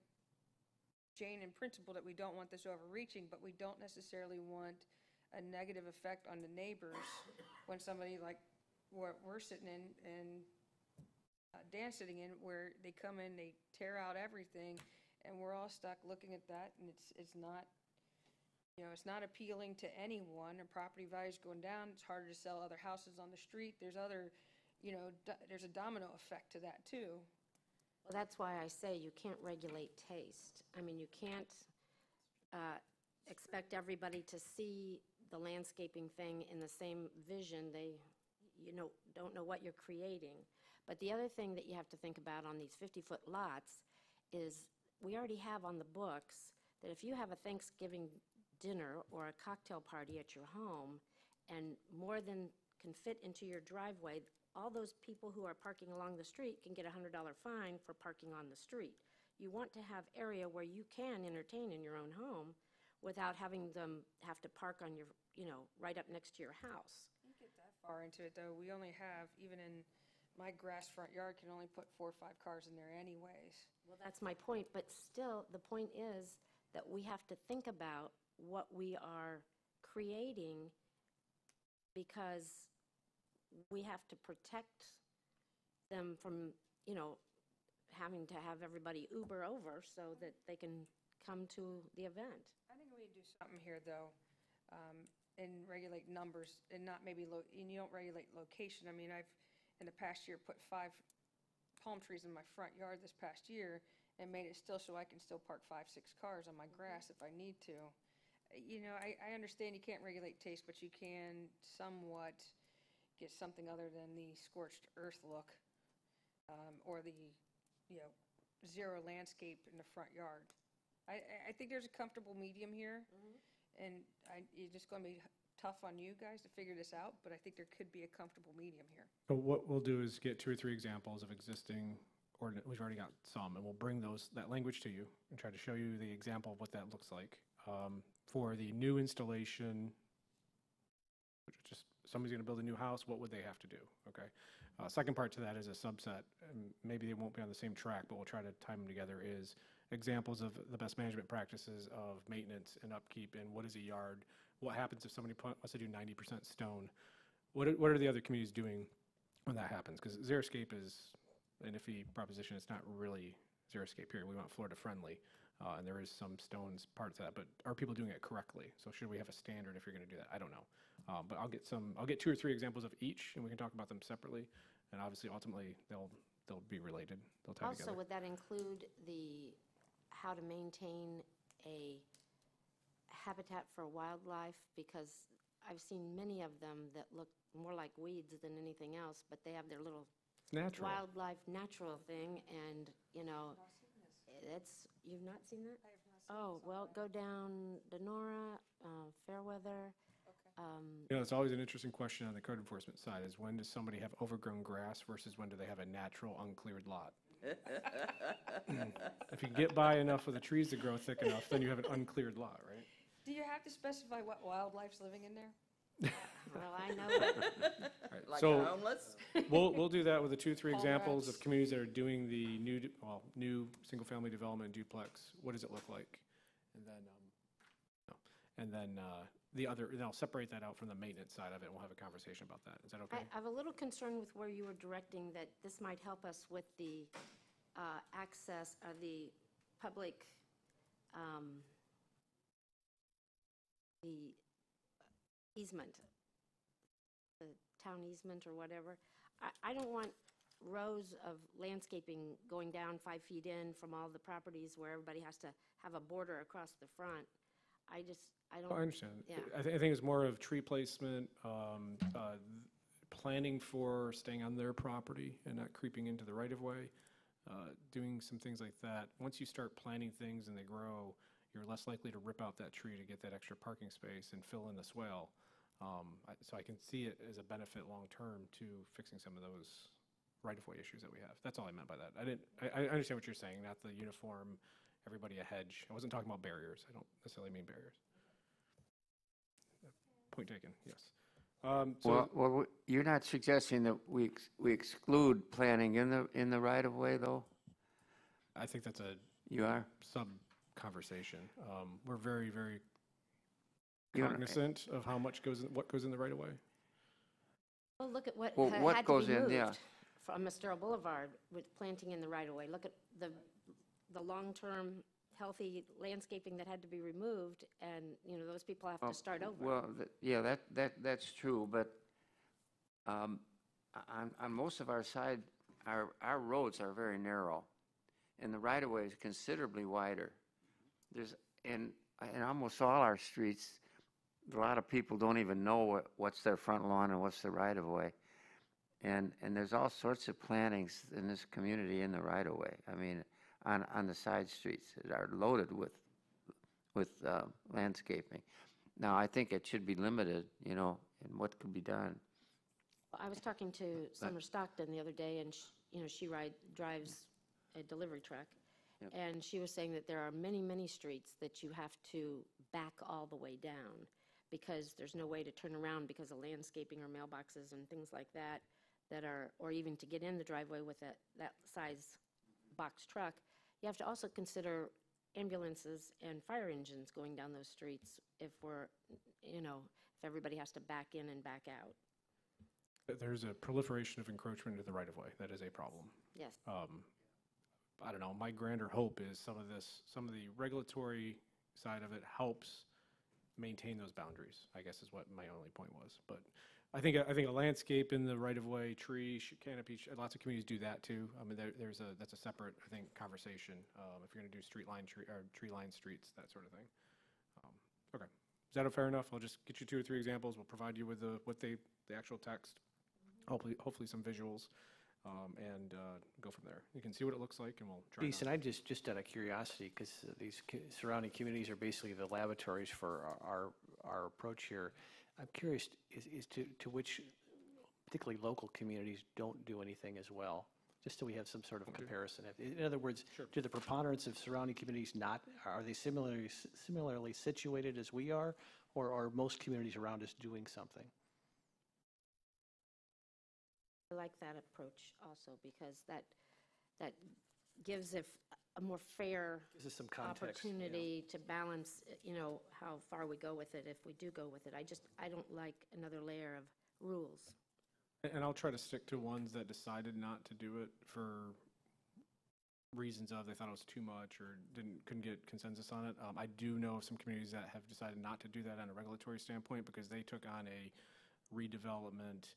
Jane in principle that we don't want this overreaching, but we don't necessarily want a negative effect on the neighbors when somebody like where we're sitting in Dan's sitting in, where they come in, they tear out everything, and we're all stuck looking at that, and it's not, it's not appealing to anyone, and property values going down, it's harder to sell other houses on the street, there's other, there's a domino effect to that too. Well, that's why I say you can't regulate taste. I mean, you can't expect everybody to see the landscaping thing in the same vision. They, don't know what you're creating. But the other thing that you have to think about on these 50-foot lots is we already have on the books that if you have a Thanksgiving dinner or a cocktail party at your home and more than can fit into your driveway, all those people who are parking along the street can get a $100 fine for parking on the street. You want to have area where you can entertain in your own home without having them have to park on your, right up next to your house. You get that far into it, though. We only have, even in my grass front yard, can only put 4 or 5 cars in there anyways. Well, that's my point, but still, the point is that we have to think about what we are creating because we have to protect them from, having to have everybody Uber over so that they can come to the event. I think we need to do something here, though, and regulate numbers and not maybe, and you don't regulate location. I mean, I've, in the past year, put 5 palm trees in my front yard this past year and made it still so I can still park 5, 6 cars on my grass if I need to. I understand you can't regulate taste, but you can somewhat get something other than the scorched earth look, or the, zero landscape in the front yard. I think there's a comfortable medium here, and it's just going to be tough on you guys to figure this out, but I think there could be a comfortable medium here. So what we'll do is get 2 or 3 examples of existing ordinance. We've already got some, and we'll bring that language to you and try to show you the example of what that looks like. For the new installation, which is just somebody's going to build a new house, what would they have to do? Okay. Second part to that is a subset, and maybe they won't be on the same track, but we'll try to tie them together, is examples of the best management practices of maintenance and upkeep, and what is a yard? What happens if somebody wants to do 90% stone? What are the other communities doing when that happens? Because xeriscape is an iffy proposition. It's not really xeriscape here. We want Florida friendly, and there is some stones part to that, but are people doing it correctly? So should we have a standard if you're going to do that? I don't know. But I'll get 2 or 3 examples of each, and we can talk about them separately. And obviously, ultimately, they'll be related. They'll tie together. Also, would that include how to maintain a habitat for wildlife? Because I've seen many of them that look more like weeds than anything else, but they have their little Natural. wildlife natural thing, and you've not seen that? I have not seen Oh, well, go down Denora, Fairweather. It's always an interesting question on the code enforcement side is when does somebody have overgrown grass versus when do they have a natural uncleared lot? If you get by enough with the trees to grow thick enough, then you have an uncleared lot, right? Do you have to specify what wildlife's living in there? Well, I know that. All right, Like so the homeless? we'll do that with the 2 or 3 Paul examples of Rats. communities that are doing the new single-family development duplex. What does it look like? And then the other, and I'll separate that out from the maintenance side of it, and we'll have a conversation about that. Is that okay? I have a little concern with where you were directing that this might help us with the access of the public, the easement, the town easement or whatever. I don't want rows of landscaping going down 5 feet in from all the properties where everybody has to have a border across the front. I don't. Oh, I understand. Yeah. I think it's more of tree placement, planning for staying on their property and not creeping into the right-of-way, doing some things like that. Once you start planting things and they grow, you're less likely to rip out that tree to get that extra parking space and fill in the swale. So I can see it as a benefit long-term to fixing some of those right-of-way issues that we have. That's all I meant by that. I understand what you're saying, not the uniform, everybody a hedge. I wasn't talking about barriers. I don't necessarily mean barriers. Point taken, yes. Well, you're not suggesting that we exclude planning in the right-of-way, though? I think that's a You are? sub-conversation. We're very, very You know, cognizant of how much what goes in the right-of-way. Well, look at what Well, had what to goes be in, moved. yeah. from Estero Boulevard with planting in the right-of-way. Look at the long-term, healthy landscaping that had to be removed, and, you know, those people have to start over. Well, yeah, that's true, but on most of our side, our roads are very narrow, and the right-of-way is considerably wider. In almost all our streets, a lot of people don't even know what's their front lawn and what's the right-of-way. And there's all sorts of plantings in this community in the right-of-way. I mean, on the side streets that are loaded with landscaping. Now, I think it should be limited, you know, in what could be done. I was talking to Summer Stockton the other day, and she drives a delivery truck, Yep. and she was saying that there are many, many streets that you have to back all the way down because there's no way to turn around because of landscaping or mailboxes and things like that are, or even to get in the driveway with that size box truck. You have to also consider ambulances and fire engines going down those streets if if everybody has to back in and back out. There's a proliferation of encroachment into the right-of-way. That is a problem. Yes. I don't know, my grander hope is some of the regulatory side of it helps maintain those boundaries, I guess is what my only point was. But I think a landscape in the right-of-way, tree, canopy, lots of communities do that too. I mean, that's a separate, I think, conversation, if you're gonna do tree line streets, that sort of thing. Okay, is that fair enough? I'll just get you 2 or 3 examples. We'll provide you with the actual text, hopefully some visuals. And go from there. You can see what it looks like, and we'll try. Jason, I just out of curiosity, because these surrounding communities are basically the laboratories for our approach here. I'm curious is to which particularly local communities don't do anything as well, just so we have some sort of comparison. In other words, do the preponderance of surrounding communities are they similarly situated as we are, or are most communities around us doing something? I like that approach also because that gives a more fair Gives us some context, opportunity to balance, how far we go with it if we do go with it. I don't like another layer of rules. And I'll try to stick to ones that decided not to do it for reasons of they thought it was too much or couldn't get consensus on it. I do know of some communities that have decided not to do that on a regulatory standpoint because they took on a redevelopment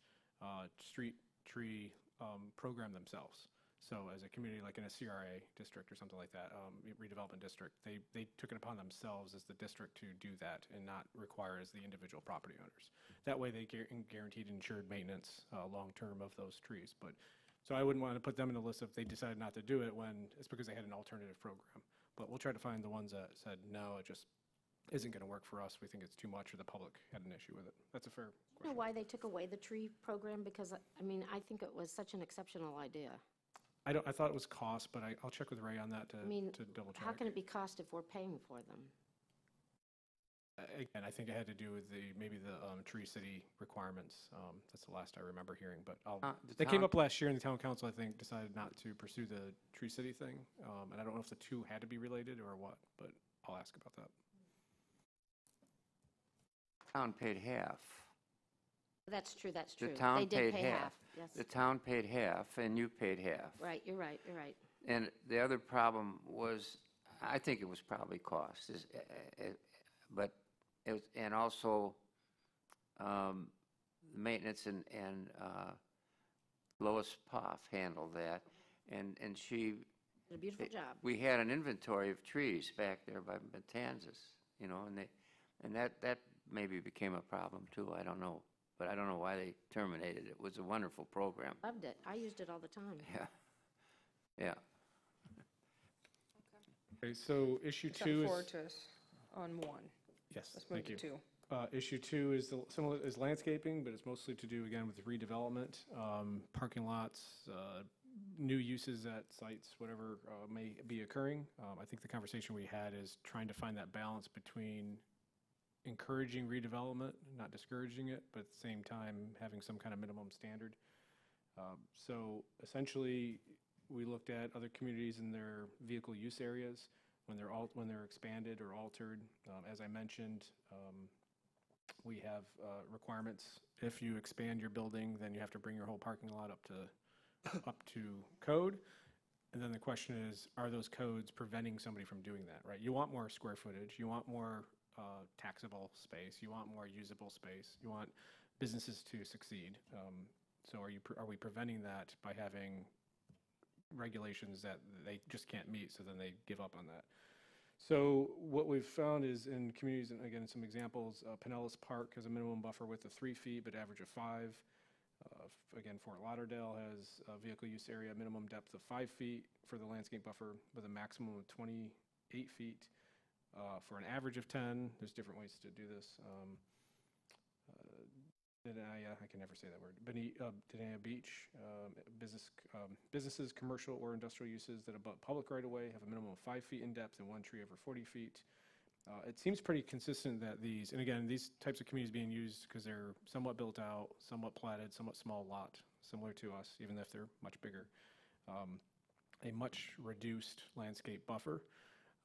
street tree program themselves. So as a community, like in a CRA district or something like that, redevelopment district, they took it upon themselves as the district to do that and not require as the individual property owners. That way they guaranteed insured maintenance long-term of those trees. So I wouldn't want to put them in the list if they decided not to do it when it's because they had an alternative program. But we'll try to find the ones that said, no, it just isn't going to work for us. We think it's too much, or the public had an issue with it. That's a fair question. You know why they took away the tree program? Because, I think it was such an exceptional idea. I thought it was cost, but I'll check with Ray on that to double check. How can it be cost if we're paying for them? Again, I think it had to do with maybe the Tree City requirements. That's the last I remember hearing, but they came up last year, and the town council, I think, decided not to pursue the Tree City thing. And I don't know if the two had to be related or what, but I'll ask about that. Town paid half. That's true. The town They did paid pay half. Yes. The town paid half, and you paid half. Right, you're right. And the other problem was, I think it was probably cost, but it was, and also maintenance and Lois Poff handled that, and she Did a beautiful job. We had an inventory of trees back there by Matanzas, and that maybe became a problem too. I don't know. But I don't know why they terminated it. It was a wonderful program. Loved it. I used it all the time. Yeah. Okay, so issue Step 2 forward to us on 1. Yes, Let's move thank to you. 2. Issue 2 is similar is landscaping, but it's mostly to do again with redevelopment, parking lots, new uses at sites, whatever may be occurring. I think the conversation we had is trying to find that balance between encouraging redevelopment, not discouraging it, but at the same time having some kind of minimum standard. So essentially, we looked at other communities and their vehicle use areas when they're expanded or altered. As I mentioned, we have requirements. If you expand your building, then you have to bring your whole parking lot up to up to code. And then the question is, are those codes preventing somebody from doing that, right? You want more square footage, you want more taxable space, you want more usable space, you want businesses to succeed. So are we preventing that by having regulations that they just can't meet, so then they give up on that? So what we've found is in communities, and again, some examples, Pinellas Park has a minimum buffer width of 3 feet, but average of 5. Again, Fort Lauderdale has a vehicle use area minimum depth of 5 feet for the landscape buffer with a maximum of 28 feet for an average of 10. There's different ways to do this. I can never say that word. Dania Beach, businesses, commercial or industrial uses that abut public right-of-way have a minimum of 5 feet in depth and 1 tree over 40 feet. It seems pretty consistent that these, and again, these types of communities being used because they're somewhat built out, somewhat platted, somewhat small lot, similar to us, even if they're much bigger. A much reduced landscape buffer.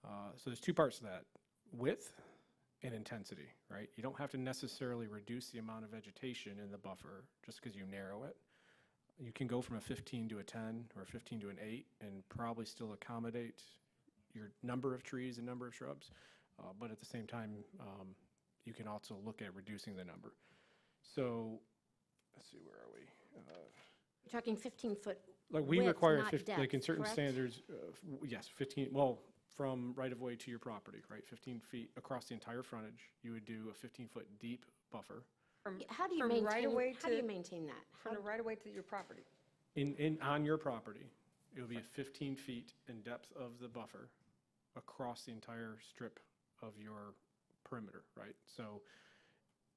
So there's two parts to that: width and intensity, right? You don't have to necessarily reduce the amount of vegetation in the buffer just because you narrow it. You can go from a 15 to a 10 or a 15 to an 8 and probably still accommodate your number of trees and number of shrubs. But at the same time, you can also look at reducing the number. So let's see, where are we? You're talking 15-foot Like we width, require, not 50, depth, like in certain correct? standards, yes, 15, well, from right-of-way to your property, right? 15 feet across the entire frontage, you would do a 15-foot deep buffer. How do you From maintain, right-of-way how do to- you maintain that? From the right-of-way to your property. On your property, it would be a 15 feet in depth of the buffer across the entire strip of your perimeter, right? So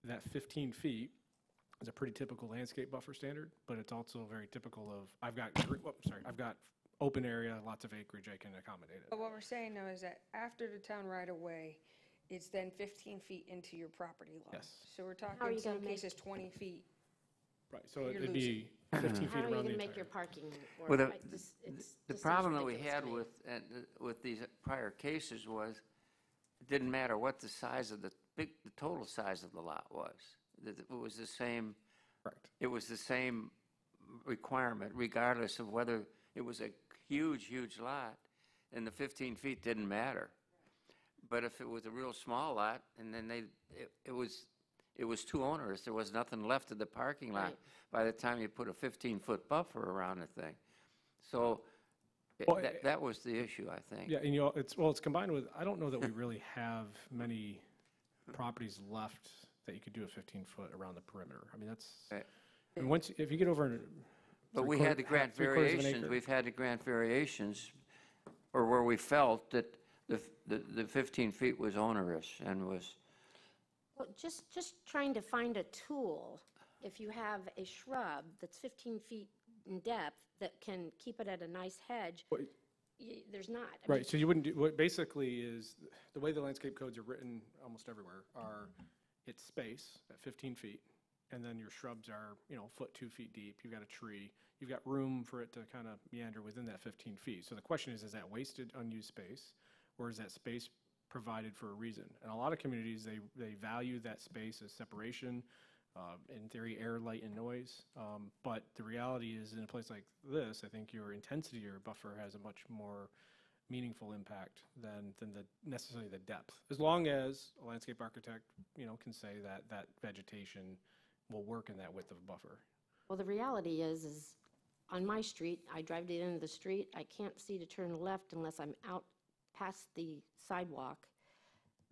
that 15 feet is a pretty typical landscape buffer standard, but it's also very typical of, I've got open area, lots of acreage, I can accommodate it. But what we're saying though is that after the town right-of-way, it's then 15 feet into your property line. Yes. So we're How are talking you some gonna make- cases 20 feet. Right, so You're it'd be 15 feet How are you around going the to make your entire. parking work? Well, It's the just problem seems that we ridiculous had to me. with these prior cases was, it didn't matter what the size of the total size of the lot was. It was the same. Correct. It was the same requirement, regardless of whether it was a huge lot, and the 15 feet didn't matter. But if it was a real small lot, and then it was too onerous, there was nothing left of the parking lot Right. by the time you put a 15-foot buffer around the thing. So Well, that was the issue, I think. Yeah, and it's combined with, I don't know that we really have many properties left that you could do a 15-foot around the perimeter. I mean, that's, Right. and once, if you get over. But we had to grant variations, we've had to grant variations, or where we felt that the 15 feet was onerous and was, Well, just trying to find a tool, if you have a shrub that's 15 feet in depth that can keep it at a nice hedge, there's not. I mean, Right, so you wouldn't do, what basically is, the way the landscape codes are written almost everywhere are, it's space at 15 feet, and then your shrubs are, a foot, 2 feet deep, you've got a tree, you've got room for it to kind of meander within that 15 feet. So the question is that wasted, unused space, or is that space provided for a reason? And a lot of communities, they value that space as separation, in theory, air, light, and noise. But the reality is, in a place like this, I think your intensity or buffer has a much more meaningful impact than necessarily the depth. As long as a landscape architect, can say that vegetation will work in that width of a buffer. Well, the reality is on my street, I drive to the end of the street, I can't see to turn left unless I'm out past the sidewalk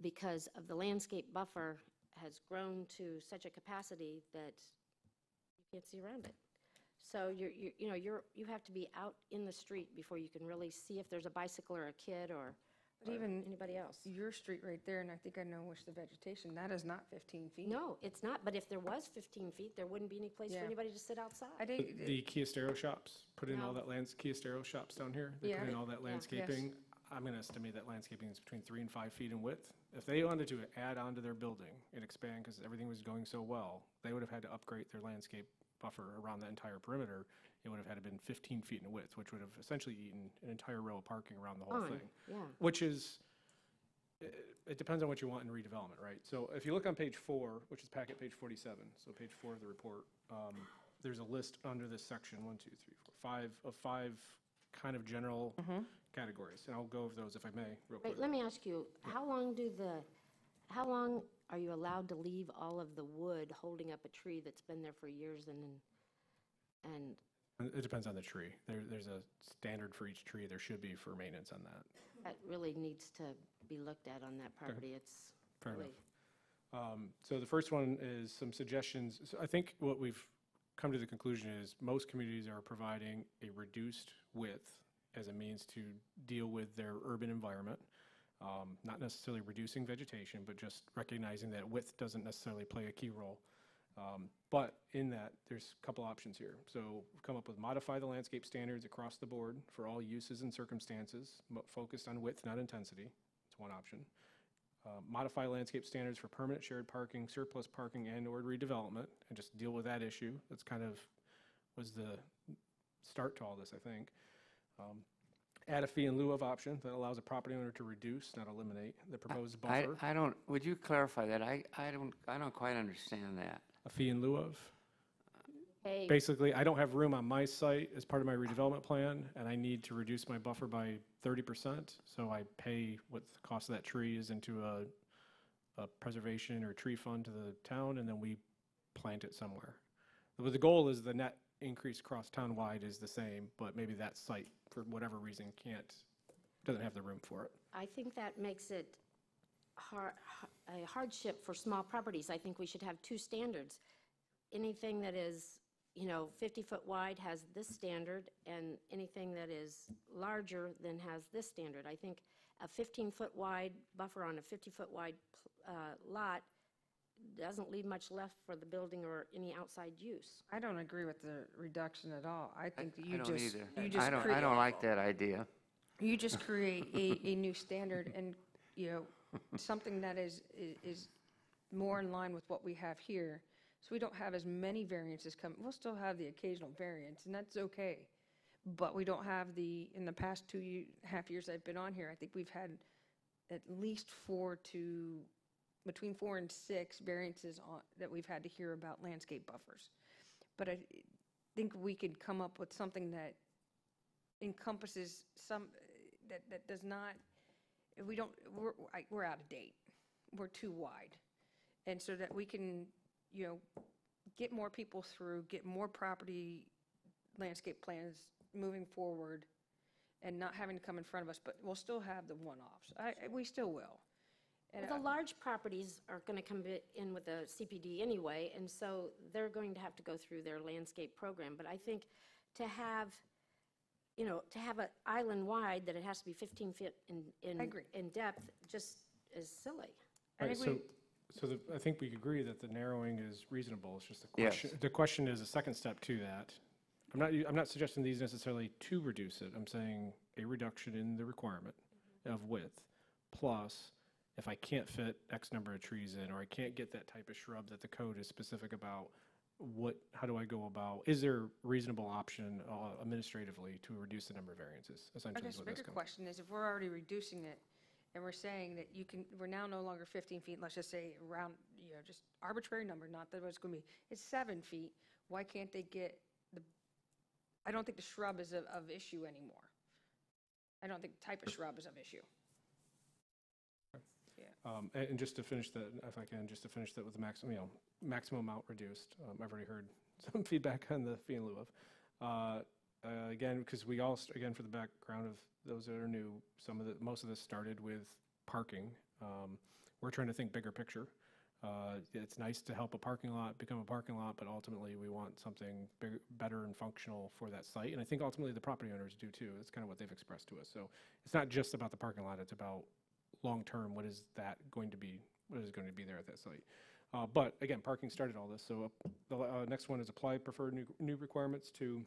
because of the landscape buffer has grown to such a capacity that you can't see around it. So you have to be out in the street before you can really see if there's a bicycle or a kid or Even anybody else. your street right there, and I think I know which the vegetation, that is not 15 feet. No, it's not, but if there was 15 feet, there wouldn't be any place for Yeah. anybody to sit outside. I think, The Chiastero shops, put in all No. that Chiastero shops down here, they put Yeah. in all that Yeah. landscaping. I'm gonna estimate that landscaping is between 3 and 5 feet in width. If they wanted to add on to their building and expand, because everything was going so well, they would have had to upgrade their landscape buffer around the entire perimeter. It would have had to been 15 feet in width, which would have essentially eaten an entire row of parking around the whole Fine, thing. yeah. Which is, it depends on what you want in redevelopment, right? So if you look on page 4, which is packet page 47, so page 4 of the report, there's a list under this section, 1, 2, 3, 4, 5 kind of general categories. And I'll go over those if I may, real quick. Wait, let me ask you, how long are you allowed to leave all of the wood holding up a tree that's been there for years and It depends on the tree. There's a standard for each tree. There should be for maintenance on that. that really needs to be looked at on that property? It's Fair really. enough. So the first one is some suggestions. So I think what we've come to the conclusion is most communities are providing a reduced width as a means to deal with their urban environment. Not necessarily reducing vegetation, but just recognizing that width doesn't necessarily play a key role. But in that, there's a couple options here. So we've come up with modify the landscape standards across the board for all uses and circumstances, focused on width, not intensity. It's one option. Modify landscape standards for permanent shared parking, surplus parking, and/or redevelopment, and just deal with that issue. That's kind of was the start to all this, I think. Add a fee in lieu of option that allows a property owner to reduce, not eliminate, the proposed buffer. I don't, would you clarify that? I don't quite understand that. A fee in lieu of? Hey, Basically, I don't have room on my site as part of my redevelopment plan, and I need to reduce my buffer by 30%. So I pay what the cost of that tree is into a preservation or tree fund to the town, and then we plant it somewhere. But the goal is the net increase across town-wide is the same, but maybe that site, for whatever reason, doesn't have the room for it. I think that makes it a hardship for small properties. I think we should have two standards. Anything that is, 50-foot wide has this standard, and anything that is larger than has this standard. I think a 15-foot wide buffer on a 50-foot wide lot doesn't leave much left for the building or any outside use. I don't agree with the reduction at all. I think that I don't you either. just I don't like that idea. You just create a new standard and, something that is more in line with what we have here. So we don't have as many variances come. We'll still have the occasional variance, and that's okay. But we don't have in the past 2.5 years I've been on here, I think we've had at least between 4 and 6 variances that we've had to hear about landscape buffers. But I think we could come up with something that encompasses that does not, if we don't, we're out of date. We're too wide. And so that we can, get more people through, get more property landscape plans moving forward and not having to come in front of us, but we'll still have the one-offs. We still will. And The large properties are going to come in with a CPD anyway, and so they're going to have to go through their landscape program. But I think to have an island-wide that it has to be 15 feet I agree. in depth just is silly. Right, I think we agree that the narrowing is reasonable. It's just the Yes. question. The question is a second step to that. I'm not suggesting these necessarily to reduce it. I'm saying a reduction in the requirement of width, plus if I can't fit X number of trees in, or I can't get that type of shrub that the code is specific about, how do I go about? Is there a reasonable option administratively to reduce the number of variances? I Essentially, guess is the what this bigger comes. question is if we're already reducing it and we're saying that we're now no longer 15 feet, let's just say around, just arbitrary number, not that it's going to be, it's 7 feet. Why can't they get I don't think the shrub is of issue anymore. I don't think the type of shrub is of issue. And just to finish that, if I can, just to finish that with the maximum amount reduced. I've already heard some feedback on the fee in lieu of. Again, because again, for the background of those that are new, most of this started with parking. We're trying to think bigger picture. It's nice to help a parking lot become a parking lot, but ultimately we want something bigger, better and functional for that site. And I think ultimately the property owners do too. That's kind of what they've expressed to us. So it's not just about the parking lot, it's about long-term, what is going to be there at that site. But again, parking started all this. So the next one is apply preferred new requirements to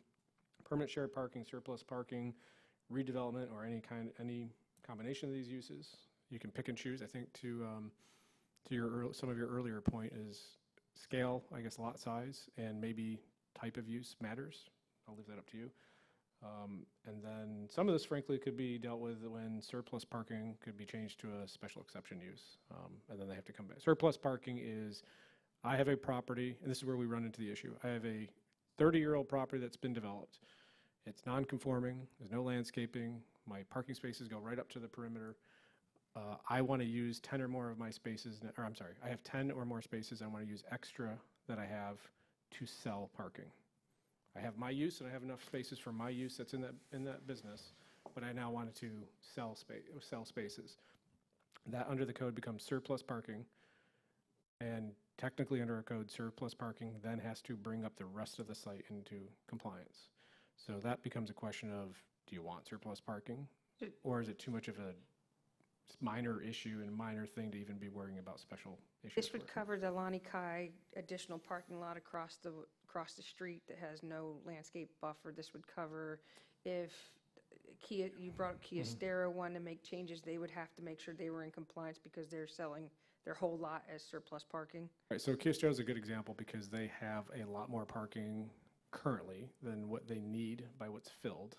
permanent shared parking, surplus parking, redevelopment, or any combination of these uses. You can pick and choose. I think to some of your earlier point is scale, I guess lot size, and maybe type of use matters. I'll leave that up to you. And then some of this, frankly, could be dealt with when surplus parking could be changed to a special exception use, and then they have to come back. Surplus parking is, I have a property, and this is where we run into the issue. I have a 30-year-old property that's been developed. It's non-conforming, there's no landscaping, my parking spaces go right up to the perimeter. I want to use 10 or more of my spaces, or I'm sorry, I have 10 or more spaces I want to use extra that I have to sell parking. I have my use, and I have enough spaces for my use that's in that business, but I now wanted to sell spaces. That under the code becomes surplus parking, and technically under our code, surplus parking then has to bring up the rest of the site into compliance. So that becomes a question of, do you want surplus parking? Or is it too much of a minor issue and minor thing to even be worrying about special issues? This would for? cover the Lonnie Kai additional parking lot across the street that has no landscape buffer. This would cover if Kia, you brought up Kia Stera wanted to make changes, they would have to make sure they were in compliance because they're selling their whole lot as surplus parking. Right, so Kia Stera is a good example because they have a lot more parking currently than what they need by what's filled.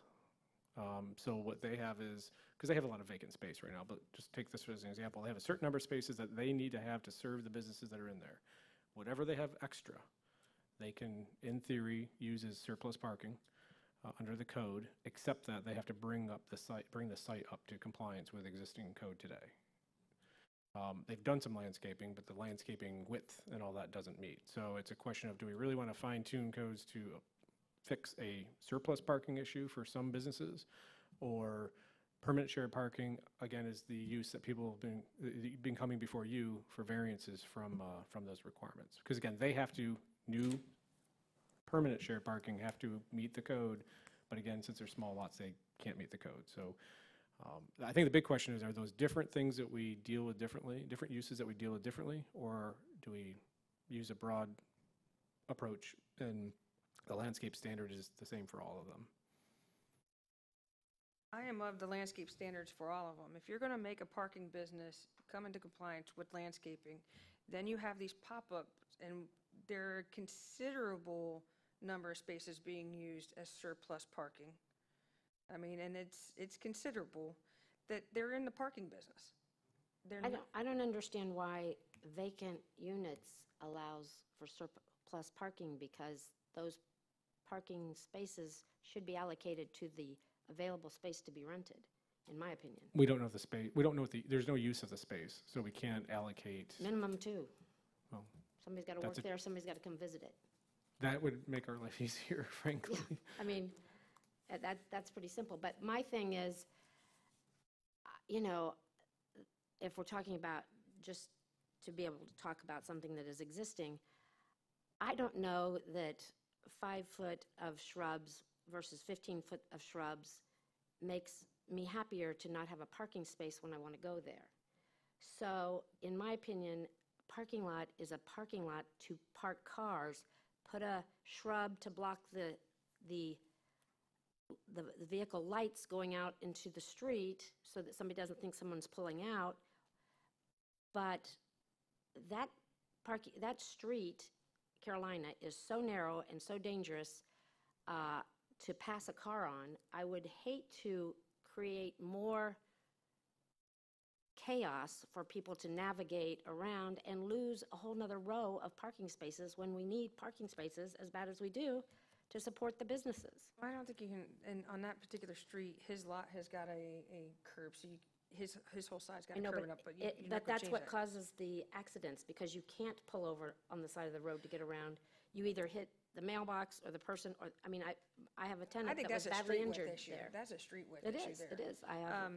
So what they have is, because they have a lot of vacant space right now, but just take this as an example, they have a certain number of spaces that they need to have to serve the businesses that are in there. Whatever they have extra, they can, in theory, use as surplus parking under the code, except that they have to bring the site up to compliance with existing code today. They've done some landscaping, but the landscaping width and all that doesn't meet. So it's a question of, do we really want to fine-tune codes to fix a surplus parking issue for some businesses, or permanent shared parking, again, is the use that people have been coming before you for variances from those requirements. Because again, they have to, new permanent shared parking have to meet the code, but again, since they're small lots, they can't meet the code. So I think the big question is, are those different things that we deal with differently, different uses that we deal with differently, or do we use a broad approach and the landscape standard is the same for all of them? I am of the landscape standards for all of them. If you're going to make a parking business come into compliance with landscaping, then you have these pop-ups, and there are a considerable number of spaces being used as surplus parking. I mean, and it's considerable that they're in the parking business. I don't understand why vacant units allows for surplus parking, because those parking spaces should be allocated to the available space to be rented, in my opinion. We don't know the space, we don't know there's no use of the space, so we can't allocate. Minimum two. Well, somebody's got to work there, somebody's got to come visit it. That would make our life easier, frankly. Yeah, I mean, that's pretty simple. But my thing is, you know, if we're talking about just to be able to talk about something that is existing, I don't know that 5 foot of shrubs versus 15 foot of shrubs makes me happier to not have a parking space when I want to go there. So, in my opinion, parking lot is a parking lot to park cars. Put a shrub to block the vehicle lights going out into the street so that somebody doesn't think someone's pulling out. But that street, Carolina, is so narrow and so dangerous to pass a car on. I would hate to create more chaos for people to navigate around and lose a whole nother row of parking spaces when we need parking spaces as bad as we do to support the businesses. I don't think you can, and on that particular street, his lot has got a curb, so his whole side's got a curb up, but you're not but gonna that's change what that. causes the accidents, because you can't pull over on the side of the road to get around. You either hit the mailbox or the person, or, I mean, I have a I tenant think that was that's a badly street width injured issue. there. That's a street width It issue is, there. it is. I have.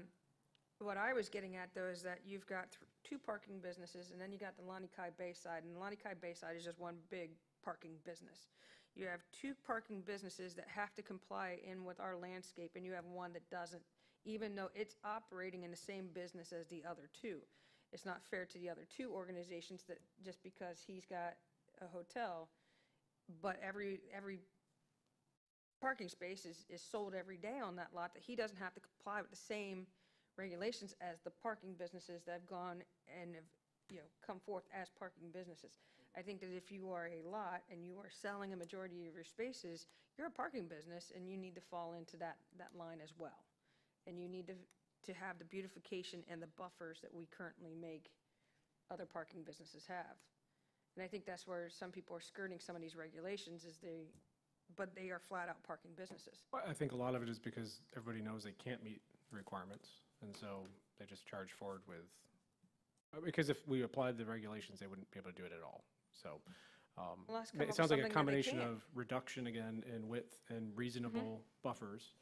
What I was getting at, though, is that you've got 2 parking businesses, and then you got the Lonnie Kai Bayside, and Lonnie Kai Bayside is just one big parking business. You have 2 parking businesses that have to comply in with our landscape, and you have one that doesn't, even though it's operating in the same business as the other 2. It's not fair to the other 2 organizations that just because he's got a hotel, but every parking space is sold every day on that lot, that he doesn't have to comply with the same regulations as the parking businesses that have gone and have, come forth as parking businesses. I think that if you are a lot and you are selling a majority of your spaces, you're a parking business, and you need to fall into that line as well. And you need to have the beautification and the buffers that we currently make other parking businesses have. And I think that's where some people are skirting some of these regulations, is but they are flat-out parking businesses. I think a lot of it is because everybody knows they can't meet the requirements, and so they just charge forward with, because if we applied the regulations, they wouldn't be able to do it at all. So let's come up it with sounds like a something that they combination can. of reduction again in width and reasonable buffers,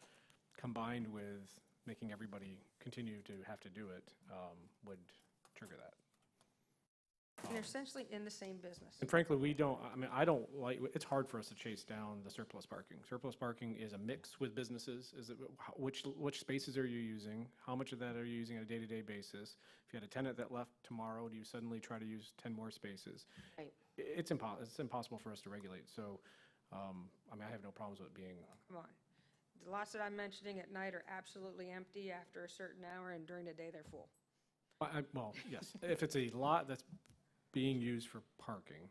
combined with making everybody continue to have to do it, would trigger that. And they're essentially in the same business. And frankly, we don't, I mean, I don't like, it's hard for us to chase down the surplus parking. Surplus parking is a mix with businesses. Is it, which spaces are you using? How much of that are you using on a day-to-day basis? If you had a tenant that left tomorrow, do you suddenly try to use 10 more spaces? Right. It's impossible for us to regulate. So, I mean, I have no problems with it being, Come on. The lots that I'm mentioning at night are absolutely empty after a certain hour, and during the day, they're full. well, yes. If it's a lot that's being used for parking,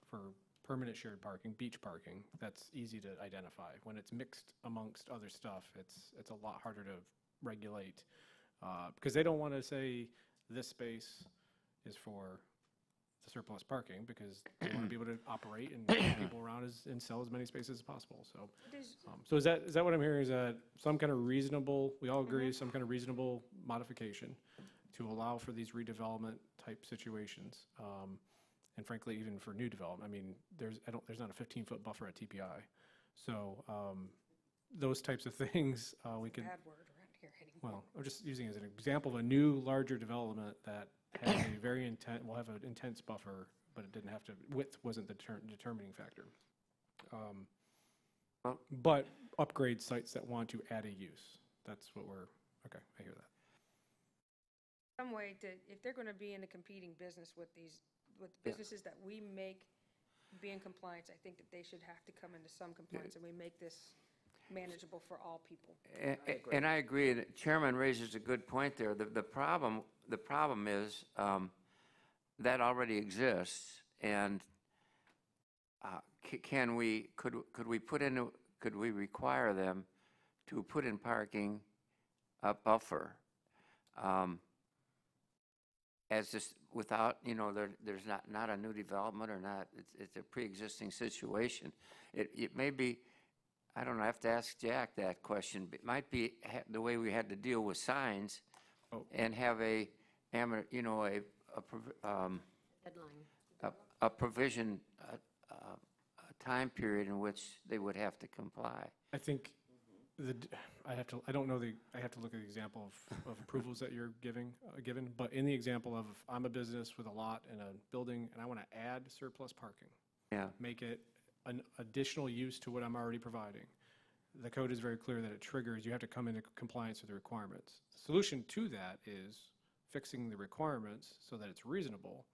for permanent shared parking, beach parking, that's easy to identify. When it's mixed amongst other stuff, it's a lot harder to regulate, because they don't want to say this space is for the surplus parking, because they want to be able to operate and get people around and sell as many spaces as possible. So, so is that what I'm hearing? Is that some kind of reasonable? We all agree, some kind of reasonable modification to allow for these redevelopment type situations, and frankly, even for new development. I mean, there's not a 15-foot buffer at TPI, so those types of things we could. Bad word around here anymore. Well, I'm just using as an example of a new, larger development that has a very will have an intense buffer, but it didn't have to. Width wasn't the determining factor. But upgrade sites that want to add a use. That's what we're. Okay, I hear that. Some way to, if they're going to be in a competing business with the businesses that we make be in compliance, I think that they should have to come into some compliance, and we make this manageable for all people. And I agree. The chairman raises a good point there. The problem is that already exists, and could we require them to put in parking a buffer? As just without, there's not a new development or not, it's a pre-existing situation. It may be, I don't know, I have to ask Jack that question. It might be the way we had to deal with signs and have a provision, a time period in which they would have to comply. I think I have to look at the example of approvals that you're given, but in the example of, I'm a business with a lot and a building, and I want to add surplus parking. Yeah. Make it an additional use to what I'm already providing. The code is very clear that it triggers, you have to come into compliance with the requirements. The solution to that is fixing the requirements so that it's reasonable,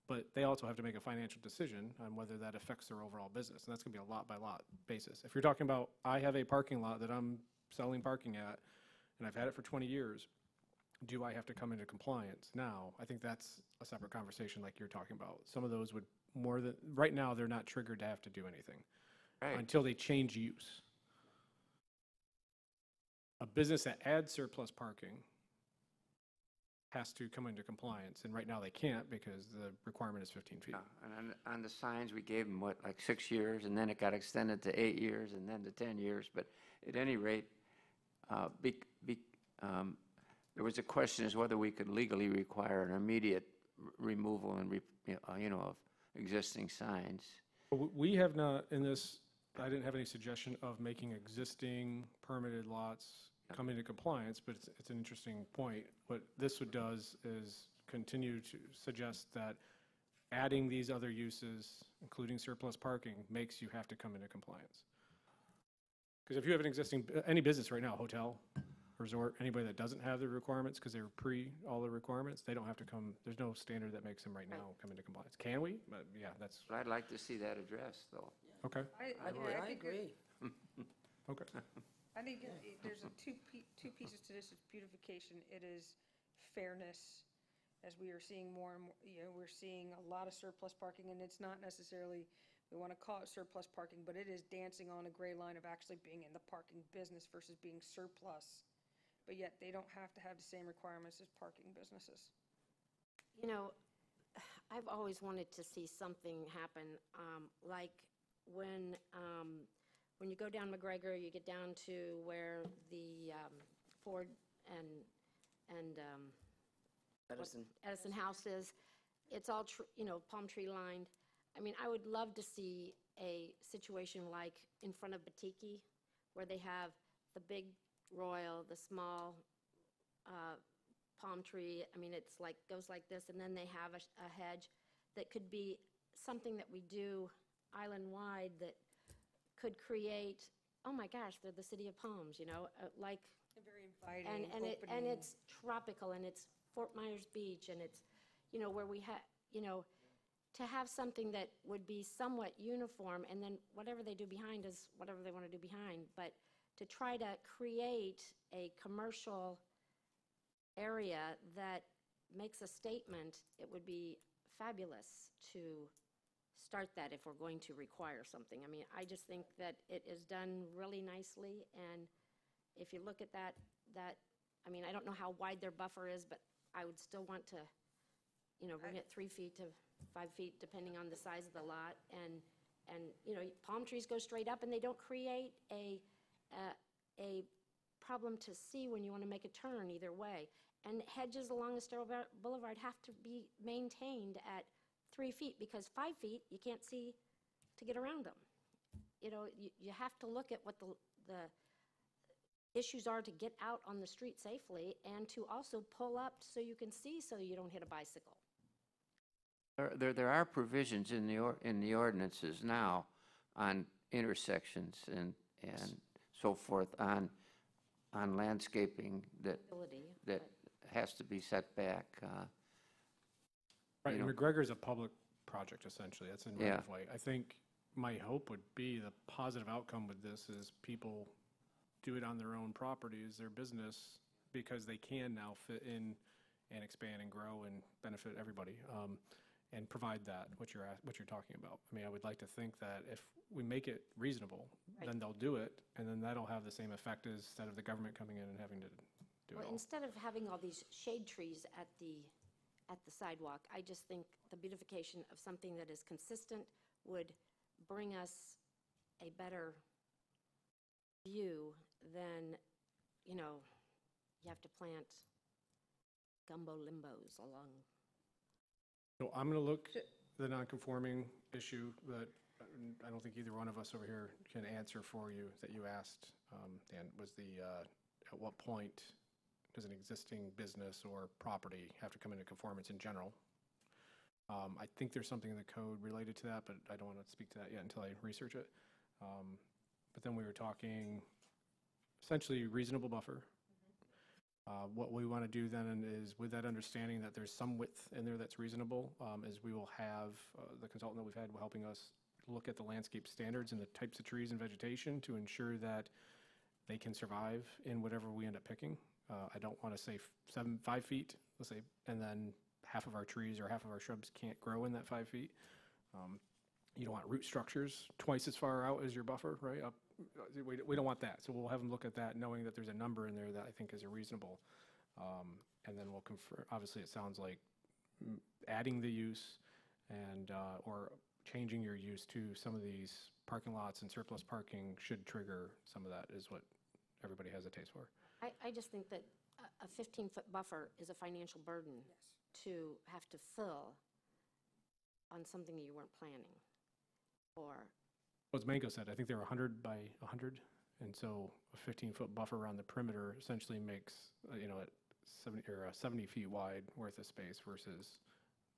but they also have to make a financial decision on whether that affects their overall business, and that's going to be a lot-by-lot basis. If you're talking about, I have a parking lot that I'm selling parking at, and I've had it for 20 years, do I have to come into compliance now? I think that's a separate conversation like you're talking about. Some of those would right now, they're not triggered to have to do anything until they change use. A business that adds surplus parking has to come into compliance, and right now they can't because the requirement is 15 feet. And on the signs, we gave them, like 6 years, and then it got extended to 8 years, and then to 10 years. But at any rate, there was a question as whether we could legally require an immediate removal and of existing signs. We have not, in this, I didn't have any suggestion of making existing permitted lots come into compliance, but it's an interesting point. What this does is continue to suggest that adding these other uses, including surplus parking, makes you have to come into compliance. Because if you have an existing, any business right now, hotel, resort, anybody that doesn't have the requirements because they're all the requirements, they don't have to come, there's no standard that makes them right now come into compliance. Can we? But yeah, that's. But I'd like to see that addressed, though. Okay. I agree. Okay. I think there's two pieces to this. It's beautification. It is fairness, as we are seeing more and more. We're seeing a lot of surplus parking, and it's not necessarily, we want to call it surplus parking, but it is dancing on a gray line of actually being in the parking business versus being surplus. But yet they don't have to have the same requirements as parking businesses. I've always wanted to see something happen, like when when you go down McGregor, you get down to where the Ford and Edison House is. It's all, palm tree lined. I mean, I would love to see a situation like in front of Batiki, where they have the big royal, the small palm tree. I mean, it's like, goes like this, and then they have a hedge that could be something that we do island-wide that could create, oh my gosh, they're the city of palms, like. Very inviting, And it's tropical, and it's Fort Myers Beach, and it's, where we have, to have something that would be somewhat uniform, and then whatever they do behind is whatever they want to do behind. But to try to create a commercial area that makes a statement, it would be fabulous to start that if we're going to require something. I mean, I just think that it is done really nicely, and if you look at that, I mean, I don't know how wide their buffer is, but I would still want to, bring it 3 feet to 5 feet, depending on the size of the lot. And palm trees go straight up, and they don't create a problem to see when you want to make a turn either way. And hedges along Estero Boulevard have to be maintained at 3 feet, because 5 feet, you can't see to get around them. You have to look at what the issues are to get out on the street safely, and to also pull up so you can see, so you don't hit a bicycle. There are provisions in the ordinances now on intersections and so forth on landscaping that has to be set back. Right, and McGregor's a public project, essentially. That's in right of way. I think my hope would be the positive outcome with this is people do it on their own property as their business, because they can now fit in and expand and grow and benefit everybody, and provide that, what you're talking about. I mean, I would like to think that if we make it reasonable, then they'll do it, and then that'll have the same effect as instead of the government coming in and having to do it all. Instead of having all these shade trees at the sidewalk, I just think the beautification of something that is consistent would bring us a better view than, you have to plant gumbo limbos along. So I'm going to look at the non-conforming issue that I don't think either one of us over here can answer for you that you asked, Dan, was at what point does an existing business or property have to come into conformance in general? I think there's something in the code related to that, but I don't want to speak to that yet until I research it. But then we were talking essentially reasonable buffer. What we want to do then is, with that understanding that there's some width in there that's reasonable, is we will have the consultant that we've had helping us look at the landscape standards and the types of trees and vegetation to ensure that they can survive in whatever we end up picking. I don't want to say 5 feet, let's say, and then half of our trees or half of our shrubs can't grow in that 5 feet. You don't want root structures twice as far out as your buffer, right? We don't want that. So we'll have them look at that, knowing that there's a number in there that I think is reasonable. And then we'll confirm, obviously it sounds like adding the use and, or changing your use to some of these parking lots and surplus parking should trigger some of that, is what everybody has a taste for. I just think that a 15-foot buffer is a financial burden to have to fill on something you weren't planning for. Well, as Mango said, I think they're 100 by 100, and so a 15-foot buffer around the perimeter essentially makes, at 70 feet wide worth of space versus,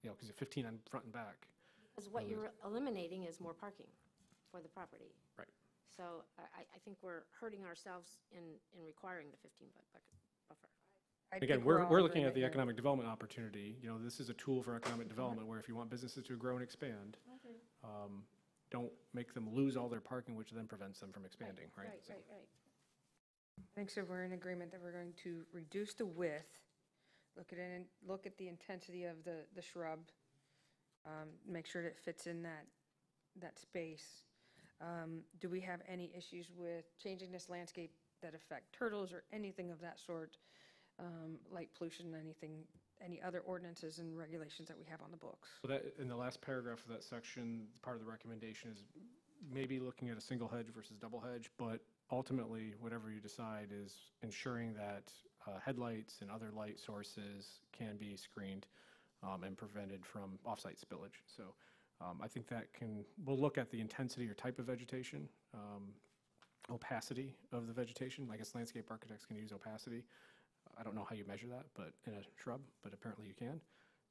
because you're 15 on front and back. Because what you're eliminating is more parking for the property. Right. So I think we're hurting ourselves in requiring the 15-foot buffer. Again, we're looking at the economic development opportunity. This is a tool for economic development where if you want businesses to grow and expand, don't make them lose all their parking, which then prevents them from expanding, right? Right. I think so we're in agreement that we're going to reduce the width, look at it, and look at the intensity of the shrub, make sure that it fits in that space. Do we have any issues with changing this landscape that affect turtles or anything of that sort, light pollution, any other ordinances and regulations that we have on the books? So that, in the last paragraph of that section, part of the recommendation is maybe looking at a single hedge versus double hedge, but ultimately, whatever you decide is ensuring that headlights and other light sources can be screened and prevented from off-site spillage. So I think we'll look at the intensity or type of vegetation, opacity of the vegetation. I guess landscape architects can use opacity. I don't know how you measure that, but in a shrub, but apparently you can.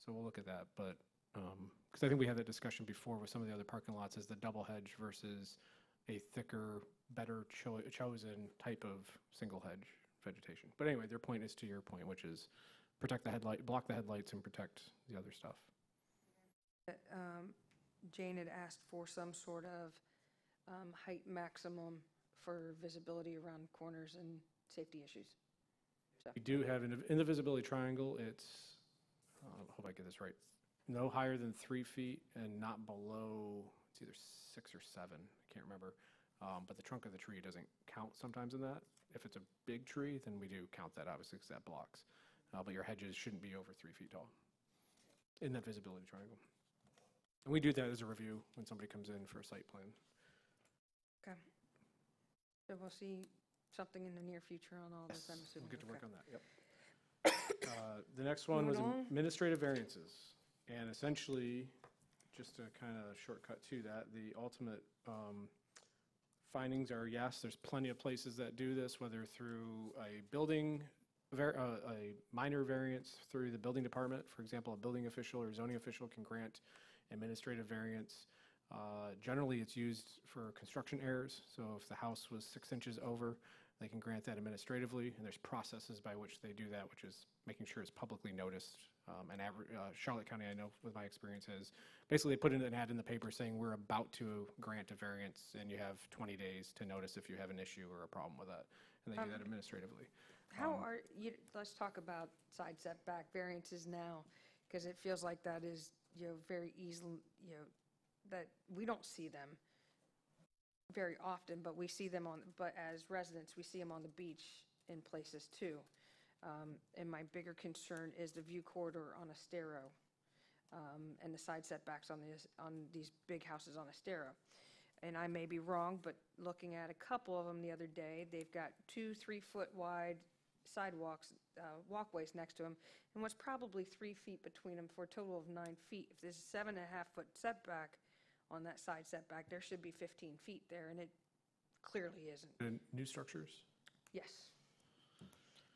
So we'll look at that, but, because I think we had that discussion before with some of the other parking lots, is the double hedge versus a thicker, better chosen type of single hedge vegetation. But anyway, their point is to your point, which is protect the headlight, block the headlights and protect the other stuff. Jane had asked for some sort of height maximum for visibility around corners and safety issues. So, We do have, in the visibility triangle, it's, I hope I get this right, no higher than 3 feet and not below, it's either 6 or 7, I can't remember. But the trunk of the tree doesn't count sometimes in that. If it's a big tree, then we do count that, obviously, because that blocks. But your hedges shouldn't be over 3 feet tall in that visibility triangle. And we do that as a review when somebody comes in for a site plan. okay. So we'll see something in the near future on all this, I'm assuming. We'll get to work Okay. on that, yep. The next one was Moving on. administrative variances. And essentially, just to kind of shortcut to that, the ultimate findings are, yes, there's plenty of places that do this, whether through a minor variance through the building department. For example, a building official or zoning official can grant administrative variance. Generally, it's used for construction errors. So if the house was 6 inches over, they can grant that administratively. And there's processes by which they do that, which is making sure it's publicly noticed. Charlotte County, I know with my experience, has basically put in an ad in the paper saying we're about to grant a variance and you have 20 days to notice if you have an issue or a problem with that. And they do that administratively. Let's talk about side setback variances now, because it feels like that is, very easily, that we don't see them very often, but we see them but as residents, we see them on the beach in places too. And my bigger concern is the view corridor on Estero, and the side setbacks on these big houses on Estero. And I may be wrong, but looking at a couple of them the other day, they've got 2 3-foot wide sidewalks, walkways next to them, and what's probably 3 feet between them for a total of 9 feet. If there's a 7.5-foot setback on that side setback, there should be 15 feet there, and it clearly isn't. And new structures? Yes.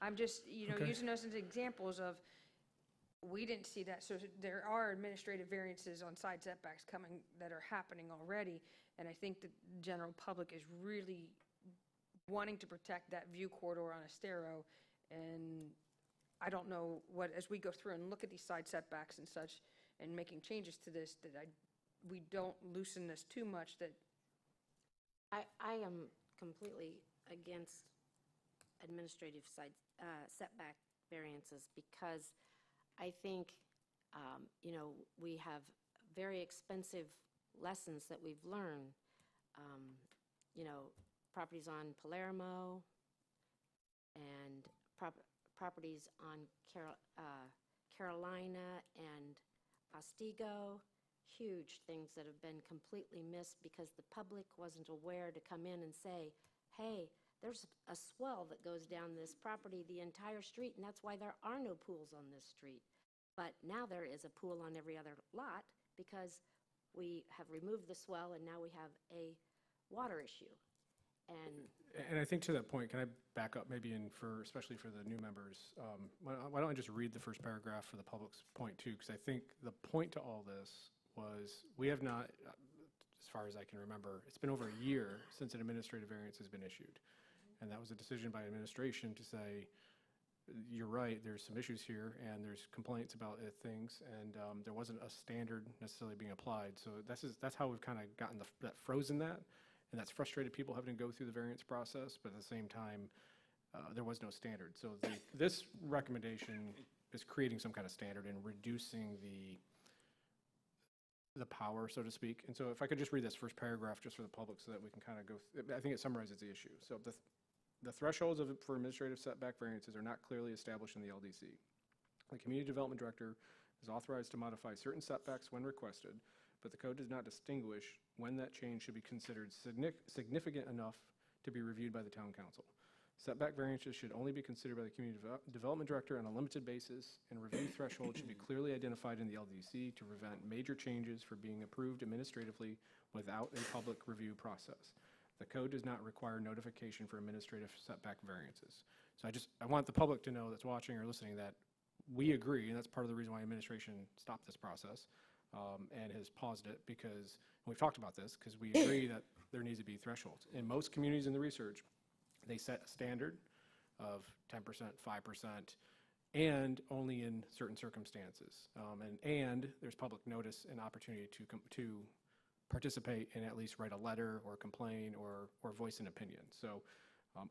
I'm just, Okay. using those as examples of, we didn't see that. So there are administrative variances on side setbacks that are happening already. And I think the general public is really wanting to protect that view corridor on Estero. And I don't know as we go through and look at these side setbacks and such and making changes to this, we don't loosen this too much that. I am completely against administrative setback variances because I think, we have very expensive lessons that we've learned. Properties on Palermo and properties on Carolina and Ostigo, huge things that have been completely missed because the public wasn't aware to come in and say, hey, there's a swell that goes down this property the entire street, and that's why there are no pools on this street. But now there is a pool on every other lot because we have removed the swell and now we have a water issue. And I think to that point, can I back up maybe especially for the new members? Why don't I just read the first paragraph for the public's point too? Because I think the point to all this was we have not, as far as I can remember, it's been over a year since an administrative variance has been issued. And that was a decision by administration to say, you're right, there's some issues here and there's complaints about things, and there wasn't a standard necessarily being applied. So that's how we've kind of gotten frozen that. And that's frustrated people having to go through the variance process, but at the same time, there was no standard. So this recommendation is creating some kind of standard and reducing the power, so to speak. And so if I could just read this first paragraph just for the public so that we can kind of I think it summarizes the issue. So the thresholds for administrative setback variances are not clearly established in the LDC. The Community Development Director is authorized to modify certain setbacks when requested, but the code does not distinguish when that change should be considered significant enough to be reviewed by the town council. Setback variances should only be considered by the community development director on a limited basis, and review thresholds should be clearly identified in the LDC to prevent major changes from being approved administratively without a public review process. The code does not require notification for administrative setback variances. So I want the public to know that's watching or listening that we agree, and that's part of the reason why administration stopped this process and has paused it, because we've talked about this, because we agree that there needs to be thresholds. In most communities in the research, they set a standard of 10%, 5%, and only in certain circumstances. And there's public notice and opportunity to participate and at least write a letter or complain or voice an opinion. So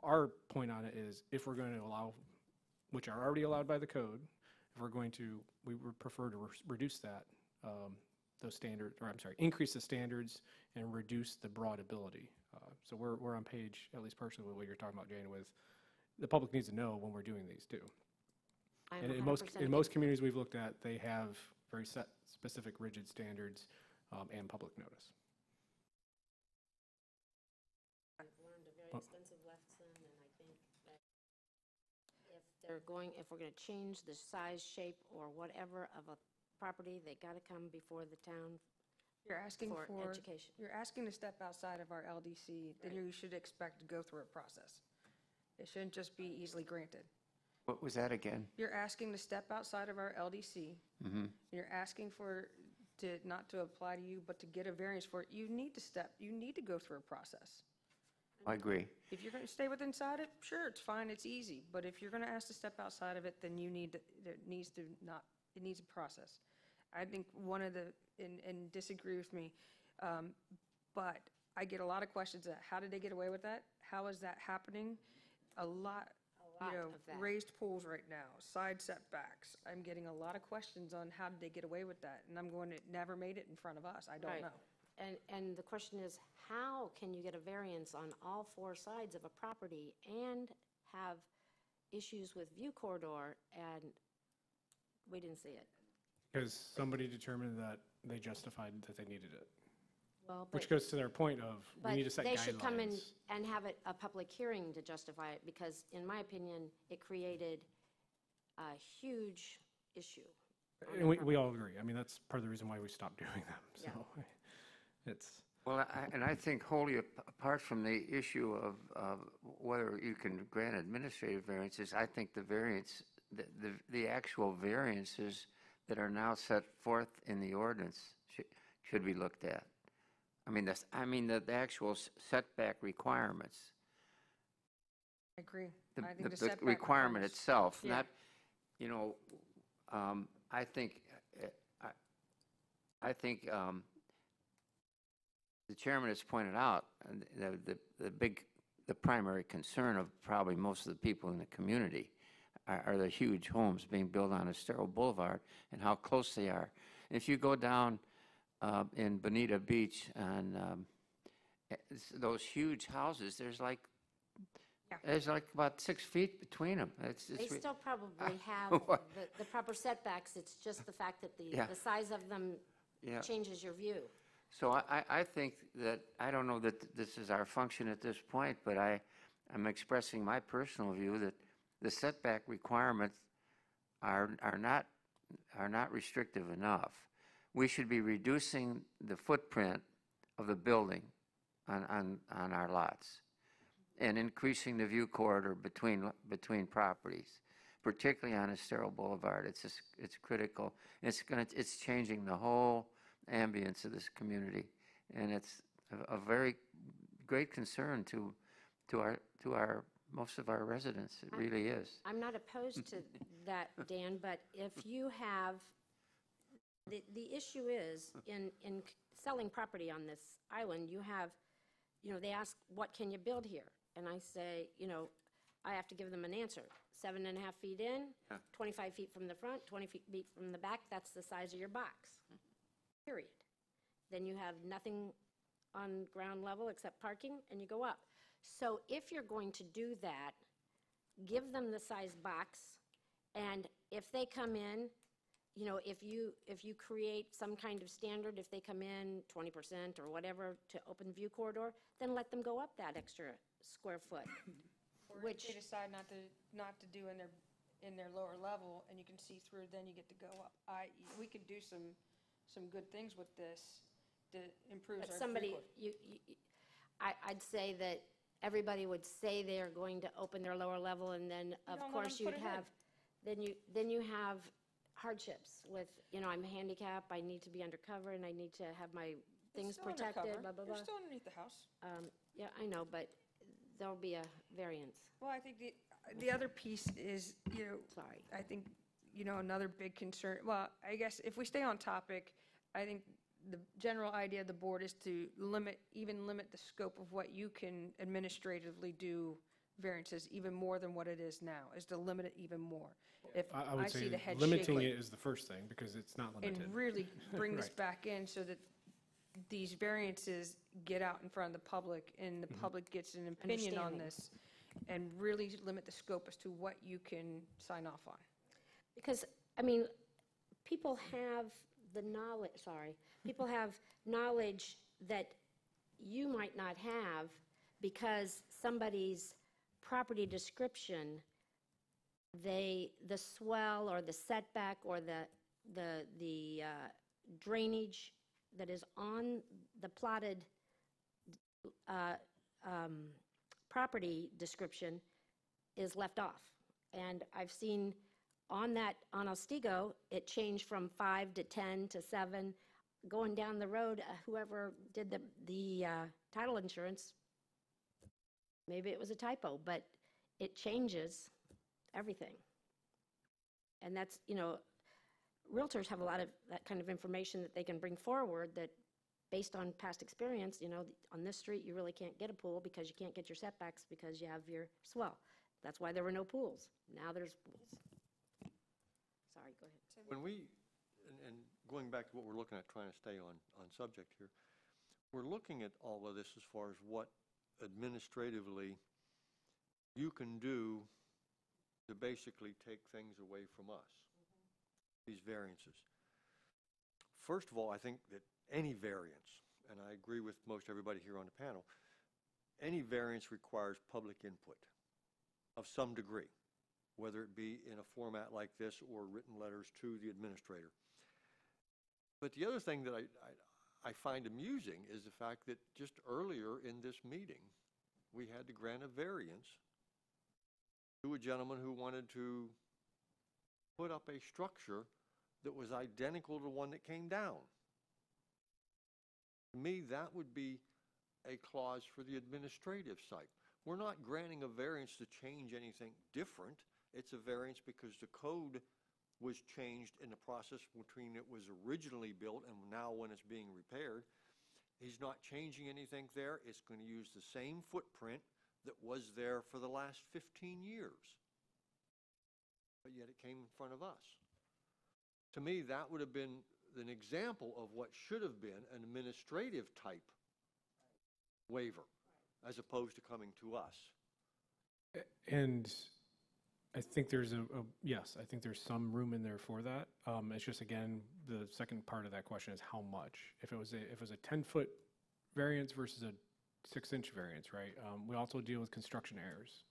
our point on it is, if we're going to allow, which are already allowed by the code, if we're going to, we would prefer to reduce that, those standards, or I'm sorry, increase the standards and reduce the broad ability. So we're on page, at least partially with what you're talking about, Jane, with the public needs to know when we're doing these too. And in most communities we've looked at, they have very set, specific, rigid standards and public notice. I've learned a very expensive lesson, and I think that if we're going to change the size, shape, or whatever of a property, they got to come before the town You're asking for for, education. you're asking to step outside of our LDC, then you should expect to go through a process. It shouldn't just be easily granted. What was that again? You're asking to step outside of our LDC. You're asking for, not to apply to you, but to get a variance for it. You need to go through a process. I agree. If you're going to stay within inside it, sure, it's fine, it's easy. But if you're going to ask to step outside of it, then it needs a process. I think and disagree with me, but I get a lot of questions that, how did they get away with that? How is that happening? A lot of that. Raised pools right now, side setbacks. I'm getting a lot of questions on how did they get away with that? And I'm going, it never made it in front of us. I don't Right. know. And the question is, how can you get a variance on all four sides of a property and have issues with view corridor, and we didn't see it? Because somebody determined that they justified that they needed it. Well, Which goes to their point of, we need to set guidelines. But they should come in and have a public hearing to justify it, because in my opinion, it created a huge issue. And we all agree. I mean, that's part of the reason why we stopped doing them. So it's. Well, I think wholly apart from the issue of whether you can grant administrative variances, I think the actual variances that are now set forth in the ordinance should be looked at. I mean, the actual setback requirements. I agree. I think The the setback requirement requirements- itself, Yeah. not, I think the chairman has pointed out the primary concern of probably most of the people in the community are the huge homes being built on Estero Boulevard and how close they are. If you go down in Bonita Beach and those huge houses, there's like about 6 feet between them. They still probably have the proper setbacks. It's just the fact that the size of them changes your view. So I think that, I don't know that this is our function at this point, but I'm expressing my personal view that the setback requirements are not restrictive enough. We should be reducing the footprint of the building on our lots and increasing the view corridor between properties, particularly on Estero Boulevard. It's critical. It's changing the whole ambience of this community, and it's a very great concern to our most of our residents. It really is. I'm not opposed to that, Dan, but if you have, the issue is, in selling property on this island, you have, they ask, what can you build here? And I say, I have to give them an answer. 7.5 feet in, 25 feet from the front, 20 feet from the back, that's the size of your box, period. Then you have nothing on ground level except parking, and you go up. So if you're going to do that, give them the size box, and if they come in you know, if you create some kind of standard, if they come in 20% or whatever to open view corridor, then let them go up that extra square foot. Or if Which, they decide not to do in their lower level, and you can see through, then you get to go up. We could do some good things with this that improves but our somebody, throughput. I'd say that everybody would say they are going to open their lower level, and then, of don't let course, them you'd put it in. have, then you have hardships with, you know, I'm handicapped, I need to be undercover, and I need to have my things It's still protected, undercover. blah, blah, They're blah. still underneath the house. Yeah, I know, but there'll be a variance. Well, I think the other piece is, you know, Sorry. I think, you know, another big concern, well, I guess if we stay on topic, I think the general idea of the board is to limit the scope of what you can administratively do variances even more than what it is now, is to limit it even more. If I I would see say the head limiting shake, it is the first thing, because it's not and limited. really bring this Right. back in so that these variances get out in front of the public and the public gets an opinion on Understanding. this, and really limit the scope as to what you can sign off on. Because, I mean, people have the knowledge, people have knowledge that you might not have because somebody's property description, the swell or the setback or the drainage that is on the plotted property description is left off. And I've seen on Ostigo, it changed from 5 to 10 to 7. Going down the road, whoever did the title insurance, maybe it was a typo, but it changes everything. And that's, you know, realtors have a lot of that kind of information that they can bring forward that, based on past experience, you know, on this street, you really can't get a pool because you can't get your setbacks because you have your swell. That's why there were no pools. Now there's pools. Sorry, go ahead. When we, and going back to what we're looking at, trying to stay on subject here, we're looking at all of this as far as what administratively you can do to basically take things away from us, these variances. First of all, I think that any variance, and I agree with most everybody here on the panel, any variance requires public input of some degree, whether it be in a format like this or written letters to the administrator. But the other thing that I find amusing is the fact that just earlier in this meeting, we had to grant a variance to a gentleman who wanted to put up a structure that was identical to the one that came down. To me, that would be a clause for the administrative site. We're not granting a variance to change anything different. It's a variance because the code was changed in the process between it was originally built and now when it's being repaired. He's not changing anything there. It's going to use the same footprint that was there for the last 15 years. But yet it came in front of us. To me, that would have been an example of what should have been an administrative type waiver, as opposed to coming to us. And I think there's yes, I think there's some room in there for that. It's just, again, the second part of that question is how much. If it was a 10-foot variance versus a 6-inch variance, right? We also deal with construction errors.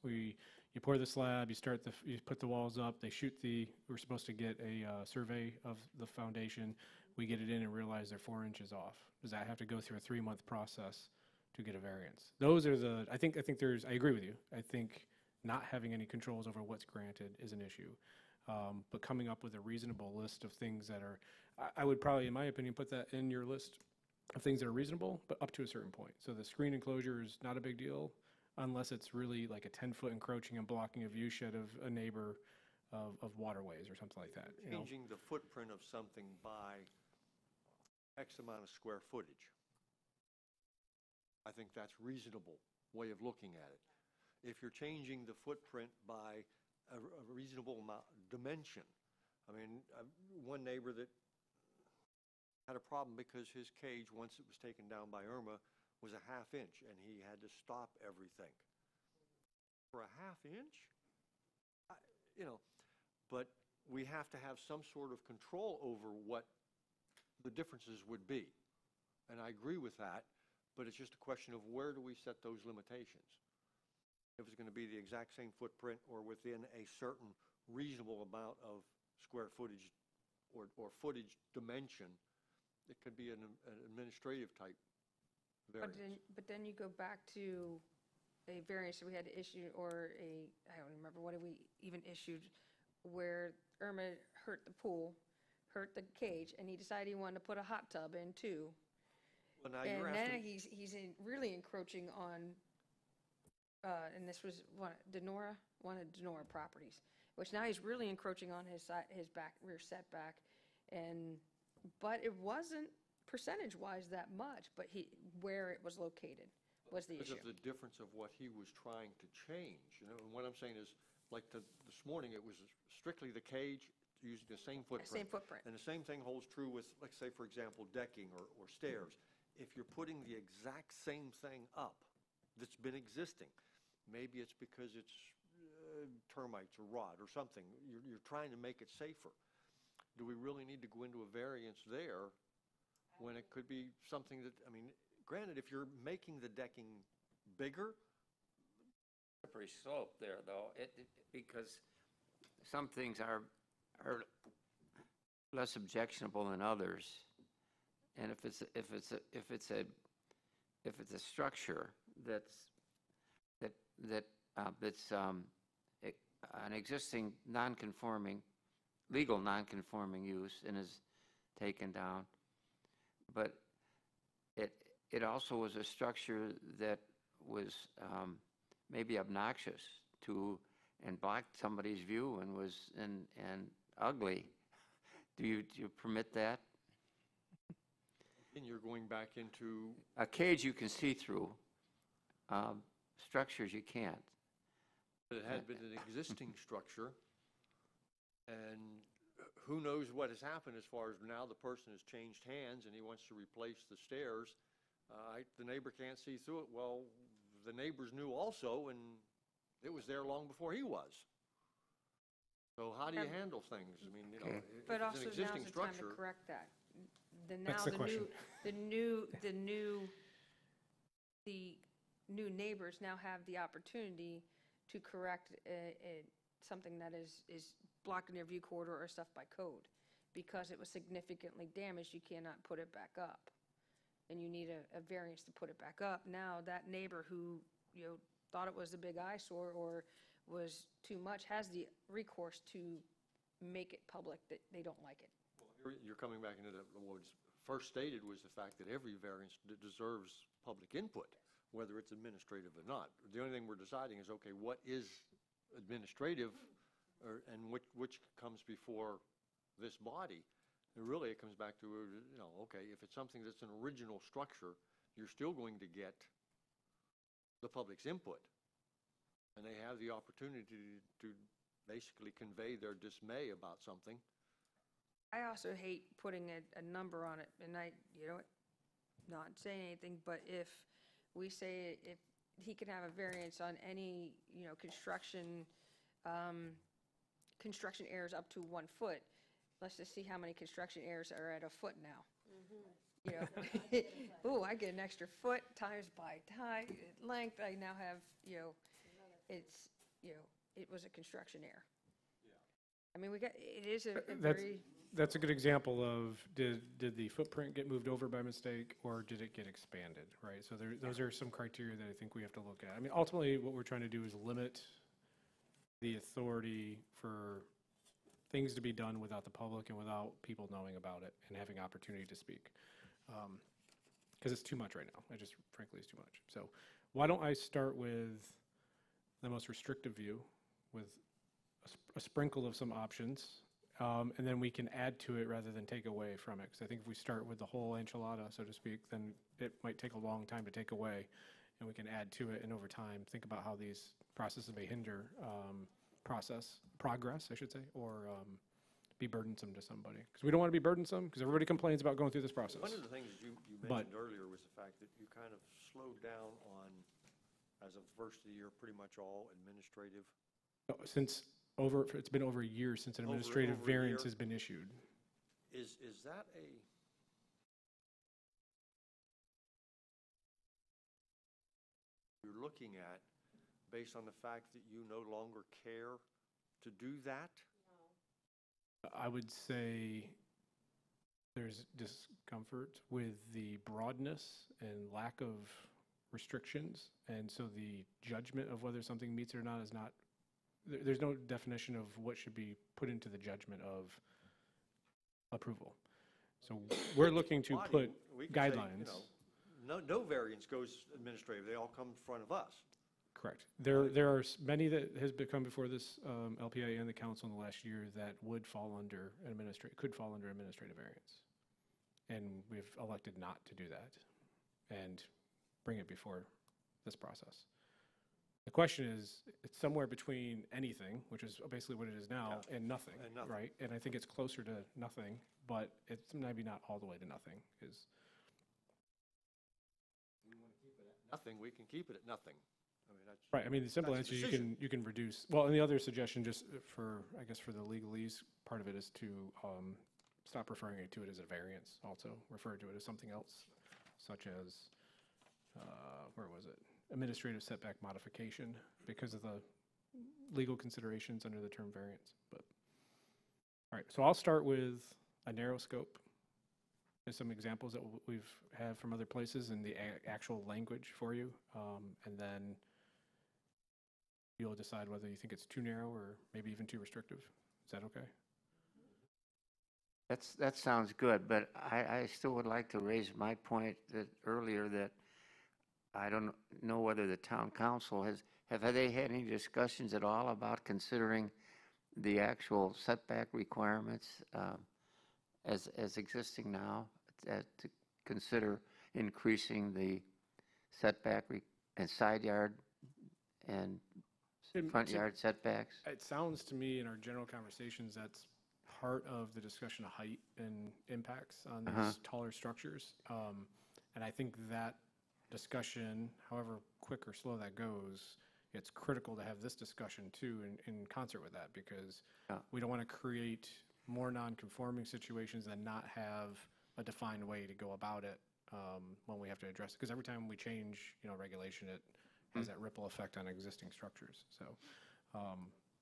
You pour the slab, you put the walls up, we're supposed to get a survey of the foundation. We get it in and realize they're 4 inches off. Does that have to go through a 3-month process to get a variance? Those are I agree with you. I think not having any controls over what's granted is an issue. But coming up with a reasonable list of things that are, I would probably, in my opinion, put that in your list of things that are reasonable, but up to a certain point. So the screen enclosure is not a big deal unless it's really like a 10-foot encroaching and blocking a view shed of a neighbor of waterways or something like that. You know? Changing the footprint of something by X amount of square footage. I think that's a reasonable way of looking at it. If you're changing the footprint by a reasonable amount, dimension. I mean, one neighbor that had a problem because his cage, once it was taken down by Irma, was a 1/2 inch, and he had to stop everything. For a 1/2 inch? But we have to have some sort of control over what the differences would be. And I agree with that, but it's just a question of where do we set those limitations? If it's going to be the exact same footprint or within a certain reasonable amount of square footage or footage dimension, it could be an administrative type variance. But then you go back to a variance that we had to issue, or I don't remember, what we even issued, where Irma hurt the pool, hurt the cage, and he decided he wanted to put a hot tub in too. Well, now And you're now asking, he's really encroaching on, and this was one of Denora properties, which now he's really encroaching on his rear setback. But it wasn't percentage-wise that much, but where it was located was the because issue. of the difference of what he was trying to change, and what I'm saying is, like this morning, it was strictly the cage using the same footprint. Same footprint. And the same thing holds true with, let's say, for example, decking or stairs. If you're putting the exact same thing up that's been existing, maybe it's because it's termites or rot or something, you're trying to make it safer. Do we really need to go into a variance there when it could be something that, I mean, granted, if you're making the decking bigger, Slippery slope there, though, because some things are less objectionable than others. And if it's a structure that's an existing legal non-conforming use and is taken down, but it also was a structure that was maybe obnoxious to and blocked somebody's view and was and ugly. Do you permit that? and you're going back into, A cage you can see through. Structures you can't. it had been an existing structure, and who knows what has happened as far as now the person has changed hands and he wants to replace the stairs. The neighbor can't see through it. Well, the neighbors knew also, and it was there long before he was. So how do you handle things? I mean, Okay. if But it's also an now's existing the time to structure. correct that. That's the question. The new neighbors now have the opportunity to correct something that is blocking their view corridor or stuff by code. Because it was significantly damaged, you cannot put it back up. And you need a variance to put it back up. Now, that neighbor who, thought it was a big eyesore or was too much has the recourse to make it public that they don't like it. You're coming back into what was first stated was the fact that every variance deserves public input, whether it's administrative or not. The only thing we're deciding is, okay, what is administrative and which comes before this body? And really, it comes back to, okay, if it's something that's an original structure, you're still going to get the public's input. And they have the opportunity to basically convey their dismay about something. I also hate putting a number on it, and not saying anything, but if we say if he can have a variance on any, construction errors up to 1 foot, let's just see how many construction errors are at a foot now. Ooh, I get an extra foot times by length, I now have, it was a construction error. I mean, it is a very. That's a good example of, did the footprint get moved over by mistake, or did it get expanded, right? So those are some criteria that I think we have to look at. I mean, ultimately, what we're trying to do is limit the authority for things to be done without the public and without people knowing about it and having opportunity to speak. Because it's too much right now. It just, frankly, is too much. So why don't I start with the most restrictive view with a sprinkle of some options, and then we can add to it rather than take away from it. Because I think if we start with the whole enchilada, so to speak, then it might take a long time to take away, and we can add to it, and over time, think about how these processes may hinder progress, I should say, or be burdensome to somebody. Because we don't want to be burdensome, because everybody complains about going through this process. One of the things you mentioned earlier was the fact that you kind of slowed down on, as of the first of the year, pretty much all administrative. Since It's been over a year since an Over- administrative over a variance year? has been issued. Is that you're looking at based on the fact that you no longer care to do that? I would say there's discomfort with the broadness and lack of restrictions, and so the judgment of whether something meets it or not is not, there's no definition of what should be put into the judgment of approval. So we're looking to Body, put we can say, guidelines. No variance goes administrative, they all come in front of us. Correct. There are many that has become before this LPA and the council in the last year that would fall under could fall under administrative variance. And we've elected not to do that and bring it before this process. The question is, it's somewhere between anything, which is basically what it is now, and nothing, And nothing. right? And I think it's closer to nothing, but it's maybe not all the way to nothing, is. Nothing, we can keep it at nothing. I mean, that's. Right, I mean, the simple that's answer, the you can reduce, well, and the other suggestion, just for, I guess for the legalese part of it, is to stop referring to it as a variance also, refer to it as something else, such as, where was it? Administrative setback modification, because of the legal considerations under the term variance, but. All right, so I'll start with a narrow scope. There's some examples that we've had from other places and the actual language for you, and then you'll decide whether you think it's too narrow or maybe even too restrictive. Is that okay? That sounds good, but I still would like to raise my point that earlier that I don't know whether the town council have they had any discussions at all about considering the actual setback requirements as existing now, to consider increasing the setback and side yard and front yard setbacks? It sounds to me in our general conversations that's part of the discussion of height and impacts on these taller structures. And I think that discussion, however quick or slow that goes, it's critical to have this discussion too in concert with that, because we don't want to create more non-conforming situations and not have a defined way to go about it when we have to address it. Because every time we change, regulation, it has that ripple effect on existing structures. So,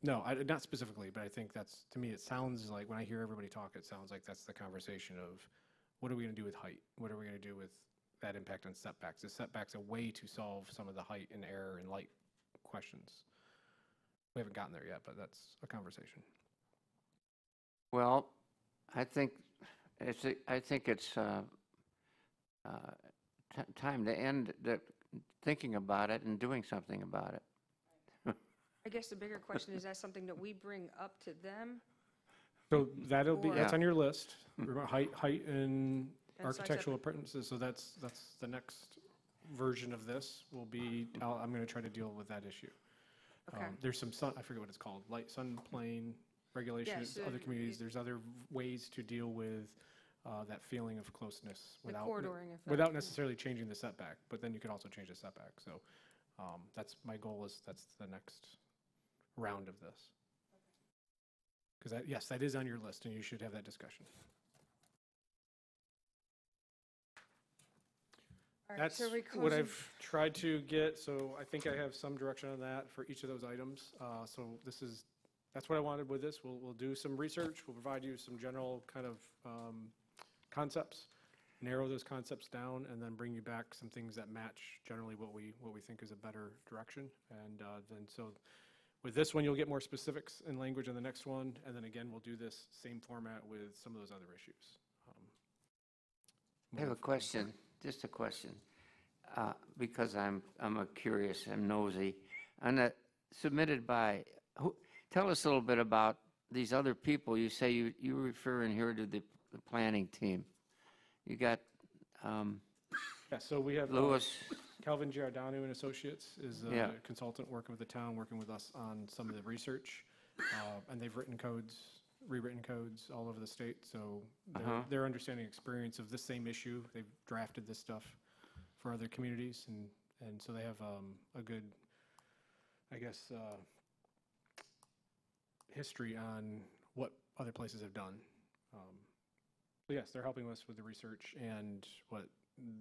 no, not specifically, but I think that's, to me, it sounds like, when I hear everybody talk, it sounds like that's the conversation of, what are we going to do with height? What are we going to do with that impact on setbacks? Is setbacks a way to solve some of the height and air and light questions? We haven't gotten there yet, but that's a conversation. Well, I think it's time to end thinking about it and doing something about it. I guess the bigger question is that something that we bring up to them? So that's on your list. Remember, height and And architectural appurtenances, so that's the next version of this will be, I'm going to try to deal with that issue. Okay. There's some I forget what it's called, light sun plane regulation Yes, in other communities. There's other ways to deal with that feeling of closeness The corridoring effect. without necessarily changing the setback, but then you could also change the setback. So that's my goal, that's the next round of this. Because yes, that is on your list, and you should have that discussion. All right, That's so are we what closing- I've tried to get, so I think I have some direction on that for each of those items. So that's what I wanted with this. We'll do some research, we'll provide you some general kind of concepts, narrow those concepts down, and then bring you back some things that match generally what we think is a better direction. And then so with this one, you'll get more specifics in language on the next one, and then again, we'll do this same format with some of those other issues. I have a question, just a question, because I'm curious, I'm nosy. Submitted by, tell us a little bit about these other people. You say you refer in here to the planning team. You got Yeah, so we have Lewis. Calvin Giordano and Associates is a Yeah. consultant working with the town, working with us on some of the research. And they've rewritten codes all over the state. So their understanding experience of this same issue, they've drafted this stuff for other communities. And so they have a good, I guess, history on what other places have done. So yes, they're helping us with the research and what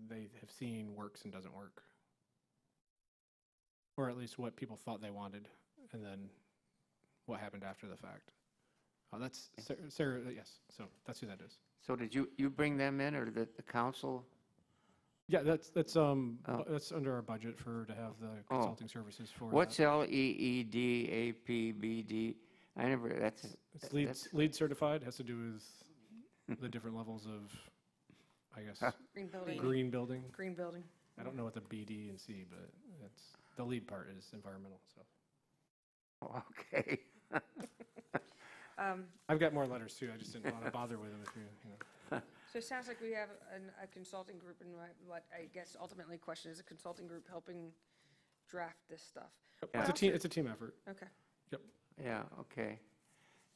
they have seen works and doesn't work. Or at least what people thought they wanted, and then what happened after the fact. That's Sarah, yes, so that's who that is. So did you bring them in, or the council? Yeah, that's under our budget to have the consulting services for that. What's LEED, APBD? I never, It's LEED certified, has to do with the different levels of, I guess, Green building. green building. Green building. I don't know what the BD and C, but the lead part is environmental, so. Okay. I've got more letters too, I just didn't want to bother with them if you know. So it sounds like we have a consulting group, and what I guess ultimately question is a consulting group helping draft this stuff. It's a team effort. Okay. Yep. Yeah, okay.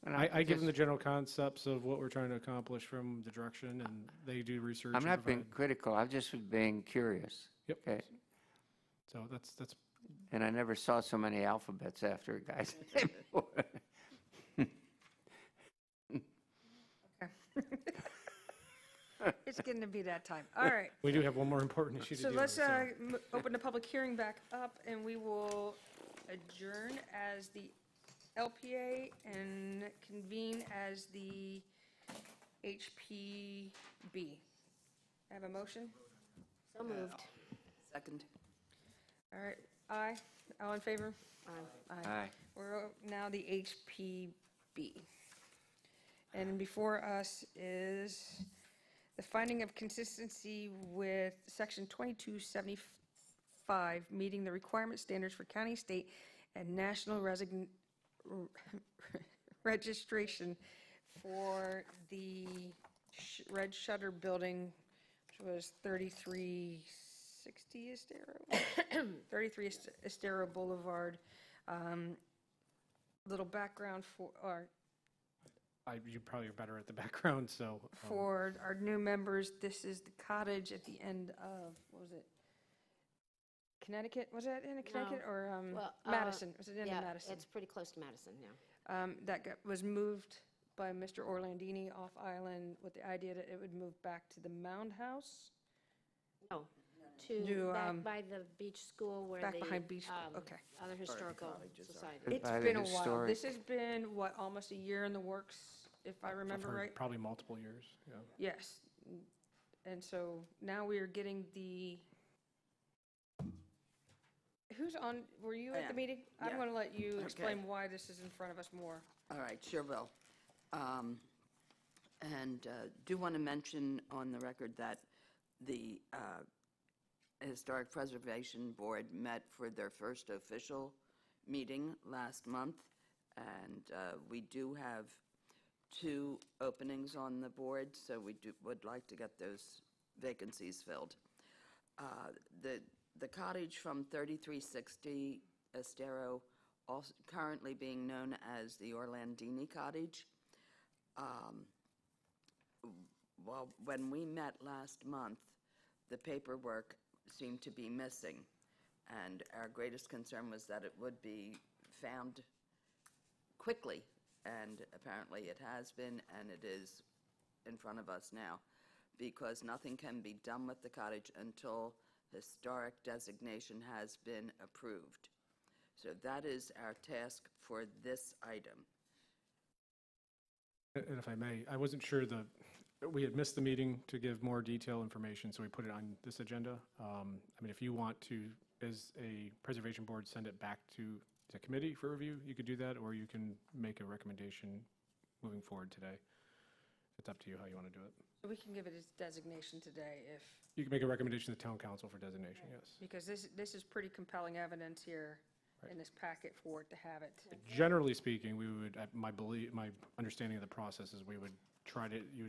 And I give them the just- general concepts of what we're trying to accomplish from the direction, and they do research. I'm and not being provide- critical, I've just been being curious. Yep. Okay. So that's And I never saw so many alphabets after a guy's name. It's getting to be that time. All right. we do have one more important issue to So deal let's with. open the public hearing back up, and we will adjourn as the LPA and convene as the HPB. I have a motion? So moved. Second. All right, aye. All in favor? Aye. We're now the HPB. And before us is the finding of consistency with Section 2275, meeting the requirement standards for county, state, and national registration for the Red Shutter Building, which was 3360 Estero, 33 Estero Boulevard. Little background You probably are better at the background, so. for our new members. This is the cottage at the end of, what was it? Connecticut? Was that in Connecticut or Well, Madison? Was it in Yeah, Madison? it's pretty close to Madison, yeah. Was moved by Mr. Orlandini off island with the idea that it would move back to the Mound House. No, To, to back by the beach school where the. back behind Beach School, okay. Other historical society. It's By the been a while. historic- This has been, what, almost a year in the works, if I I've remember heard right? Probably multiple years, yeah. Yes. And so now we are getting who's on, were you I at the am. meeting? I'm Yeah. going to let you Okay. explain why this is in front of us more. All right, sure will. And do want to mention on the record that the Historic Preservation Board met for their first official meeting last month, and we do have 2 openings on the board, so we would like to get those vacancies filled. The cottage from 3360 Estero, also currently being known as the Orlandini Cottage. Well, when we met last month, the paperwork seemed to be missing, and our greatest concern was that it would be found quickly, and apparently it has been, and it is in front of us now, because nothing can be done with the cottage until historic designation has been approved. So that is our task for this item. And if I may, I wasn't sure we had missed the meeting to give more detailed information, so we put it on this agenda. I mean, if you want to, as a preservation board, send it back to the committee for review, you could do that, or you can make a recommendation moving forward today. It's up to you how you want to do it. So we can give it its designation today if, You can make a recommendation to town council for designation, yes. because this is pretty compelling evidence here in this packet for it to have it. Generally speaking, we would, my understanding of the process is you would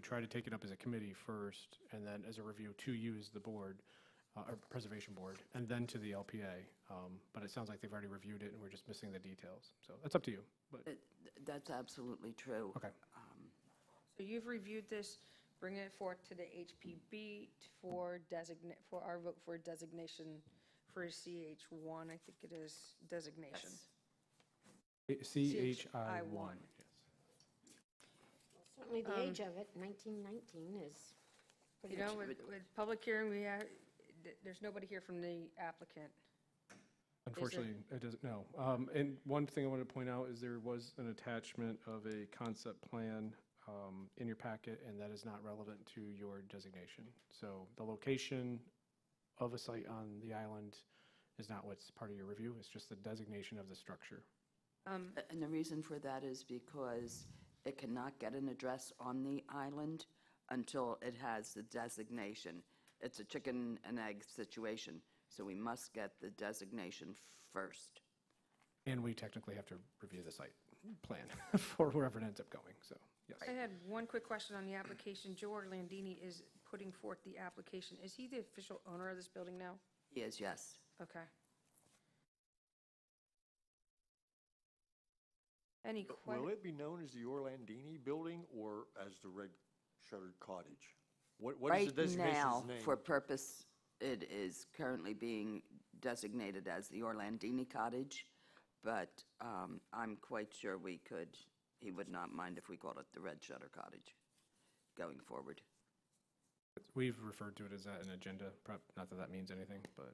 try to take it up as a committee first, and then as a review to you as the board, or preservation board, and then to the LPA. But it sounds like they've already reviewed it, and we're just missing the details. So that's up to you, but, That's absolutely true. okay. So you've reviewed this, bring it forth to the HPB for our vote for designation for CH1, I think it is, designation. Yes. CHI1. Certainly the age of it, 1919, is pretty You know, much. with public hearing, there's nobody here from the applicant. Unfortunately, it doesn't, no. And one thing I wanted to point out is there was an attachment of a concept plan in your packet, and that is not relevant to your designation. So the location of a site on the island is not what's part of your review, it's just the designation of the structure. And the reason for that is because it cannot get an address on the island until it has the designation. It's a chicken and egg situation, so we must get the designation first. And we technically have to review the site plan for wherever it ends up going, so, yes. I had one quick question on the application. Joe Orlandini is putting forth the application. Is he the official owner of this building now? He is, yes. Okay. Any Will questions? it be known as the Orlandini Building or as the Red Shuttered Cottage? What is the Right designation's now, name? for purpose, it is currently being designated as the Orlandini Cottage, but I'm quite sure he would not mind if we called it the Red Shutter Cottage going forward. We've referred to it as an agenda, not that that means anything, but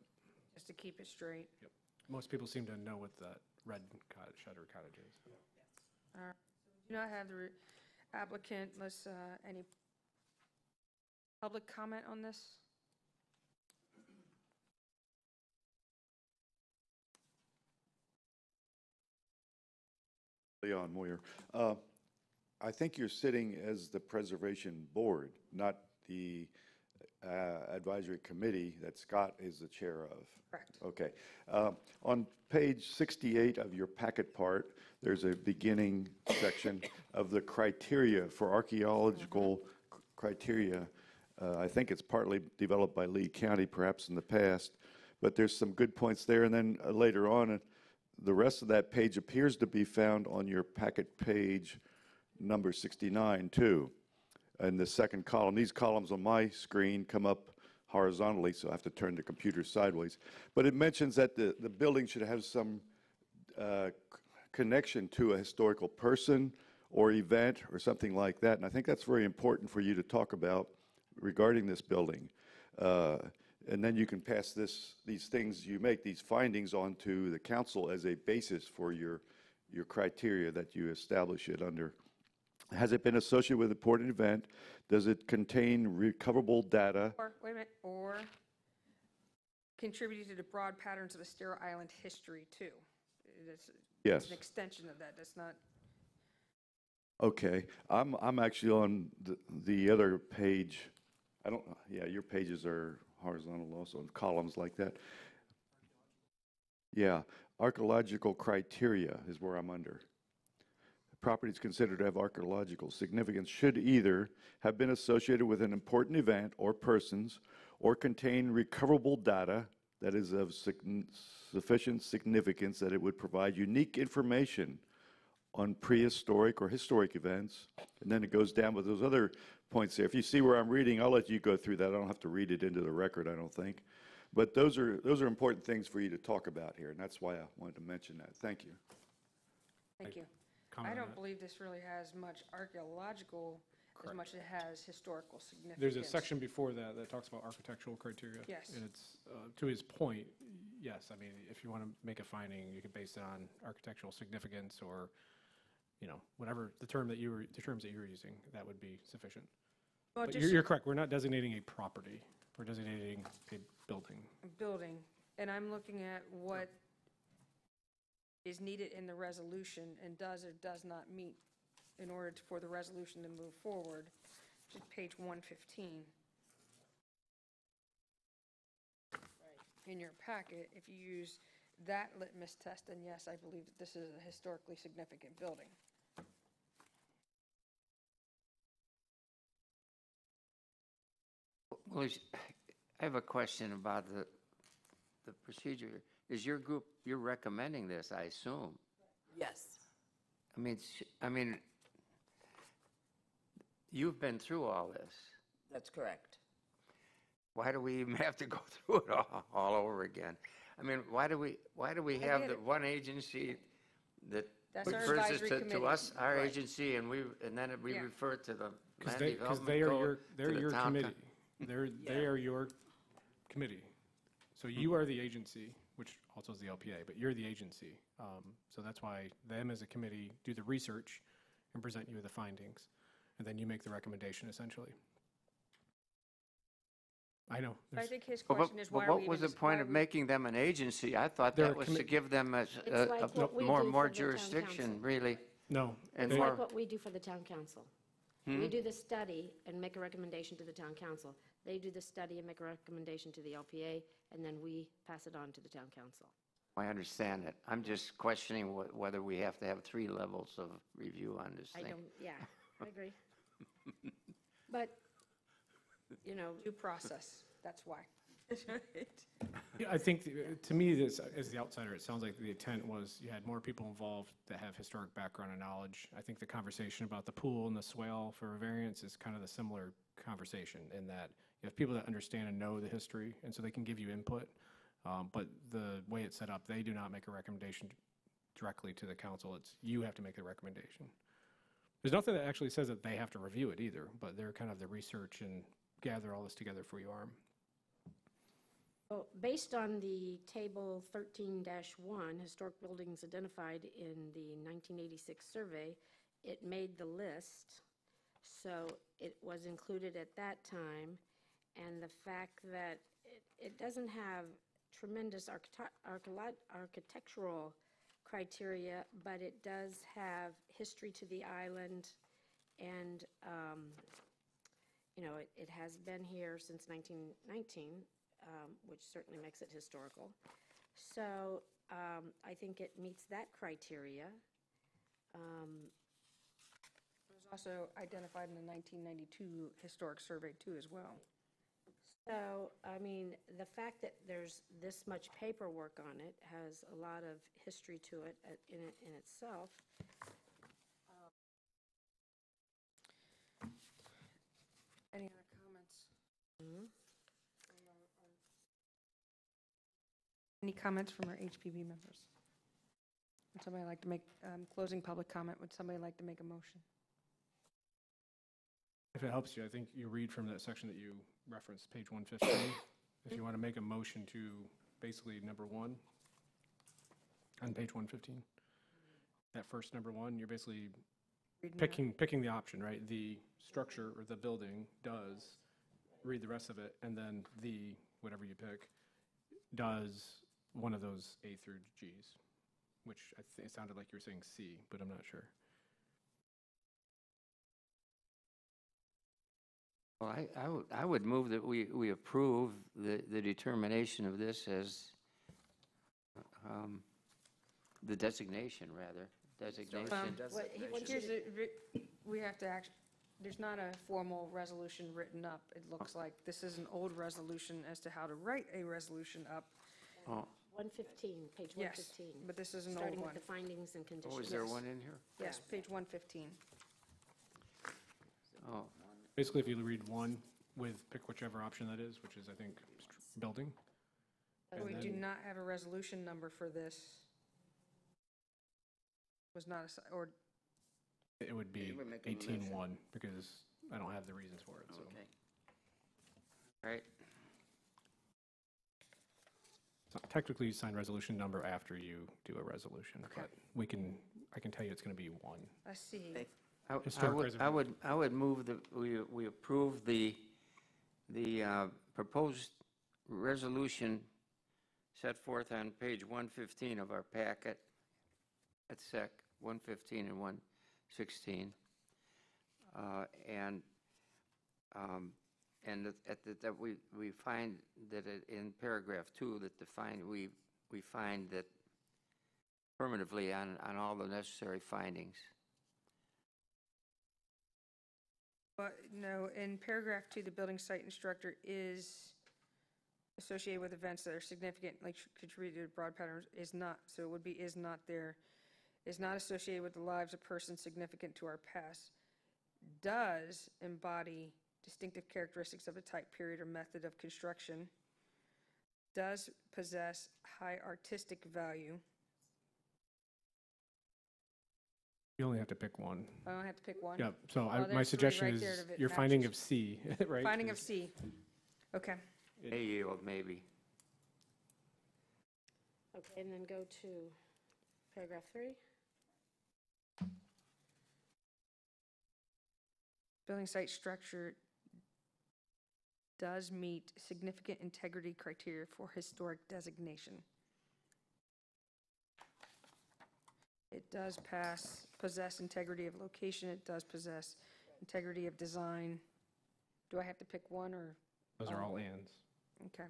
Just to keep it straight. most people seem to know what that red shutter cottage is. All right. Do not have the applicant, unless, any public comment on this? Leon Moyer. I think you're sitting as the Preservation Board, not the advisory committee that Scott is the chair of. Correct. Okay. On page 68 of your packet part, there's a beginning section of the criteria for archaeological criteria. I think it's partly developed by Lee County, perhaps in the past, but there's some good points there. And then later on, the rest of that page appears to be found on your packet page number 69, too. And the second column, these columns on my screen come up horizontally, so I have to turn the computer sideways. But it mentions that the building should have some connection to a historical person or event or something like that. And I think that's very important for you to talk about regarding this building. And then you can pass these things, you make these findings onto the council as a basis for your criteria that you establish it under. Has it been associated with an important event? Does it contain recoverable data? Or, wait a minute, or contributed to the broad patterns of Estero Island history, too. It's Yes. an extension of that. That's not, Okay, I'm actually on the other page. I don't, yeah, your pages are horizontal also, in columns like that. Yeah, archaeological criteria is where I'm under. Properties considered to have archaeological significance should either have been associated with an important event or persons, or contain recoverable data that is of sufficient significance that it would provide unique information on prehistoric or historic events. And then it goes down with those other points there. If you see where I'm reading, I'll let you go through that. I don't have to read it into the record, I don't think. But those are important things for you to talk about here, and that's why I wanted to mention that. Thank you. thank you. Comment I on don't that? believe this really has much archaeological as much as it has historical significance. There's a section before that that talks about architectural criteria. Yes. And it's, to his point, yes, I mean, if you want to make a finding, you could base it on architectural significance or, you know, whatever the terms that you were using, that would be sufficient. Well, But just you're correct, we're not designating a property, we're designating a building. building, and I'm looking at what is needed in the resolution and does or does not meet in order for the resolution to move forward, which is page 115. In your packet, if you use that litmus test, then yes, I believe that this is a historically significant building. Well, I have a question about the procedure. Is your group, you're recommending this, I assume? Yes. I mean, you've been through all this. That's correct. Why do we even have to go through it all over again? I mean, why do we I have get the it. one agency that That's our refers it advisory to committee. us, our Right. agency, and then we Yeah. refer it to the Because land they development are code, your, to they're the your town committee. They are your committee. So you are the agency, which also is the LPA, but you're the agency. So that's why them as a committee do the research and present you with the findings, and then you make the recommendation essentially. I know. But I there's- think his Well, question is why are what we was the even- point why of we- making them an agency? I thought They're that a was to commi- give them It's like what we do more for the town jurisdiction, council. really. No. And It's more- like what we do for the town council. We do the study and make a recommendation to the town council. They do the study and make a recommendation to the LPA, and then we pass it on to the town council. I understand it. I'm just questioning whether we have to have 3 levels of review on this I thing. don't, yeah, I agree. But, you know, Due process, that's why. Yeah, I think, to me, this, as the outsider, it sounds like the intent was you had more people involved that have historic background and knowledge. I think the conversation about the pool and the swale for a variance is kind of the similar conversation in that you have people that understand and know the history, and so they can give you input. But the way it's set up, they do not make a recommendation directly to the council. It's, you have to make the recommendation. There's nothing that actually says that they have to review it either, but they're kind of the research and gather all this together for you, arm. well, based on the table 13-1, historic buildings identified in the 1986 survey, it made the list, so it was included at that time. And the fact that it doesn't have tremendous architectural criteria, but it does have history to the island, and, you know, it has been here since 1919, which certainly makes it historical. So I think it meets that criteria. It was also identified in the 1992 historic survey too as well. So, I mean, the fact that there's this much paperwork on it has a lot of history to it in itself. Any other comments? Any comments from our HPB members? Would somebody like to make, closing public comment, would somebody like to make a motion? If it helps you, I think you read from that section that you referenced, page 115. If you want to make a motion to basically number 1 on page 115, that first number 1, you're basically Reading that? picking the option, right? The structure or the building does, read the rest of it, and then the, whatever you pick, does one of those A through G's, which it sounded like you were saying C, but I'm not sure. Well, I would move that we approve the determination of this as the designation, rather, designation. Here's we have to there's not a formal resolution written up. It looks like this is an old resolution as to how to write a resolution up. Oh, 115, page Yes, 115. but this is an old Starting one. with the findings and conditions. oh, is there one in here? Yes, page 115. Oh, Basically, if you read 1 with, pick whichever option that is, which is, I think, building. And We do then- not have a resolution number for this. Was not, or It would be would make a 18-1, because I don't have the reasons for it, so. okay. Right. So technically, you sign resolution number after you do a resolution, Okay. but I can tell you it's going to be 1. I see. Historic I would move that we approve the proposed resolution set forth on page 115 of our packet, at SEC 115 and 116. That we find that in paragraph 2 that we find that affirmatively on all the necessary findings. But no, in paragraph 2, the building site instructor is associated with events that are significant, like contributed to broad patterns, is not, so it would be is not there, is not associated with the lives of persons significant to our past, does embody distinctive characteristics of a type, period, or method of construction, does possess high artistic value, You only have to pick one. I don't have to pick one? Yep, so Oh, my there's three suggestion right is there if it your finding matches. of C, right? Finding of is- C. Okay. A yield, maybe. Okay, and then go to paragraph 3. Building site structure does meet significant integrity criteria for historic designation. It does possess integrity of location, it does possess integrity of design. Do I have to pick one, or? Those are all ands, Okay.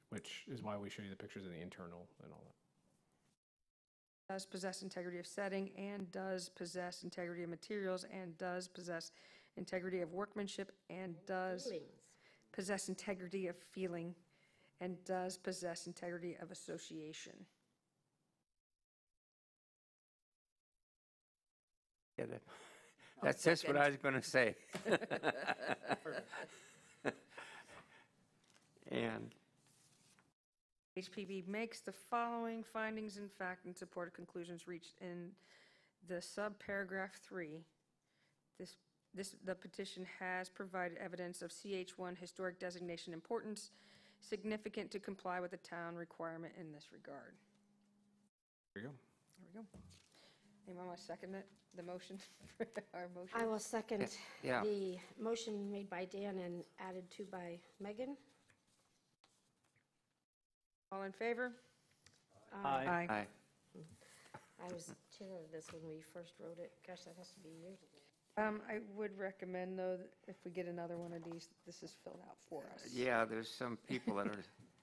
which is why we show you the pictures of the internal and all that. Does possess integrity of setting, and does possess integrity of materials, and does possess integrity of workmanship, and does Feelings. possess integrity of feeling, and does possess integrity of association. Yeah, that's just what I was going to say. And HPB makes the following findings in fact in support of conclusions reached in the subparagraph 3. The petition has provided evidence of CH1 historic designation importance significant to comply with the town requirement in this regard. There you go. There we go. Anyone want to second it, the motion, our motion? I will second Yeah. the motion made by Dan and added to by Megan. All in favor? Aye. I, I was chair of this when we first wrote it. Gosh, that has to be years ago. I would recommend, though, that if we get another one of these, this is filled out for us. yeah, there's some people that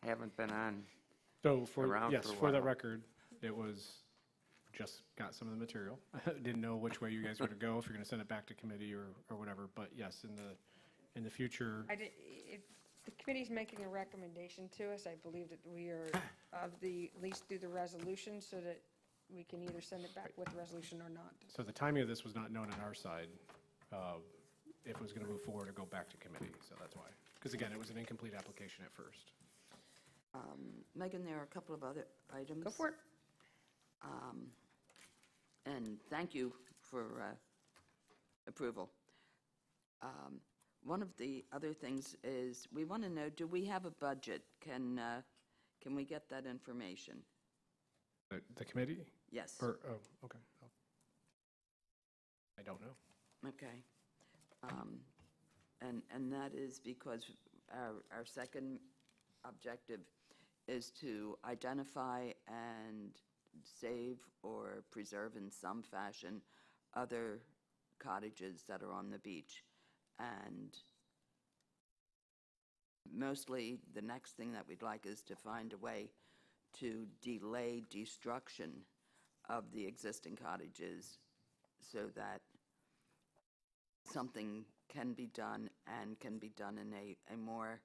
haven't been on. So for, Around yes, for a for the while. record, it was, just got some of the material. Didn't know which way you guys were to go, if you're going to send it back to committee or whatever. But yes, in the future, If the committee's making a recommendation to us, I believe that we are at least do the resolution so that we can either send it back with the resolution or not. so the timing of this was not known on our side, if it was going to move forward or go back to committee. So that's why. Because again, it was an incomplete application at first. Megan, there are a couple of other items. Go for it. And thank you for approval. One of the other things is, we want to know, do we have a budget? Can we get that information? The committee? Yes. Or, oh, okay. I don't know. Okay. And that is because our second objective is to identify and save or preserve in some fashion other cottages that are on the beach. And mostly, the next thing that we'd like is to find a way to delay destruction of the existing cottages so that something can be done and can be done in a more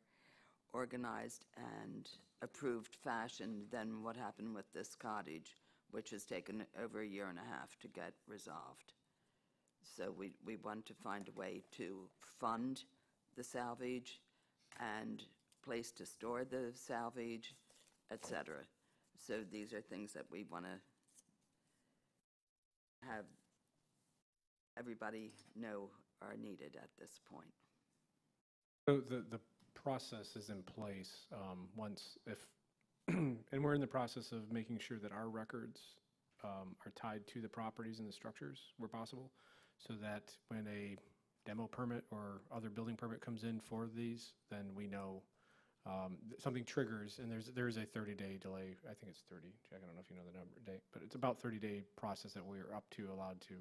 organized and approved fashion than what happened with this cottage, which has taken over a year and a half to get resolved. So we want to find a way to fund the salvage and place to store the salvage, et cetera. So these are things that we want to have everybody know are needed at this point. So the process is in place, once if, and we're in the process of making sure that our records are tied to the properties and the structures where possible, so that when a demo permit or other building permit comes in for these, then we know something triggers, and there is a 30-day delay. I think it's 30, Jack, I don't know if you know the number date, but it's about 30-day process that we're up to, allowed to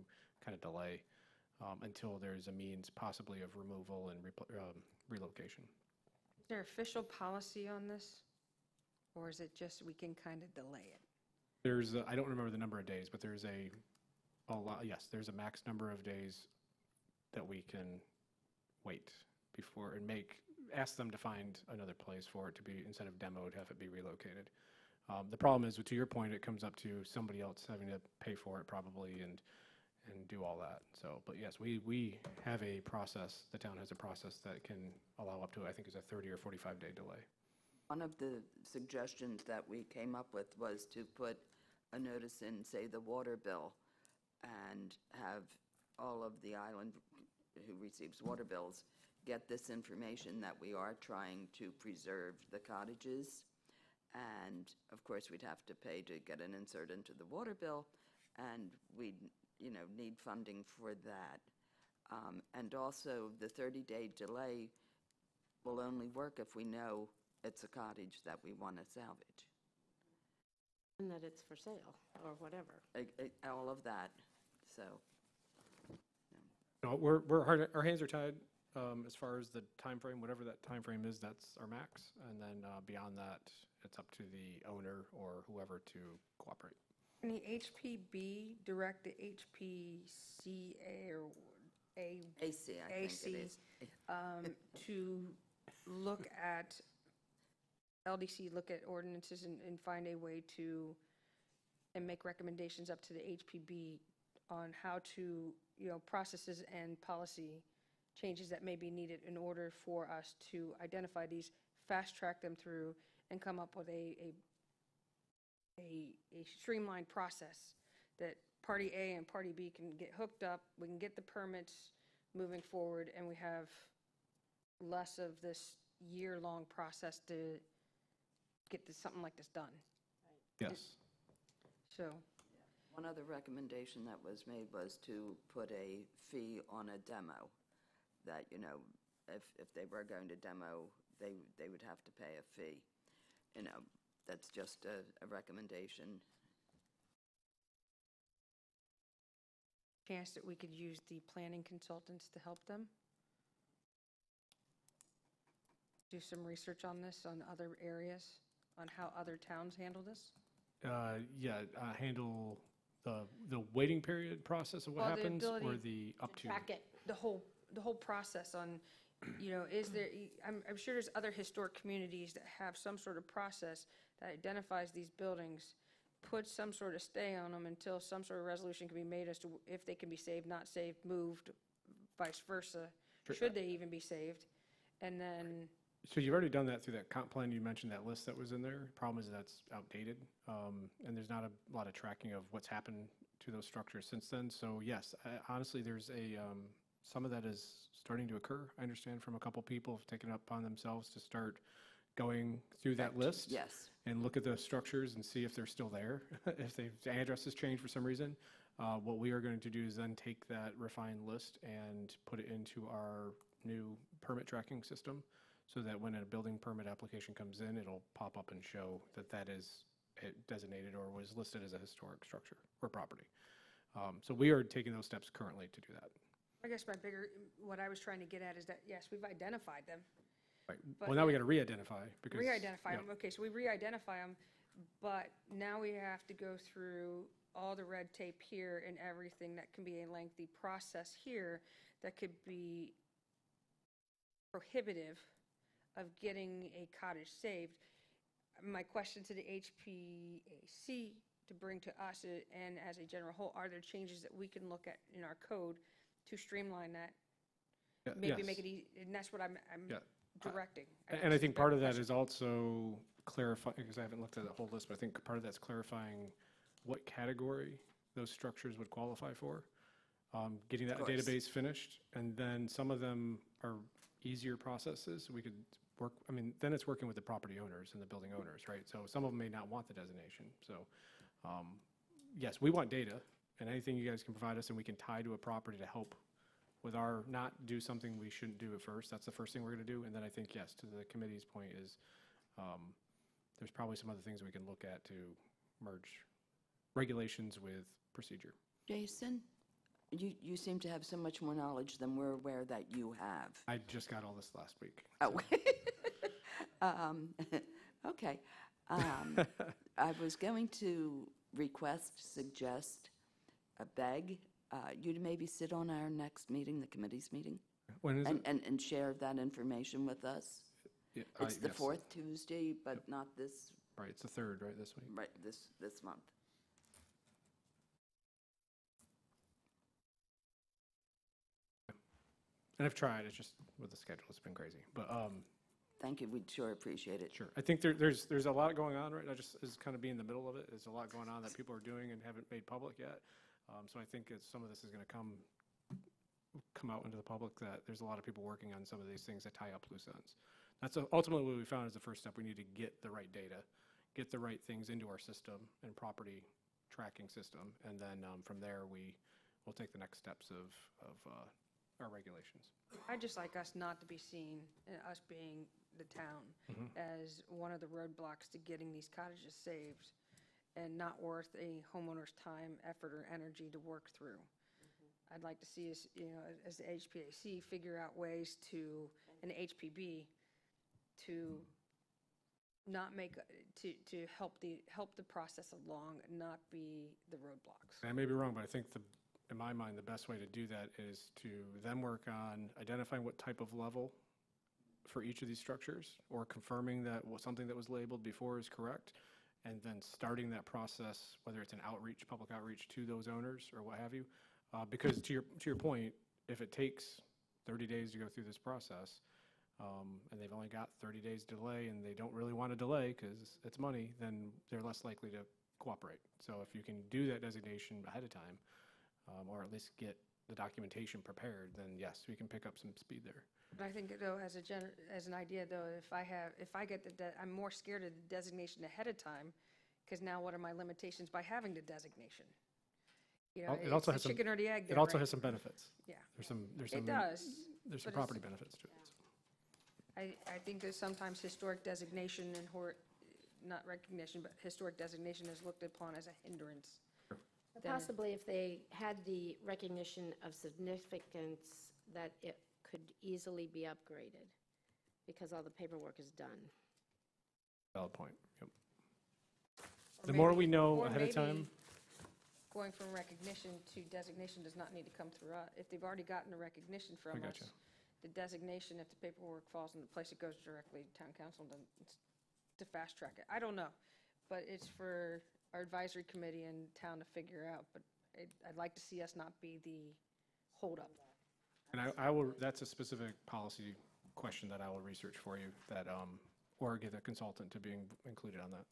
kind of delay until there's a means possibly of removal and relocation. Is there official policy on this? Or is it just we can kind of delay it? There's, I don't remember the number of days, but there's yes, there's a max number of days that we can wait before and ask them to find another place for it to be, instead of demoed, have it be relocated. The problem is, to your point, it comes up to somebody else having to pay for it probably and do all that. So, but yes, we have a process, the town has a process that can allow up to, I think it's a 30 or 45-day delay. One of the suggestions that we came up with was to put a notice in, say, the water bill, and have all of the island who receives water bills get this information that we are trying to preserve the cottages. And of course, we'd have to pay to get an insert into the water bill, and we'd, need funding for that. And also, the 30-day delay will only work if we know it's a cottage that we want to salvage. And that it's for sale or whatever. All of that, so. No, our hands are tied as far as the time frame. Whatever that time frame is, that's our max. And then beyond that, it's up to the owner or whoever to cooperate. Can the HPB direct the HPCA or AC, I think it is. to look at, LDC look at ordinances and find a way to, and make recommendations up to the HPB on how to, processes and policy changes that may be needed in order for us to identify these, fast track them through, and come up with a streamlined process that Party A and Party B can get hooked up, we can get the permits moving forward, and we have less of this year-long process to get something like this done. Yes. So, One other recommendation that was made was to put a fee on a demo, that, if they were going to demo, they would have to pay a fee. That's just a recommendation. chance that we could use the planning consultants to help them? Do some research on this, on other areas, on how other towns handle this? Handle the waiting period process of what Well, the happens, or ability the up to. Track it. The whole process on, is there, I'm sure there's other historic communities that have some sort of process that identifies these buildings, puts some sort of stay on them until some sort of resolution can be made as to if they can be saved, not saved, moved, vice versa, Sure. should they even be saved, and then, So you've already done that through that comp plan. You mentioned that list that was in there. Problem is that's outdated, and there's not a lot of tracking of what's happened to those structures since then. So yes, honestly, there's some of that is starting to occur. I understand from a couple people have taken it upon themselves to start going through that list. Yes. And look at the structures and see if they're still there, if the address has changed for some reason. What we are going to do is then take that refined list and put it into our new permit tracking system, so that when a building permit application comes in, it'll pop up and show that that is designated or was listed as a historic structure or property. So we are taking those steps currently to do that. I guess what I was trying to get at is that, yes, we've identified them. Right. But- Well, now we got to re-identify because. Re-identify yeah. them, okay, so we re-identify them, but now we have to go through all the red tape here and everything that can be a lengthy process here that could be prohibitive of getting a cottage saved. My question to the HPAC to bring to us and as a general whole, are there changes that we can look at in our code to streamline that? Yeah, Maybe yes. make it easy, and that's what I'm Yeah. directing. And I think part of that is also clarifying, because I haven't looked at the whole list, but I think part of that's clarifying what category those structures would qualify for. Getting that Of course. database finished, and then some of them are easier processes. We could work, then it's working with the property owners and the building owners, right? So some of them may not want the designation. So, yes, we want data, and anything you guys can provide us and we can tie to a property to help with our not do something we shouldn't do at first. That's the first thing we're going to do. And then I think, yes, to the committee's point is there's probably some other things we can look at to merge regulations with procedure. Jason, you seem to have so much more knowledge than we're aware that you have. I just got all this last week. Oh, okay. I was going to suggest, beg you to maybe sit on our next meeting, the committee's meeting, When is it? and share that information with us. Yeah, It's the yes. fourth Tuesday, but not this, Right, it's the third, right, this week? right, this month. And I've tried, it's just with the schedule, it's been crazy. But Thank you, we'd sure appreciate it. sure, I think there's a lot going on, right? I just is kind of be in the middle of it. There's a lot going on that people are doing and haven't made public yet. So I think as some of this is going to come out into the public, that there's a lot of people working on some of these things that tie up loose ends. That's ultimately what we found is the first step. We need to get the right data, get the right things into our system and property tracking system, and then from there we will take the next steps of our regulations. I'd just like us not to be seen, us being the town, as one of the roadblocks to getting these cottages saved and not worth a homeowner's time, effort, or energy to work through. I'd like to see us, as the HPAC, figure out ways to, and HPB, to not make, to help the process along, not be the roadblocks. I may be wrong, but I think in my mind, the best way to do that is to then work on identifying what type of level for each of these structures, or confirming that something that was labeled before is correct, and then starting that process, whether it's an outreach, public outreach to those owners or what have you. Because to your point, if it takes 30 days to go through this process, and they've only got 30 days delay, and they don't really want to delay because it's money, then they're less likely to cooperate. So if you can do that designation ahead of time, or at least get the documentation prepared, then yes, we can pick up some speed there. But I think, though, as an idea, though, if I get I'm more scared of the designation ahead of time, because now what are my limitations by having the designation? It also has the chicken or the egg. It also has some benefits. Yeah. There's some. It does. There's some but property benefits to it. I think there's sometimes historic designation and not recognition, but historic designation is looked upon as a hindrance. Then- Possibly if they had the recognition of significance, that it could easily be upgraded because all the paperwork is done. Valid point. Yep. Or The more maybe- we know or ahead of maybe time. Going from recognition to designation does not need to come through us. If they've already gotten a recognition from us, gotcha. the designation, if the paperwork falls in the place, it goes directly to town council to fast track it. I don't know, but it's for our advisory committee and town to figure out, but I'd like to see us not be the holdup. And I will, that's a specific policy question that I will research for you, that, or get a consultant to be included on that.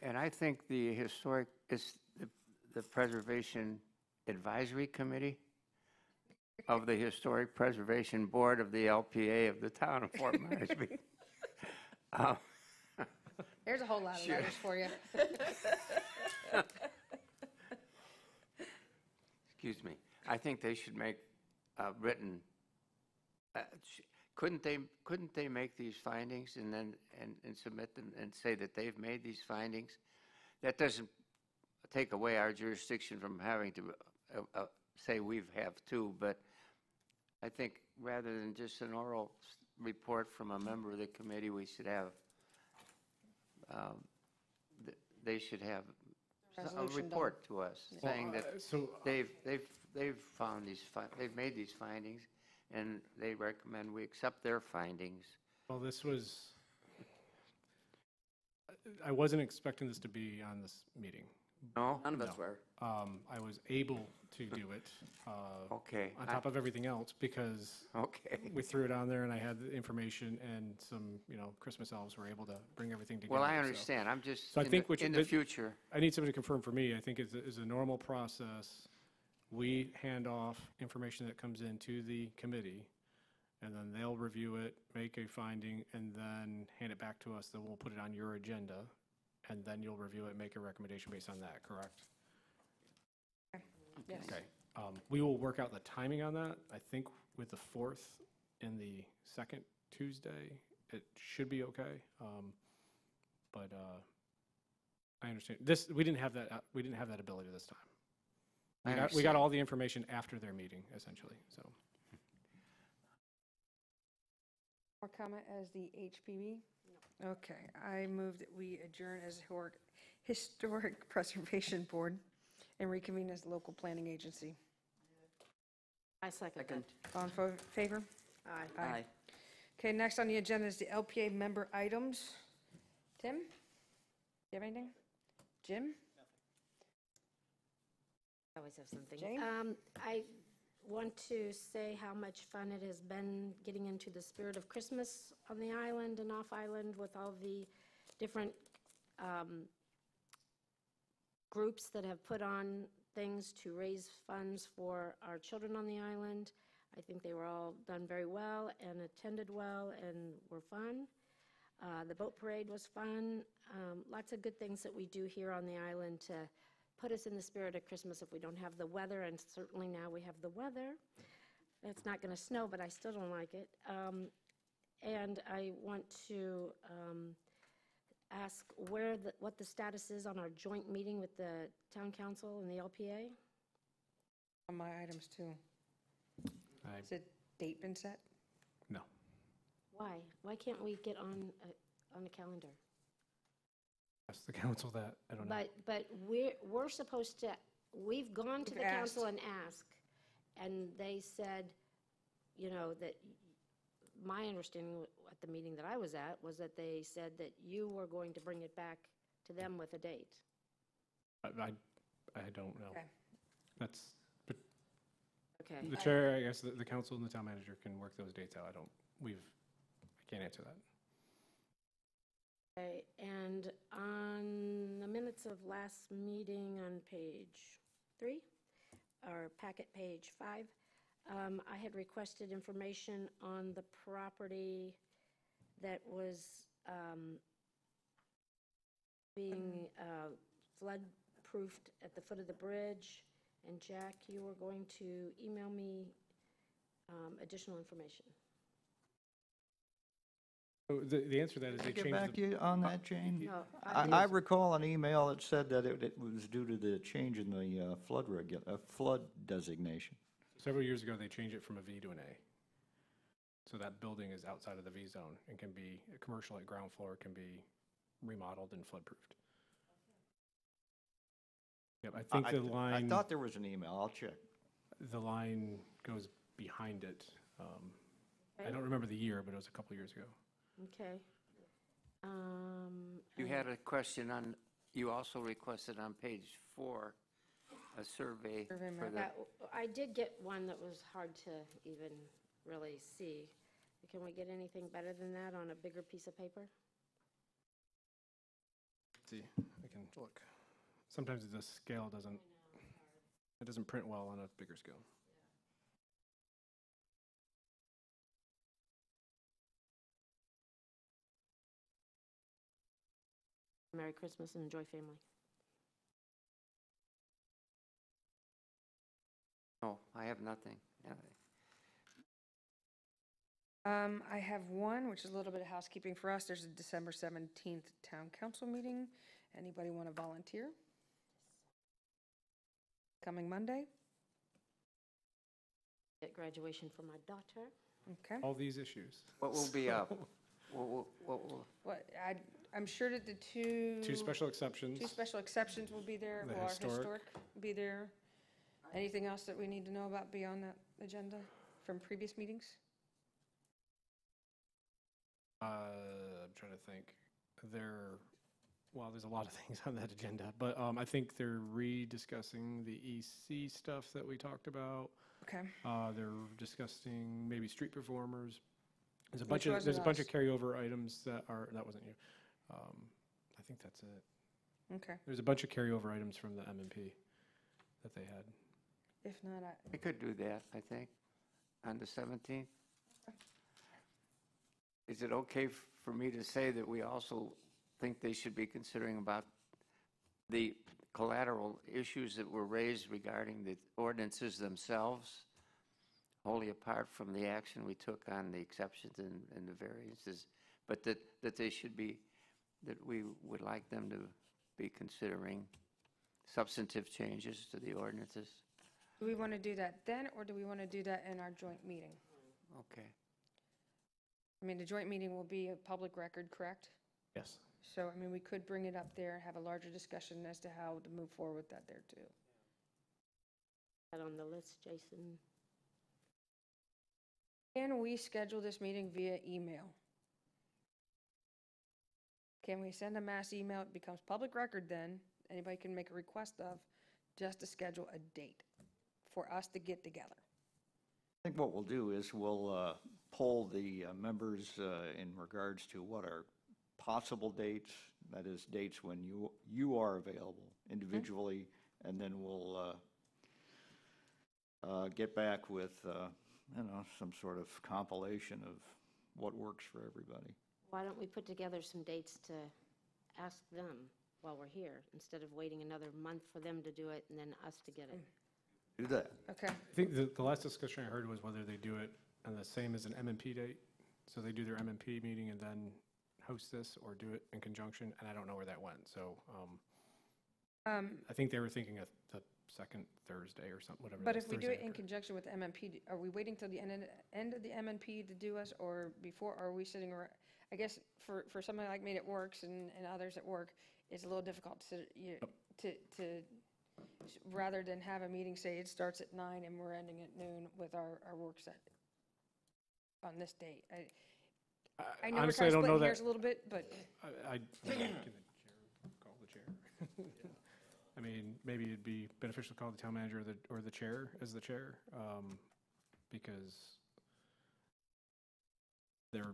And I think the historic, is the Preservation Advisory Committee of the Historic Preservation Board of the LPA of the town of Fort Moresby. There's a whole lot of letters for you. Excuse me. I think they should make written, couldn't they make these findings and then, and submit them and say that they've made these findings? That doesn't take away our jurisdiction from having to say we have too, but I think rather than just an oral report from a member of the committee, we should have, they should have a Resolution report to us saying that So they've found they've made these findings, and they recommend we accept their findings. well, this was, I wasn't expecting this to be on this meeting. No? None of us were. I was able to do it Okay. on top of everything else because Okay. we threw it on there and I had the information, and some, Christmas elves were able to bring everything together. Well, I so. understand. I'm just, So I think in the future. I need somebody to confirm for me. I think is a normal process. We hand off information that comes into the committee, and then they'll review it, make a finding, and then hand it back to us. Then we'll put it on your agenda, and then you'll review it, make a recommendation based on that, correct? Yes. Okay. We will work out the timing on that. I think with the 4th and the second Tuesday, it should be okay. But I understand. We didn't have that. We didn't have that ability this time. I We got understand. all the information after their meeting, essentially. So More comment as the HPB? No. Okay, I move that we adjourn as Historic Preservation Board and reconvene as local planning agency. I second Second. that. All in favor? Aye. Aye. Okay, next on the agenda is the LPA member items. Tim? You have anything? Jim? I always have something. Jane? I want to say how much fun it has been getting into the spirit of Christmas on the island and off island with all the different groups that have put on things to raise funds for our children on the island. I think they were all done very well and attended well and were fun. The boat parade was fun. Lots of good things that we do here on the island to put us in the spirit of Christmas if we don't have the weather, and certainly now we have the weather. It's not going to snow, but I still don't like it. And I want to ask what the status is on our joint meeting with the town council and the LPA. On my items too. Is the date been set? No. Why? Why can't we get on the calendar? Ask the council that, I don't know. But we're supposed to, we've gone to We've the council asked. and asked, and they said, that my understanding at the meeting that I was at was that they said that you were going to bring it back to them with a date. I don't know. Okay. That's, but Okay. the chair, I guess, the council and the town manager can work those dates out. I can't answer that. Okay, and on the minutes of last meeting on page 3, or packet page 5, I had requested information on the property that was being flood-proofed at the foot of the bridge. And Jack, you were going to email me additional information. So the answer to that is they Get changed back the. to you on that, Jane? No, I recall an email that said that it was due to the change in the flood designation. Several years ago, they changed it from a V to an A. So that building is outside of the V zone and can be, commercial at ground floor can be remodeled and flood-proofed. Yep, I think the line. I thought there was an email, I'll check. The line goes behind it. I don't remember the year, but it was a couple years ago. Okay. You had a question on, you also requested on page 4, a survey Survey for map. the, I did get one that was hard to even really see. Can we get anything better than that on a bigger piece of paper? Let's see, I can look. Sometimes the scale doesn't print well on a bigger scale. Merry Christmas and enjoy family. no, I have nothing. I have one, which is a little bit of housekeeping for us. There's a December 17th town council meeting. Anybody want to volunteer? Coming Monday? At graduation for my daughter. Okay. All these issues. What will be up? What will, I'm sure that the Two special exceptions. two special exceptions will be there. The Will our historic. will be there. Anything else that we need to know about beyond that agenda from previous meetings? I'm trying to think. There's a lot of things on that agenda, but I think they're rediscussing the EC stuff that we talked about. Okay. They're discussing maybe street performers. There's a Which bunch wasn't of us. carryover items that wasn't you. I think that's it. Okay. There's a bunch of carryover items from the M&P that they had. If not, we could do that, I think, on the 17th. Is it okay for me to say that we also think they should be considering about the collateral issues that were raised regarding the ordinances themselves, wholly apart from the action we took on the exceptions and the variances, but that they should be, that we would like them to be considering substantive changes to the ordinances? do we want to do that then, or do we want to do that in our joint meeting? Okay. I mean, the joint meeting will be a public record, correct? Yes. So, I mean, we could bring it up there, have a larger discussion as to how to move forward with that there too. That on the list, Jason. Can we schedule this meeting via email? Can we send a mass email? It becomes public record then. Anybody can make a request of just to schedule a date for us to get together. I think what we'll do is we'll poll the members in regards to what our possible dates, that is, dates when you are available individually, and then we'll get back with, some sort of compilation of what works for everybody. Why don't we put together some dates to ask them while we're here, instead of waiting another month for them to do it and then us to get it? Do that. Okay. I think the last discussion I heard was whether they do it on the same as an MMP date. So they do their MMP meeting and then host this, or do it in conjunction, and I don't know where that went. So I think they were thinking of the second Thursday or something, whatever. But it is, if we do Thursday it in after. conjunction with the MMP, are we waiting till the end of the MMP to do us, or before, are we sitting around? I guess for somebody like me that works and others at work, it's a little difficult to rather than have a meeting, say it starts at 9 and we're ending at noon with our work set on this date. I know we're Honestly, I kind of don't know splitting that. hairs a little bit, but Can the chair call the chair? I mean, maybe it'd be beneficial to call the town manager or the chair as the chair, because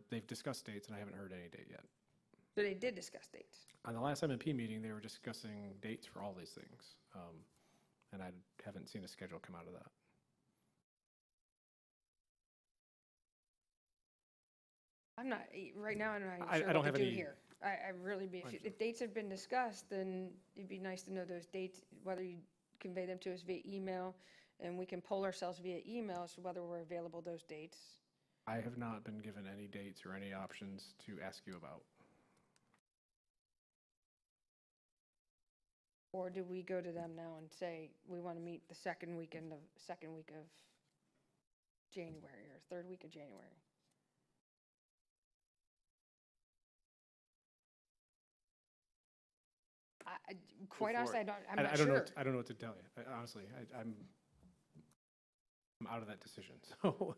they've discussed dates and I haven't heard any date yet. so they did discuss dates. On the last MMP meeting, they were discussing dates for all these things, and I haven't seen a schedule come out of that. I'm not, right now, I'm not I sure don't what have to do any- here. I really be, if dates have been discussed, then it'd be nice to know those dates, whether you convey them to us via email, and we can poll ourselves via email as to whether we're available those dates. I have not been given any dates or any options to ask you about. Or do we go to them now and say, we want to meet the second week of January, or third week of January? Quite honestly, I'm not I don't know. sure. I don't know what to tell you. Honestly, I'm out of that decision. So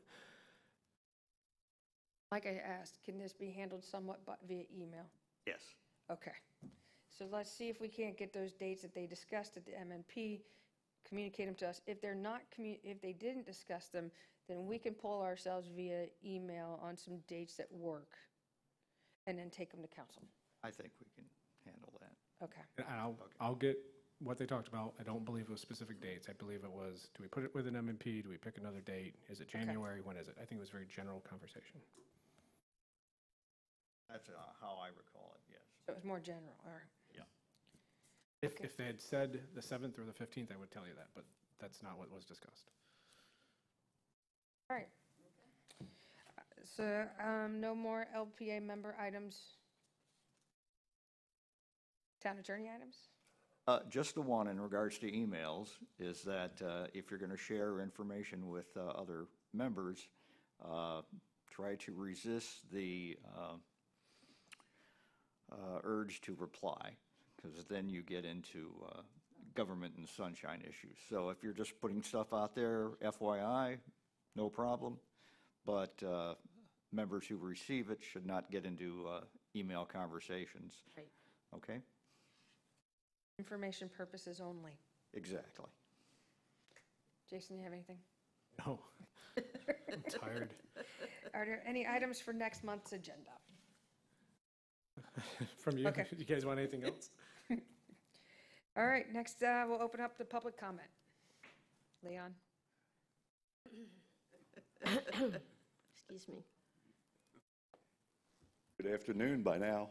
Like I asked, can this be handled somewhat via email? Yes. Okay. So let's see if we can't get those dates that they discussed at the MNP, communicate them to us. If they're not, if they didn't discuss them, then we can poll ourselves via email on some dates that work, and then take them to council. I think we can handle that. Okay. and I'll get what they talked about. I don't believe it was specific dates. I believe it was, do we put it with an MMP? Do we pick another date? Is it January? When is it? I think it was a very general conversation. That's how I recall it, yes. So it was more general, all right. If they had said the 7th or the 15th, I would tell you that, but that's not what was discussed. All right. So no more LPA member items? Town attorney items? Just the one in regards to emails is that if you're going to share information with other members, try to resist the urge to reply, because then you get into government and sunshine issues. So if you're just putting stuff out there, FYI, no problem, but members who receive it should not get into email conversations. Right. Okay? Information purposes only. Exactly. Jason, you have anything? No. I'm tired. Are there any items for next month's agenda? From you? Okay. You guys want anything else? All right, next we'll open up the public comment. Leon? Excuse me. Good afternoon by now.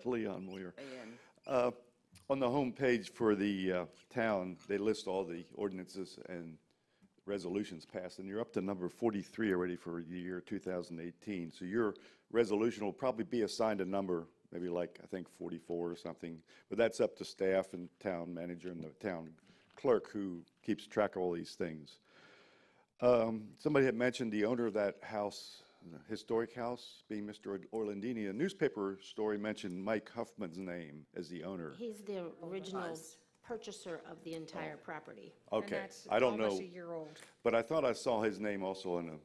Leon Moyer. Ian. On the home page for the town, they list all the ordinances and resolutions passed, and you're up to number 43 already for the year 2018. So your resolution will probably be assigned a number, maybe like, I think, 44 or something. But that's up to staff and town manager and the town clerk who keeps track of all these things. Somebody had mentioned the owner of that house, the historic house, being Mr. Orlandini. A newspaper story mentioned Mike Huffman's name as the owner. He's the original purchaser of the entire property. Okay, And that's I don't know. almost a year old. But I thought I saw his name also in an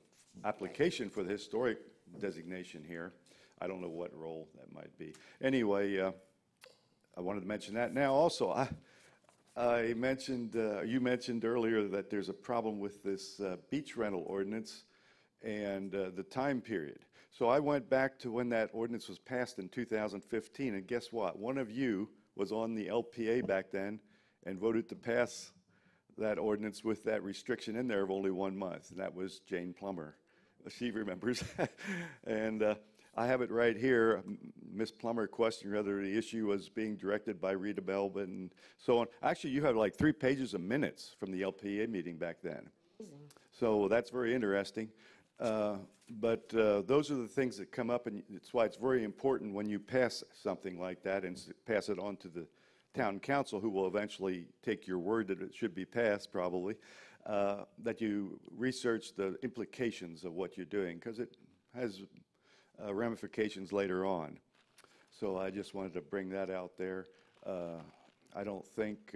application for the historic designation here. I don't know what role that might be. Anyway, I wanted to mention that. Now, also, I mentioned, you mentioned earlier that there's a problem with this beach rental ordinance, and the time period. So I went back to when that ordinance was passed in 2015, and guess what? One of you was on the LPA back then and voted to pass that ordinance with that restriction in there of only 1 month, and that was Jane Plummer. She remembers. And I have it right here. Ms. Plummer questioned whether the issue was being directed by Rita Belbin and so on. Actually, you have like 3 pages of minutes from the LPA meeting back then. So that's very interesting. But those are the things that come up, and it's why it's very important when you pass something like that and pass it on to the town council, who will eventually take your word that it should be passed, probably, that you research the implications of what you're doing, because it has ramifications later on. So I just wanted to bring that out there. I don't think,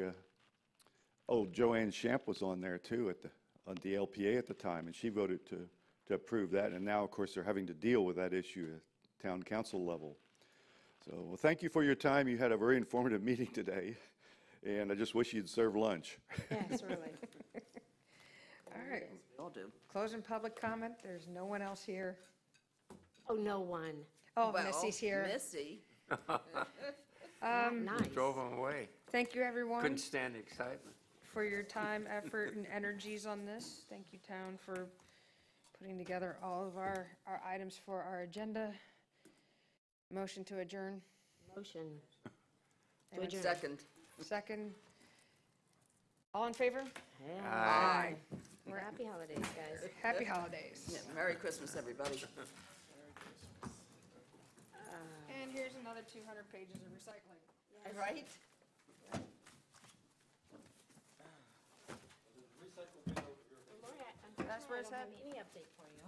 Joanne Shamp was on there too on the LPA at the time, and she voted to approve that. And now, of course, they're having to deal with that issue at town council level. So, well, thank you for your time. You had a very informative meeting today, and I just wish you'd serve lunch. Yes, really. All right, We all do. closing public comment. There's no one else here. Oh, no one. Oh, Well, Missy's here. Missy. Nice. Drove them away. Thank you, everyone, Couldn't stand the excitement. for your time, effort, and energies on this. Thank you, town, for putting together all of our items for our agenda. Motion to adjourn. Motion. And a Second. Second. All in favor? Aye. Happy holidays, guys. Happy holidays. Yeah, Merry Christmas, everybody. And here's another 200 pages of recycling. Right? That's where it's at? Any update for you.